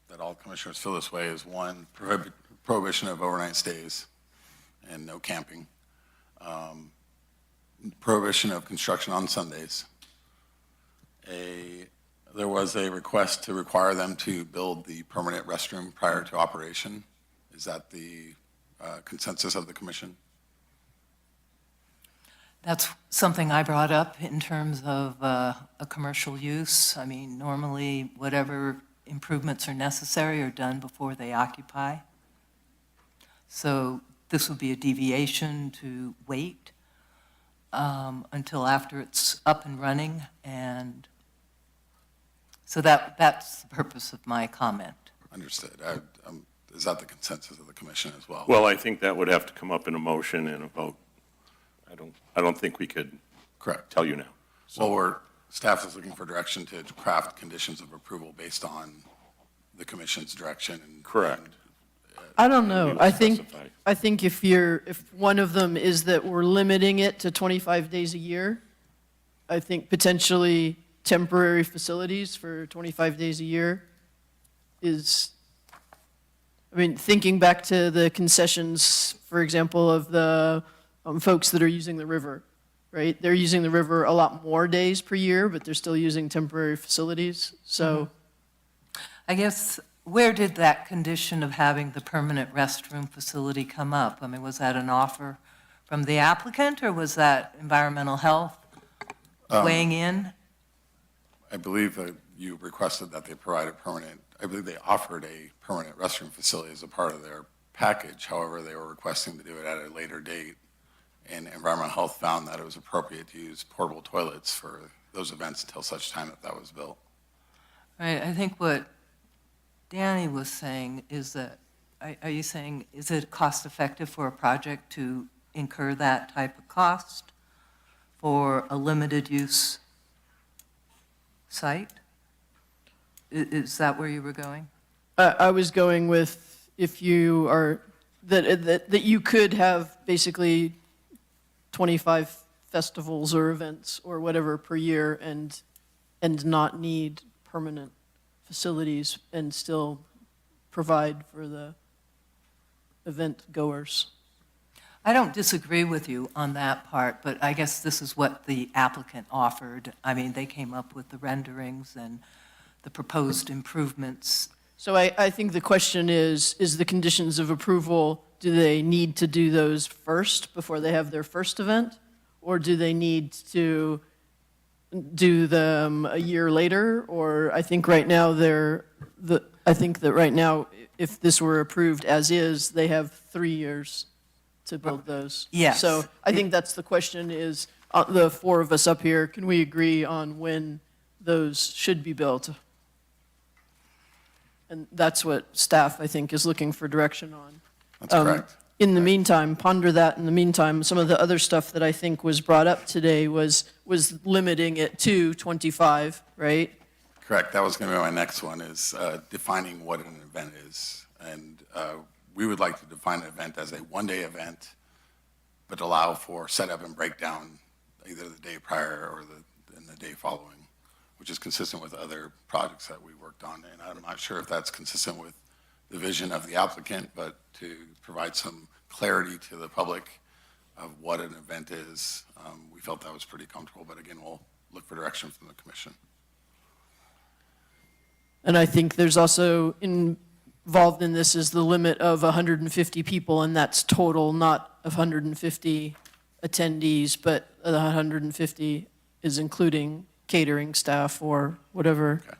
that all commissioners feel this way, is one, prohibition of overnight stays and no camping. Prohibition of construction on Sundays. There was a request to require them to build the permanent restroom prior to operation. Is that the consensus of the commission?
That's something I brought up in terms of a commercial use. I mean, normally, whatever improvements are necessary are done before they occupy. So this would be a deviation to wait until after it's up and running, and so that's the purpose of my comment.
Understood. Is that the consensus of the commission as well?
Well, I think that would have to come up in a motion and a vote. I don't think we could tell you now.
Well, staff is looking for direction to craft conditions of approval based on the commission's direction.
Correct.
I don't know. I think if one of them is that we're limiting it to 25 days a year, I think potentially temporary facilities for 25 days a year is, I mean, thinking back to the concessions, for example, of the folks that are using the river, right? They're using the river a lot more days per year, but they're still using temporary facilities. So
I guess, where did that condition of having the permanent restroom facility come up? I mean, was that an offer from the applicant, or was that environmental health weighing in?
I believe that you requested that they provide I believe they offered a permanent restroom facility as a part of their package. However, they were requesting to do it at a later date. And environmental health found that it was appropriate to use portable toilets for those events until such time that was built.
Right, I think what Danny was saying is that, are you saying, is it cost effective for a project to incur that type of cost for a limited use site? Is that where you were going?
I was going with, if you are, that you could have basically 25 festivals or events or whatever per year and not need permanent facilities and still provide for the event goers.
I don't disagree with you on that part, but I guess this is what the applicant offered. I mean, they came up with the renderings and the proposed improvements.
So I think the question is the conditions of approval, do they need to do those first before they have their first event? Or do they need to do them a year later? Or I think right now I think that right now, if this were approved as is, they have 3 years to build those.
Yes.
So I think that's the question is, the four of us up here, can we agree on when those should be built? And that's what staff, I think, is looking for direction on.
That's correct.
In the meantime, ponder that. In the meantime, some of the other stuff that I think was brought up today was limiting it to 25, right?
Correct. That was going to be my next one, is defining what an event is. And we would like to define an event as a one-day event, but allow for setup and breakdown either the day prior or in the day following, which is consistent with other projects that we worked on. And I'm not sure if that's consistent with the vision of the applicant, but to provide some clarity to the public of what an event is, we felt that was pretty comfortable. But again, we'll look for direction from the commission.
And I think there's also involved in this is the limit of 150 people, and that's total, not of 150 attendees, but the 150 is including catering staff or whatever.
Okay.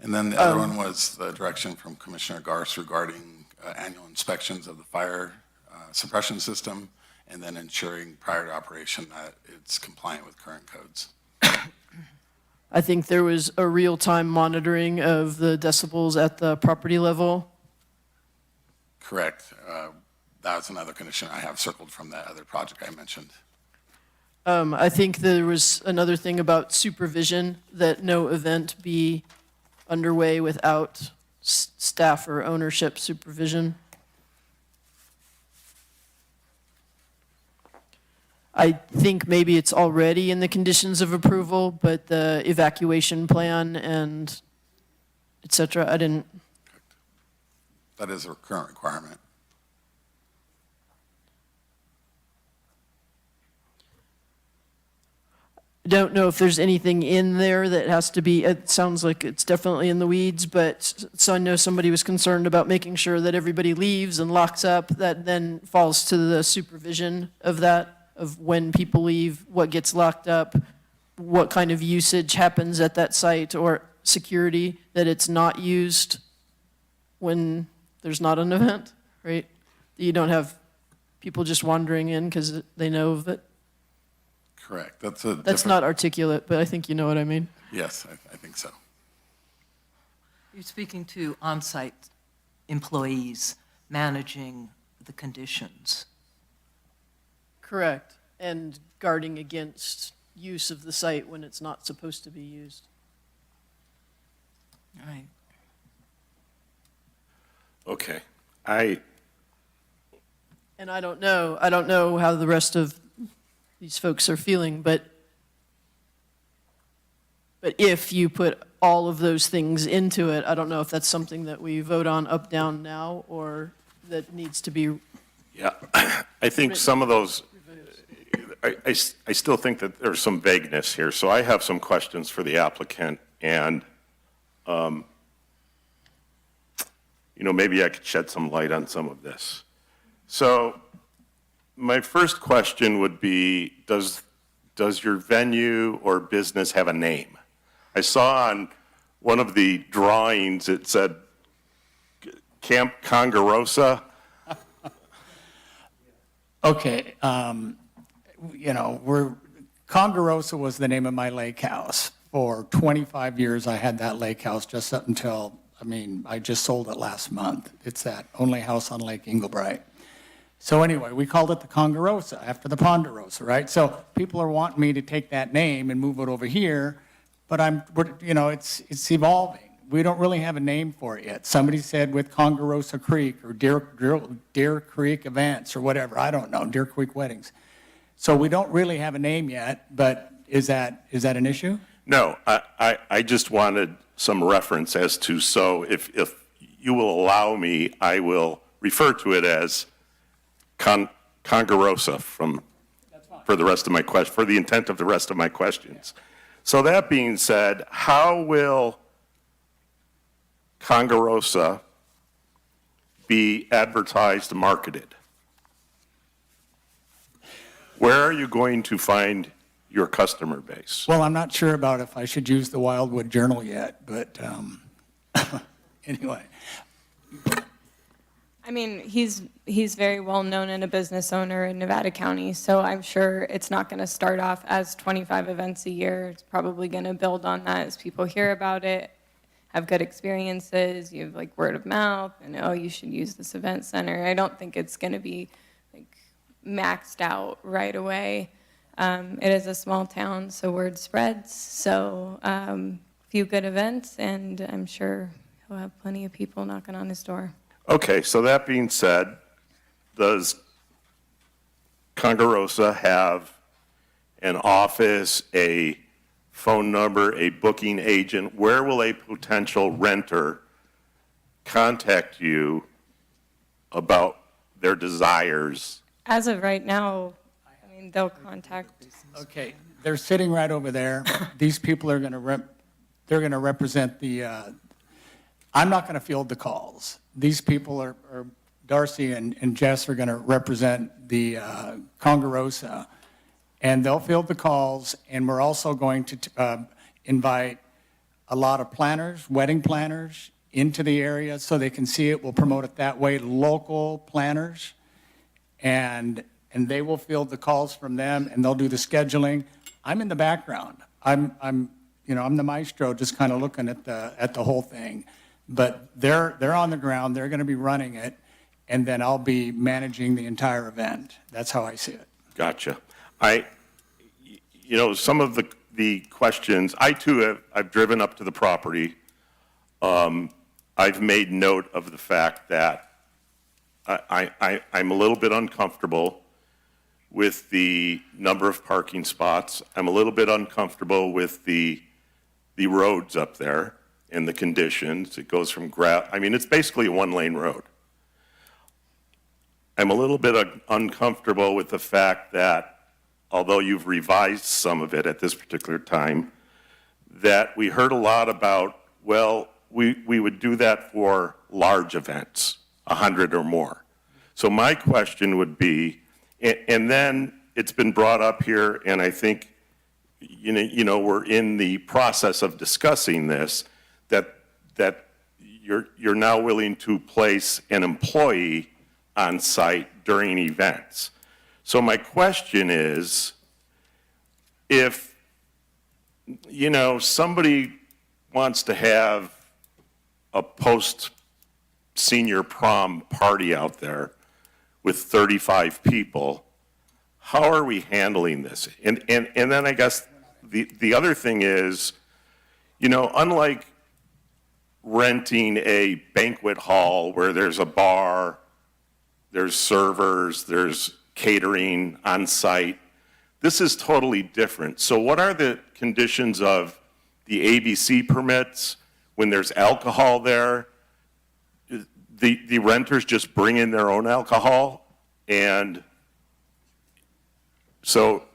And then the other one was the direction from Commissioner Garce regarding annual inspections of the fire suppression system, and then ensuring prior to operation that it's compliant with current codes.
I think there was a real-time monitoring of the decibels at the property level.
Correct. That's another condition I have circled from that other project I mentioned.
I think there was another thing about supervision, that no event be underway without staff or ownership supervision. I think maybe it's already in the conditions of approval, but the evacuation plan and et cetera, I didn't,
That is a current requirement.
don't know if there's anything in there that has to be, it sounds like it's definitely in the weeds, but, so I know somebody was concerned about making sure that everybody leaves and locks up, that then falls to the supervision of that, of when people leave, what gets locked up, what kind of usage happens at that site, or security, that it's not used when there's not an event, right? You don't have people just wandering in because they know of it.
Correct. That's
Not articulate, but I think you know what I mean.
Yes, I think so.
You're speaking to on-site employees managing the conditions.
Correct. And guarding against use of the site when it's not supposed to be used.
Right.
Okay.
And I don't know how the rest of these folks are feeling, but if you put all of those things into it, I don't know if that's something that we vote on up, down now, or that needs to be.
Yeah, I think some of those, I still think that there's some vagueness here, so I have some questions for the applicant, and, maybe I could shed some light on some of this. So, my first question would be, does your venue or business have a name? I saw on one of the drawings, it said Camp Congarosa.
Okay, Congarosa was the name of my lake house. For 25 years, I had that lake house just up until, I just sold it last month. It's that only house on Lake Englebright. So anyway, we called it the Congarosa after the Ponderosa, right? So people are wanting me to take that name and move it over here, but it's evolving. We don't really have a name for it yet. Somebody said with Congarosa Creek or Deer Creek Events or whatever. I don't know, Deer Creek Weddings. So we don't really have a name yet, but is that an issue?
No, I just wanted some reference as to, so if you will allow me, I will refer to it as Congarosa for the rest of my question, for the intent of the rest of my questions. So that being said, how will Congarosa be advertised, marketed? Where are you going to find your customer base?
Well, I'm not sure about if I should use the Wildwood Journal yet, but anyway.
He's very well known and a business owner in Nevada County, so I'm sure it's not going to start off as 25 events a year. It's probably going to build on that as people hear about it, have good experiences. You have word of mouth, and you should use this event center. I don't think it's going to be maxed out right away. It is a small town, so word spreads. So few good events, and I'm sure he'll have plenty of people knocking on his door.
Okay, so that being said, does Congarosa have an office, a phone number, a booking agent? Where will a potential renter contact you about their desires?
As of right now, they'll contact.
Okay, they're sitting right over there. These people are going to represent the, I'm not going to field the calls. These people are Darcy and Jess are going to represent the Congarosa, and they'll field the calls, and we're also going to invite a lot of planners, wedding planners, into the area so they can see it. We'll promote it that way, local planners, and they will field the calls from them, and they'll do the scheduling. I'm in the background. I'm the maestro, just kind of looking at the whole thing. But they're on the ground. They're going to be running it, and then I'll be managing the entire event. That's how I see it.
Gotcha. Some of the questions, I too I've driven up to the property. I've made note of the fact that I'm a little bit uncomfortable with the number of parking spots. I'm a little bit uncomfortable with the roads up there and the conditions. It goes from it's basically a one-lane road. I'm a little bit uncomfortable with the fact that, although you've revised some of it at this particular time, that we heard a lot about, well, we would do that for large events, 100 or more. So my question would be, and then it's been brought up here, and I think, we're in the process of discussing this, that you're now willing to place an employee on site during events. So my question is, if, somebody wants to have a post-senior prom party out there with 35 people, how are we handling this? And then I guess the other thing is, unlike renting a banquet hall where there's a bar, there's servers, there's catering on site, this is totally different. So what are the conditions of the ABC permits when there's alcohol there? The renters just bring in their own alcohol, and so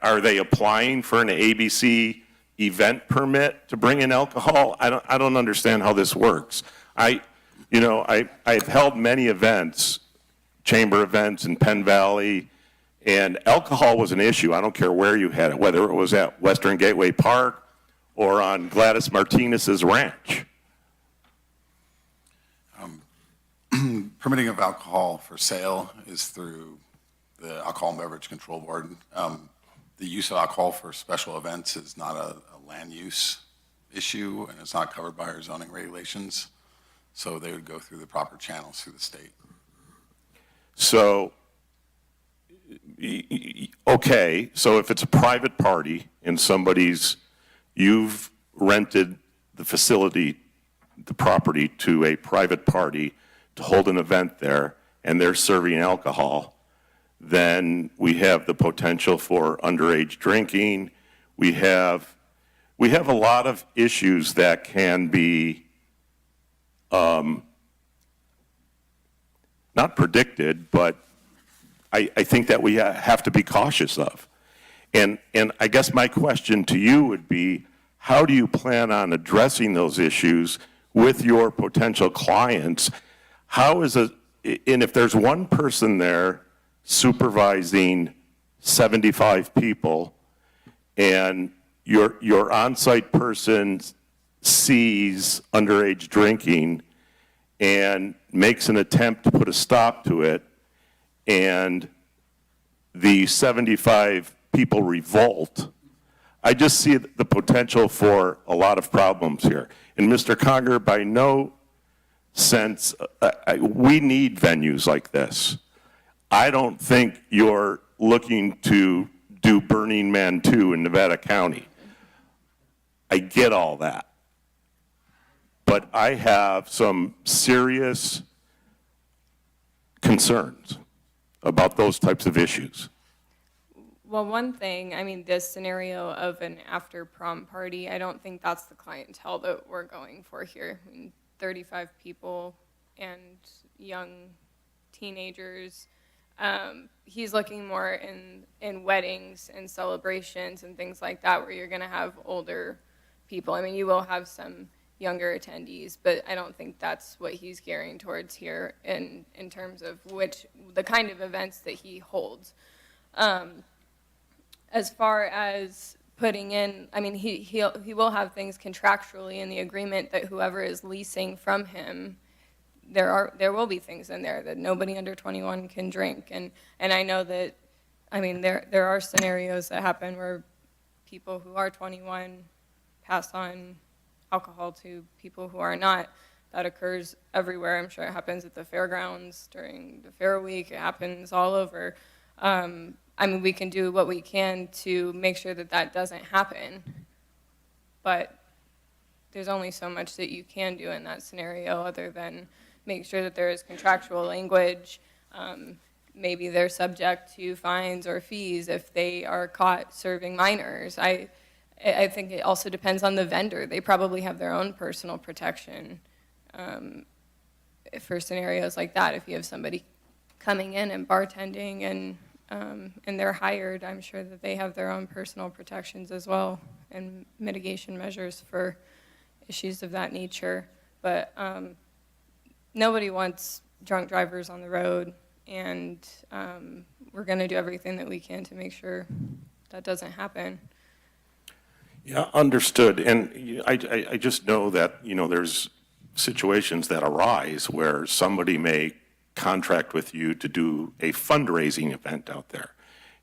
are they applying for an ABC event permit to bring in alcohol? I don't understand how this works. I've held many events, chamber events in Penn Valley, and alcohol was an issue. I don't care where you had it, whether it was at Western Gateway Park or on Gladys Martinez's ranch.
Permitting of alcohol for sale is through the Alcohol and Beverage Control Board. The use of alcohol for special events is not a land use issue, and it's not covered by our zoning regulations. So they would go through the proper channels through the state.
So, okay, so if it's a private party and you've rented the facility, the property to a private party to hold an event there, and they're serving alcohol, then we have the potential for underage drinking. We have a lot of issues that can be not predicted, but I think that we have to be cautious of. And I guess my question to you would be, how do you plan on addressing those issues with your potential clients? And if there's one person there supervising 75 people, and your on-site person sees underage drinking and makes an attempt to put a stop to it, and the 75 people revolt, I just see the potential for a lot of problems here. And Mr. Conger, by no sense, we need venues like this. I don't think you're looking to do Burning Man 2 in Nevada County. I get all that. But I have some serious concerns about those types of issues.
Well, one thing, this scenario of an after prom party, I don't think that's the clientele that we're going for here. 35 people and young teenagers. He's looking more in weddings and celebrations and things like that, where you're going to have older people. You will have some younger attendees, but I don't think that's what he's gearing towards here in terms of the kind of events that he holds. As far as putting in, he will have things contractually in the agreement that whoever is leasing from him, there will be things in there that nobody under 21 can drink. And I know that, there are scenarios that happen where people who are 21 pass on alcohol to people who are not. That occurs everywhere. I'm sure it happens at the fairgrounds during the fair week. It happens all over. We can do what we can to make sure that that doesn't happen, but there's only so much that you can do in that scenario other than make sure that there is contractual language, maybe they're subject to fines or fees if they are caught serving minors. I think it also depends on the vendor. They probably have their own personal protection for scenarios like that. If you have somebody coming in and bartending and they're hired, I'm sure that they have their own personal protections as well and mitigation measures for issues of that nature. But nobody wants drunk drivers on the road, and we're going to do everything that we can to make sure that doesn't happen.
Yeah, understood. And I just know that, there's situations that arise where somebody may contract with you to do a fundraising event out there.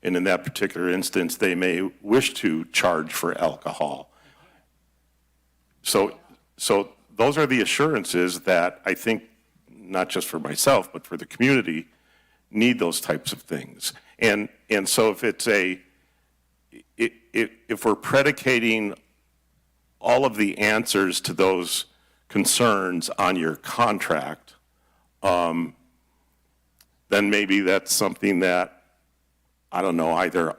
And in that particular instance, they may wish to charge for alcohol. So those are the assurances that I think, not just for myself, but for the community, need those types of things. And so if it's if we're predicating all of the answers to those concerns on your contract, then maybe that's something that, I don't know, either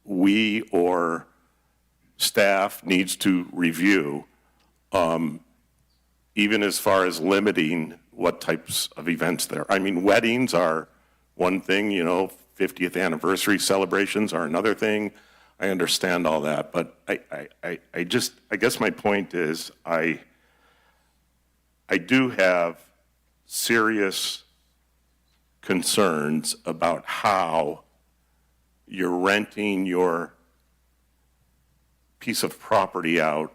we or staff needs to review, even as far as limiting what types of events there. I mean, weddings are one thing, 50th anniversary celebrations are another thing. I understand all that, but I guess my point is I do have serious concerns about how you're renting your piece of property out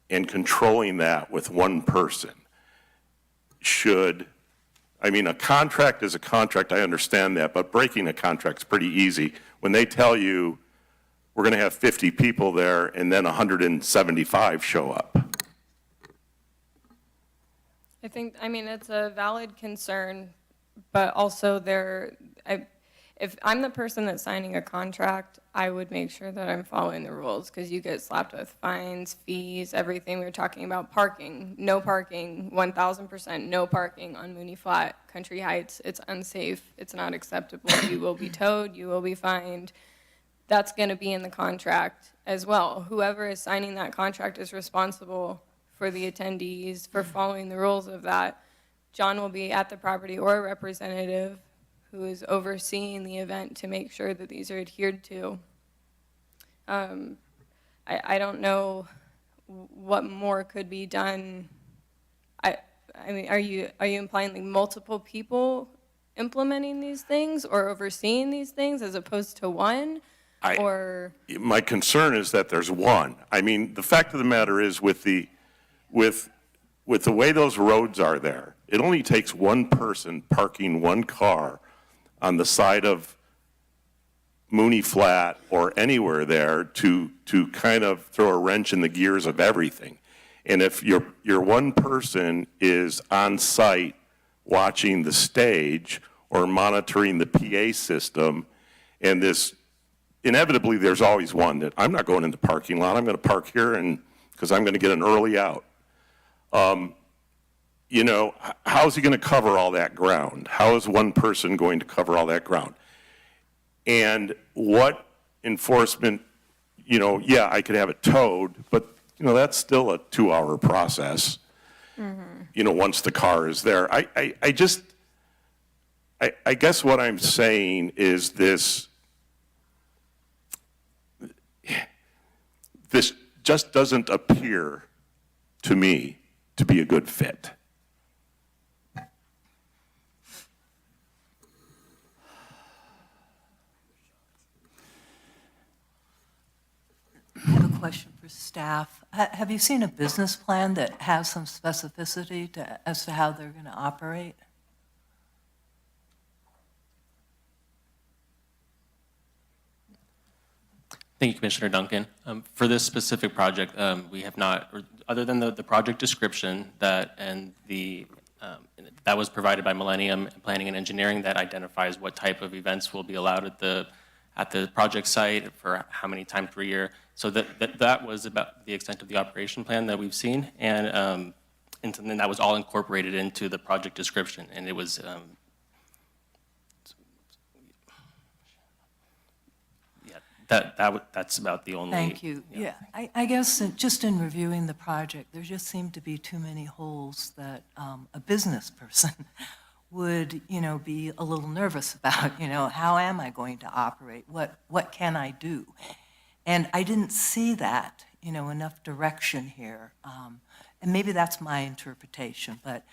and controlling that with one person. A contract is a contract, I understand that, but breaking a contract's pretty easy. When they tell you we're going to have 50 people there and then 175 show up.
It's a valid concern, but also if I'm the person that's signing a contract, I would make sure that I'm following the rules, because you get slapped with fines, fees, everything. We were talking about parking, no parking, 1,000% no parking on Mooney Flat, Country Heights. It's unsafe, it's not acceptable. You will be towed, you will be fined. That's going to be in the contract as well. Whoever is signing that contract is responsible for the attendees, for following the rules of that. John will be at the property, or a representative who is overseeing the event to make sure that these are adhered to. I don't know what more could be done. Are you implying like multiple people implementing these things or overseeing these things as opposed to one?
My concern is that there's one. The fact of the matter is with the way those roads are there, it only takes one person parking one car on the side of Mooney Flat or anywhere there to kind of throw a wrench in the gears of everything. And if your one person is on site watching the stage or monitoring the PA system, and inevitably there's always one that I'm not going in the parking lot, I'm going to park here because I'm going to get an early out. How is he going to cover all that ground? How is one person going to cover all that ground? And what enforcement, I could have it towed, but, that's still a 2-hour process, once the car is there. I guess what I'm saying is this just doesn't appear to me to be a good fit.
I have a question for staff. Have you seen a business plan that has some specificity as to how they're going to operate?
Thank you, Commissioner Duncan. For this specific project, we have not, other than the project description that was provided by Millennium Planning and Engineering that identifies what type of events will be allowed at the project site for how many times per year. So that was about the extent of the operation plan that we've seen, and then that was all incorporated into the project description, and it was that's about the only.
Thank you. Yeah, I guess just in reviewing the project, there just seemed to be too many holes that a business person would, be a little nervous about, how am I going to operate? What can I do? And I didn't see that, enough direction here. And maybe that's my interpretation, but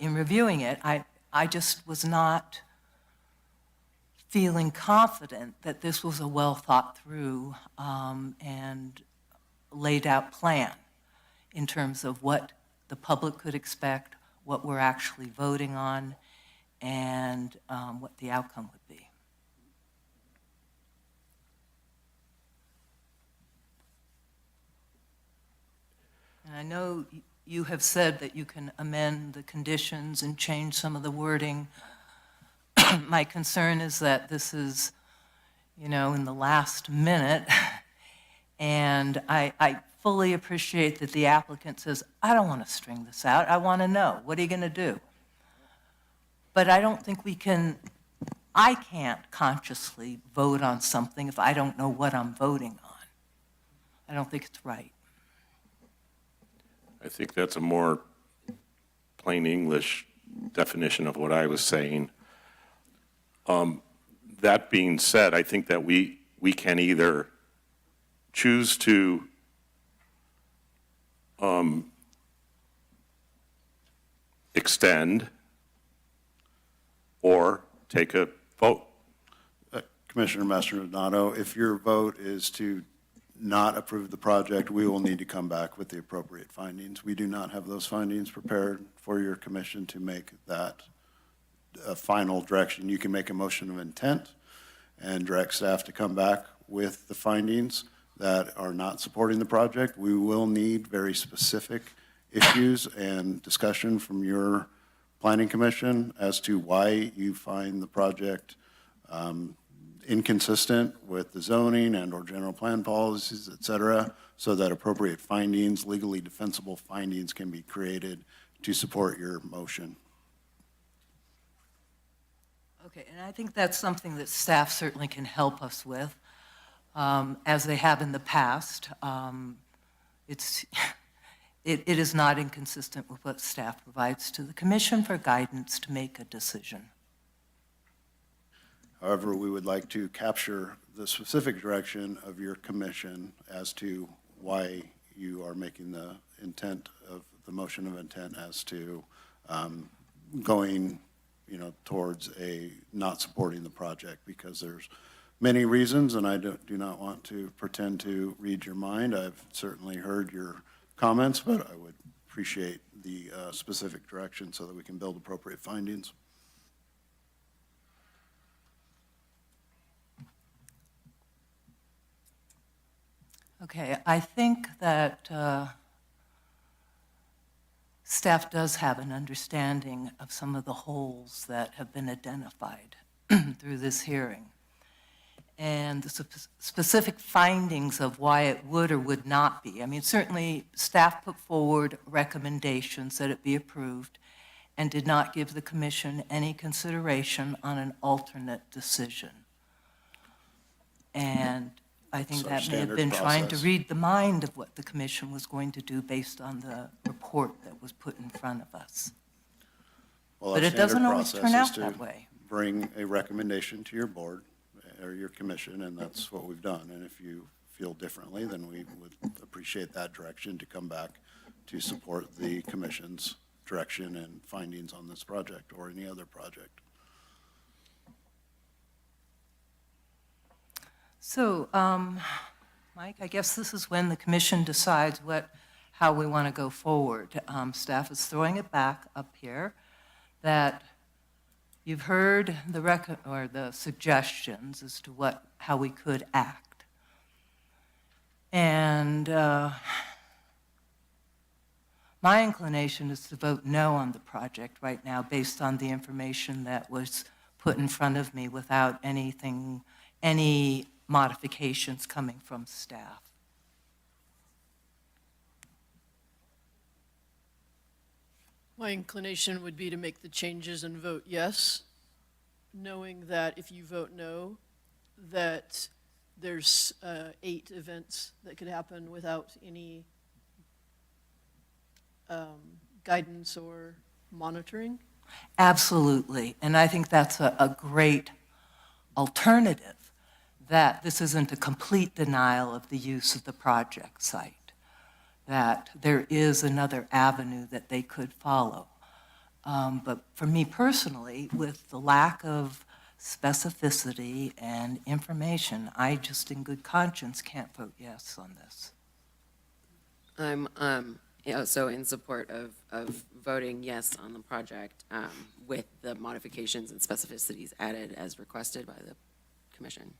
in reviewing it, I just was not feeling confident that this was a well-thought-through and laid-out plan in terms of what the public could expect, what we're actually voting on, and what the outcome would be. And I know you have said that you can amend the conditions and change some of the wording. My concern is that this is, in the last minute, and I fully appreciate that the applicant says, I don't want to string this out. I want to know, what are you going to do? But I don't think I can't consciously vote on something if I don't know what I'm voting on. I don't think it's right.
I think that's a more plain English definition of what I was saying. That being said, I think that we can either choose to extend or take a vote.
Commissioner Mastrodonado, if your vote is to not approve the project, we will need to come back with the appropriate findings. We do not have those findings prepared for your commission to make that final direction. You can make a motion of intent and direct staff to come back with the findings that are not supporting the project. We will need very specific issues and discussion from your planning commission as to why you find the project inconsistent with the zoning and or general plan policies, et cetera, so that appropriate findings, legally defensible findings, can be created to support your motion.
Okay, and I think that's something that staff certainly can help us with, as they have in the past. It is not inconsistent with what staff provides to the commission for guidance to make a decision.
However, we would like to capture the specific direction of your commission as to why you are making the intent of the motion of intent as to going, towards a not supporting the project, because there's many reasons, and I do not want to pretend to read your mind. I've certainly heard your comments, but I would appreciate the specific direction so that we can build appropriate findings.
Okay, I think that staff does have an understanding of some of the holes that have been identified through this hearing. And the specific findings of why it would or would not be. I mean, certainly staff put forward recommendations that it be approved and did not give the commission any consideration on an alternate decision. And I think that may have been trying to read the mind of what the commission was going to do based on the report that was put in front of us.
Well,
But
our
it doesn't
standard
always
process
turn
is
out
to
that way.
Bring a recommendation to your board or your commission, and that's what we've done. And if you feel differently, then we would appreciate that direction to come back to support the commission's direction and findings on this project or any other project.
So, Mike, I guess this is when the commission decides how we want to go forward. Staff is throwing it back up here that you've heard the suggestions as to how we could act. And my inclination is to vote no on the project right now based on the information that was put in front of me without any modifications coming from staff.
My inclination would be to make the changes and vote yes, knowing that if you vote no, that there's 8 events that could happen without any guidance or monitoring?
Absolutely. And I think that's a great alternative, that this isn't a complete denial of the use of the project site, that there is another avenue that they could follow. But for me personally, with the lack of specificity and information, I just in good conscience can't vote yes on this.
I'm so in support of voting yes on the project with the modifications and specificities added as requested by the commission.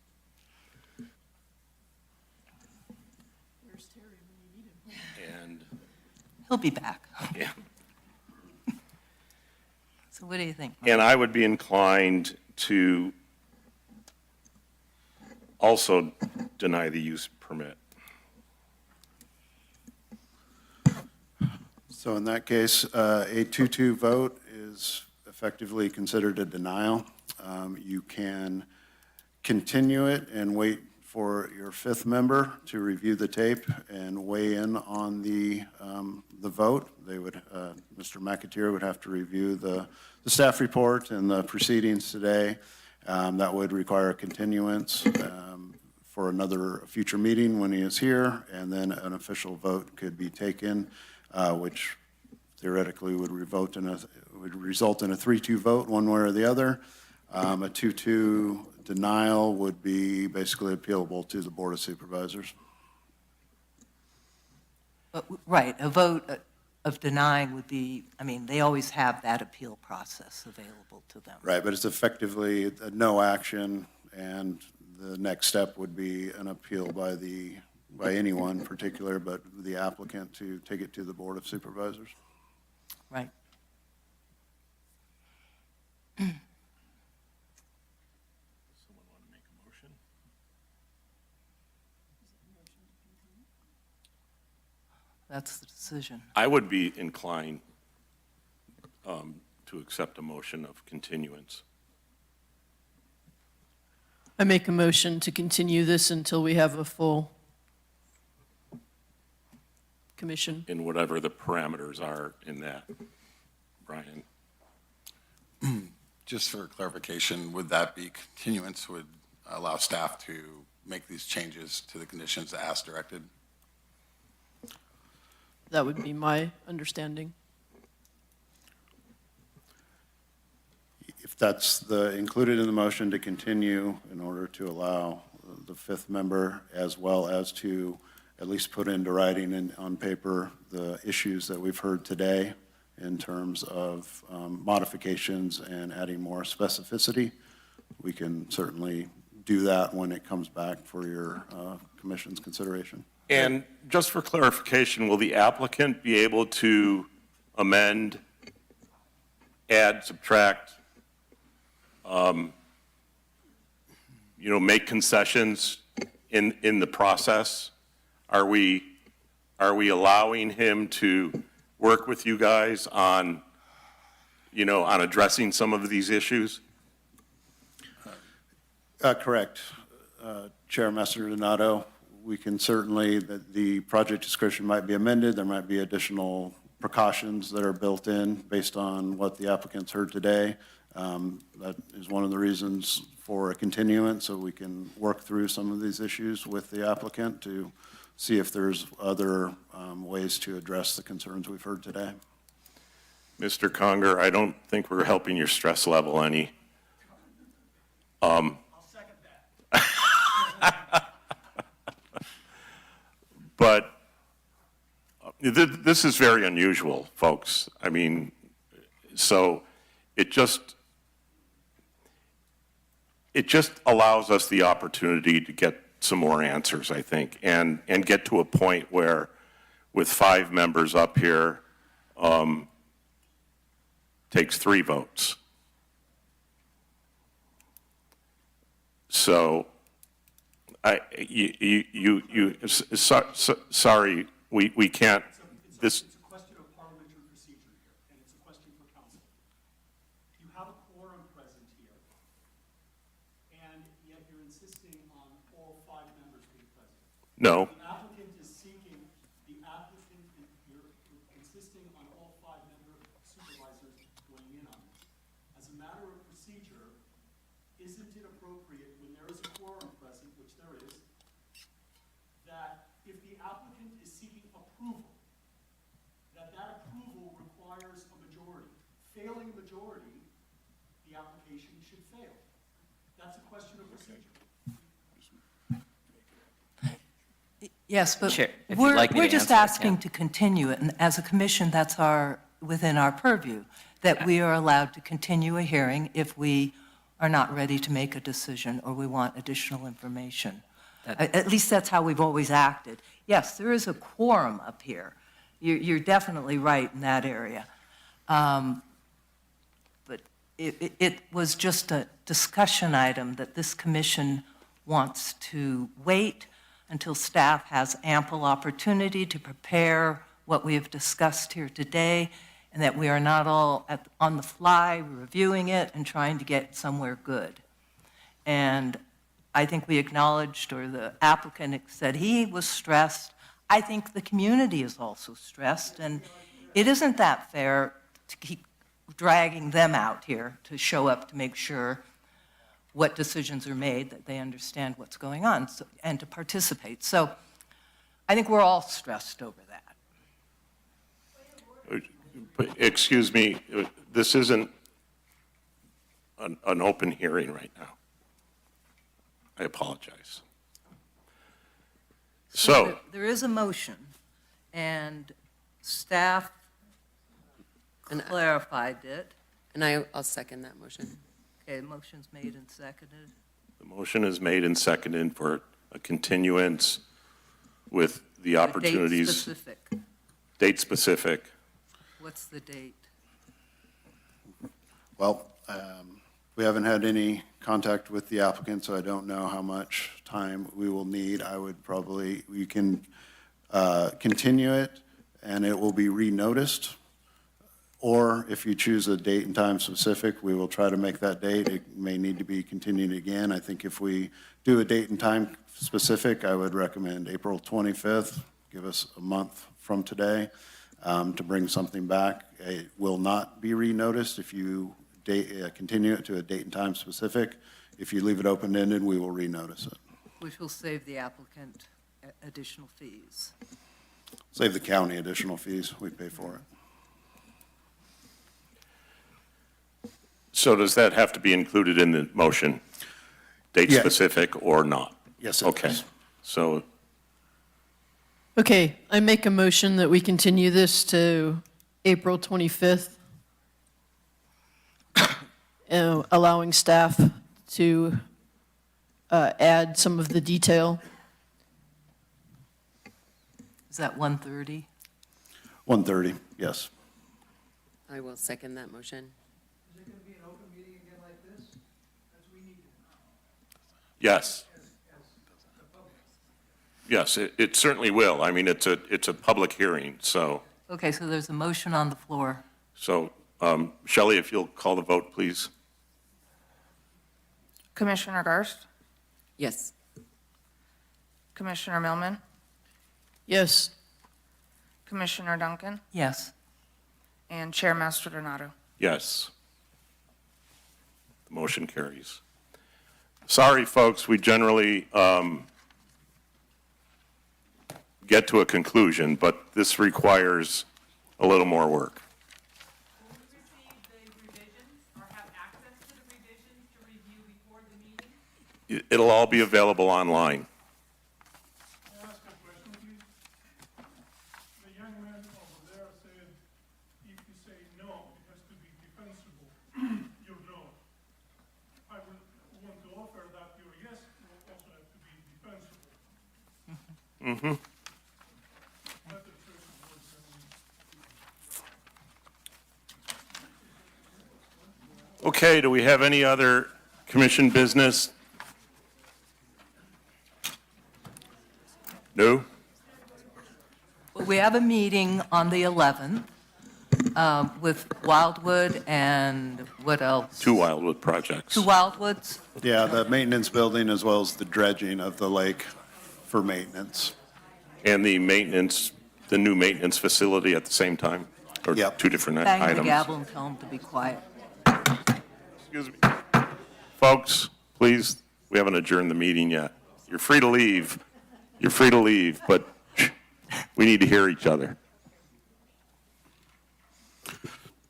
Where's Terry when you need him?
And,
He'll be back.
yeah.
So what do you think?
And I would be inclined to also deny the use permit.
So in that case, a 2-2 vote is effectively considered a denial. You can continue it and wait for your 5th member to review the tape and weigh in on the vote. They would, Mr. McAteer would have to review the staff report and the proceedings today. That would require a continuance for another future meeting when he is here, and then an official vote could be taken, which theoretically would result in a 3-2 vote, one way or the other. A 2-2 denial would be basically appealable to the Board of Supervisors.
Right, a vote of denying would be, I mean, they always have that appeal process available to them.
Right, but it's effectively a no action, and the next step would be an appeal by anyone in particular, but the applicant to take it to the Board of Supervisors.
Right.
Someone want to make a motion?
That's the decision.
I would be inclined to accept a motion of continuance.
I make a motion to continue this until we have a full commission.
In whatever the parameters are in that. Brian?
Just for clarification, would that be continuance would allow staff to make these changes to the conditions as directed?
That would be my understanding.
If that's included in the motion to continue in order to allow the 5th member, as well as to at least put into writing and on paper the issues that we've heard today in terms of modifications and adding more specificity, we can certainly do that when it comes back for your commission's consideration.
And just for clarification, will the applicant be able to amend, add, subtract, make concessions in the process? Are we allowing him to work with you guys on, on addressing some of these issues?
Correct. Chair Mastradato, we can certainly, the project description might be amended. There might be additional precautions that are built in based on what the applicants heard today. That is one of the reasons for a continuance, so we can work through some of these issues with the applicant to see if there's other ways to address the concerns we've heard today.
Mr. Conger, I don't think we're helping your stress level any.
I'll second that.
But this is very unusual, folks. I mean, so it just allows us the opportunity to get some more answers, I think, and get to a point where, with 5 members up here, takes 3 votes. So, sorry, we can't. This.
It's a question of parliamentary procedure here, and it's a question for council. You have a quorum present here, and yet you're insisting on all 5 members being present.
No.
The applicant is seeking, you're insisting on all 5 member supervisors weighing in on this. As a matter of procedure, isn't it appropriate when there is a quorum present, which there is, that if the applicant is seeking approval, that approval requires a majority. Failing a majority, the application should fail. That's a question of procedure.
Yes, but
Chair, if you'd like me
we're
to
just
answer, I
asking
can.
to continue it, and as a commission, that's within our purview, that we are allowed to continue a hearing if we are not ready to make a decision or we want additional information. At least that's how we've always acted. Yes, there is a quorum up here. You're definitely right in that area. But it was just a discussion item that this commission wants to wait until staff has ample opportunity to prepare what we have discussed here today, and that we are not all on the fly reviewing it and trying to get somewhere good. And I think we acknowledged, or the applicant said he was stressed. I think the community is also stressed, and it isn't that fair to keep dragging them out here to show up to make sure what decisions are made, that they understand what's going on, and to participate. So I think we're all stressed over that.
Excuse me, this isn't an open hearing right now. I apologize. So,
There is a motion, and staff clarified it.
And I'll second that motion.
Okay, motion's made and seconded.
the motion is made and seconded for a continuance with the opportunities.
Date specific.
Date specific.
What's the date?
Well, we haven't had any contact with the applicant, so I don't know how much time we will need. I would probably, we can continue it, and it will be renoticed. Or if you choose a date and time specific, we will try to make that date. It may need to be continued again. I think if we do a date and time specific, I would recommend April 25th. Give us a month from today to bring something back. It will not be renoticed if you continue it to a date and time specific. If you leave it open-ended, we will renotice it.
Which will save the applicant additional fees.
Save the county additional fees. We pay for it.
So does that have to be included in the motion? Date
Yeah.
specific or not?
Yes, it
Okay,
does.
so
Okay, I make a motion that we continue this to April 25th, allowing staff to add some of the detail.
Is that 1:30?
1:30, yes.
I will second that motion.
Is it going to be an open meeting again like this? As we need
yes. Yes, it certainly will. I mean, it's a public hearing, so,
Okay, so there's a motion on the floor.
Shelley, if you'll call the vote, please.
Commissioner Garst,
Yes.
Commissioner Millman,
Yes.
Commissioner Duncan,
Yes.
and Chair Mastrodonato.
Yes. The motion carries. Sorry, folks, we generally get to a conclusion, but this requires a little more work. It'll all be available online.
Can I ask a question, please? The young man over there said, if you say no, it has to be defensible, your no. I would want to offer that your yes will also have to be defensible.
Mm-hmm.
Better choice of words than
Okay, do we have any other commission business? No?
We have a meeting on the 11th, with Wildwood and what else?
2 Wildwood projects.
2 Wildwoods?
Yeah, the maintenance building as well as the dredging of the lake for maintenance.
And the maintenance, the new maintenance facility at the same time? Or
Yep.
2 different
Bang the
items?
gavel and tell them to be quiet.
Excuse me. Folks, please, we haven't adjourned the meeting yet. You're free to leave. You're free to leave, but we need to hear each other.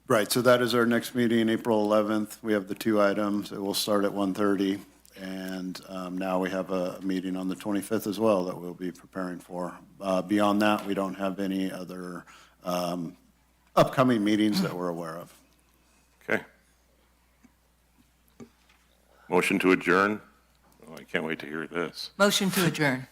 Right, so that is our next meeting, April 11th. We have the 2 items. It will start at 1:30. And now we have a meeting on the 25th as well that we'll be preparing for. Beyond that, we don't have any other upcoming meetings that we're aware of.
Okay. Motion to adjourn? Oh, I can't wait to hear this.
Motion to adjourn.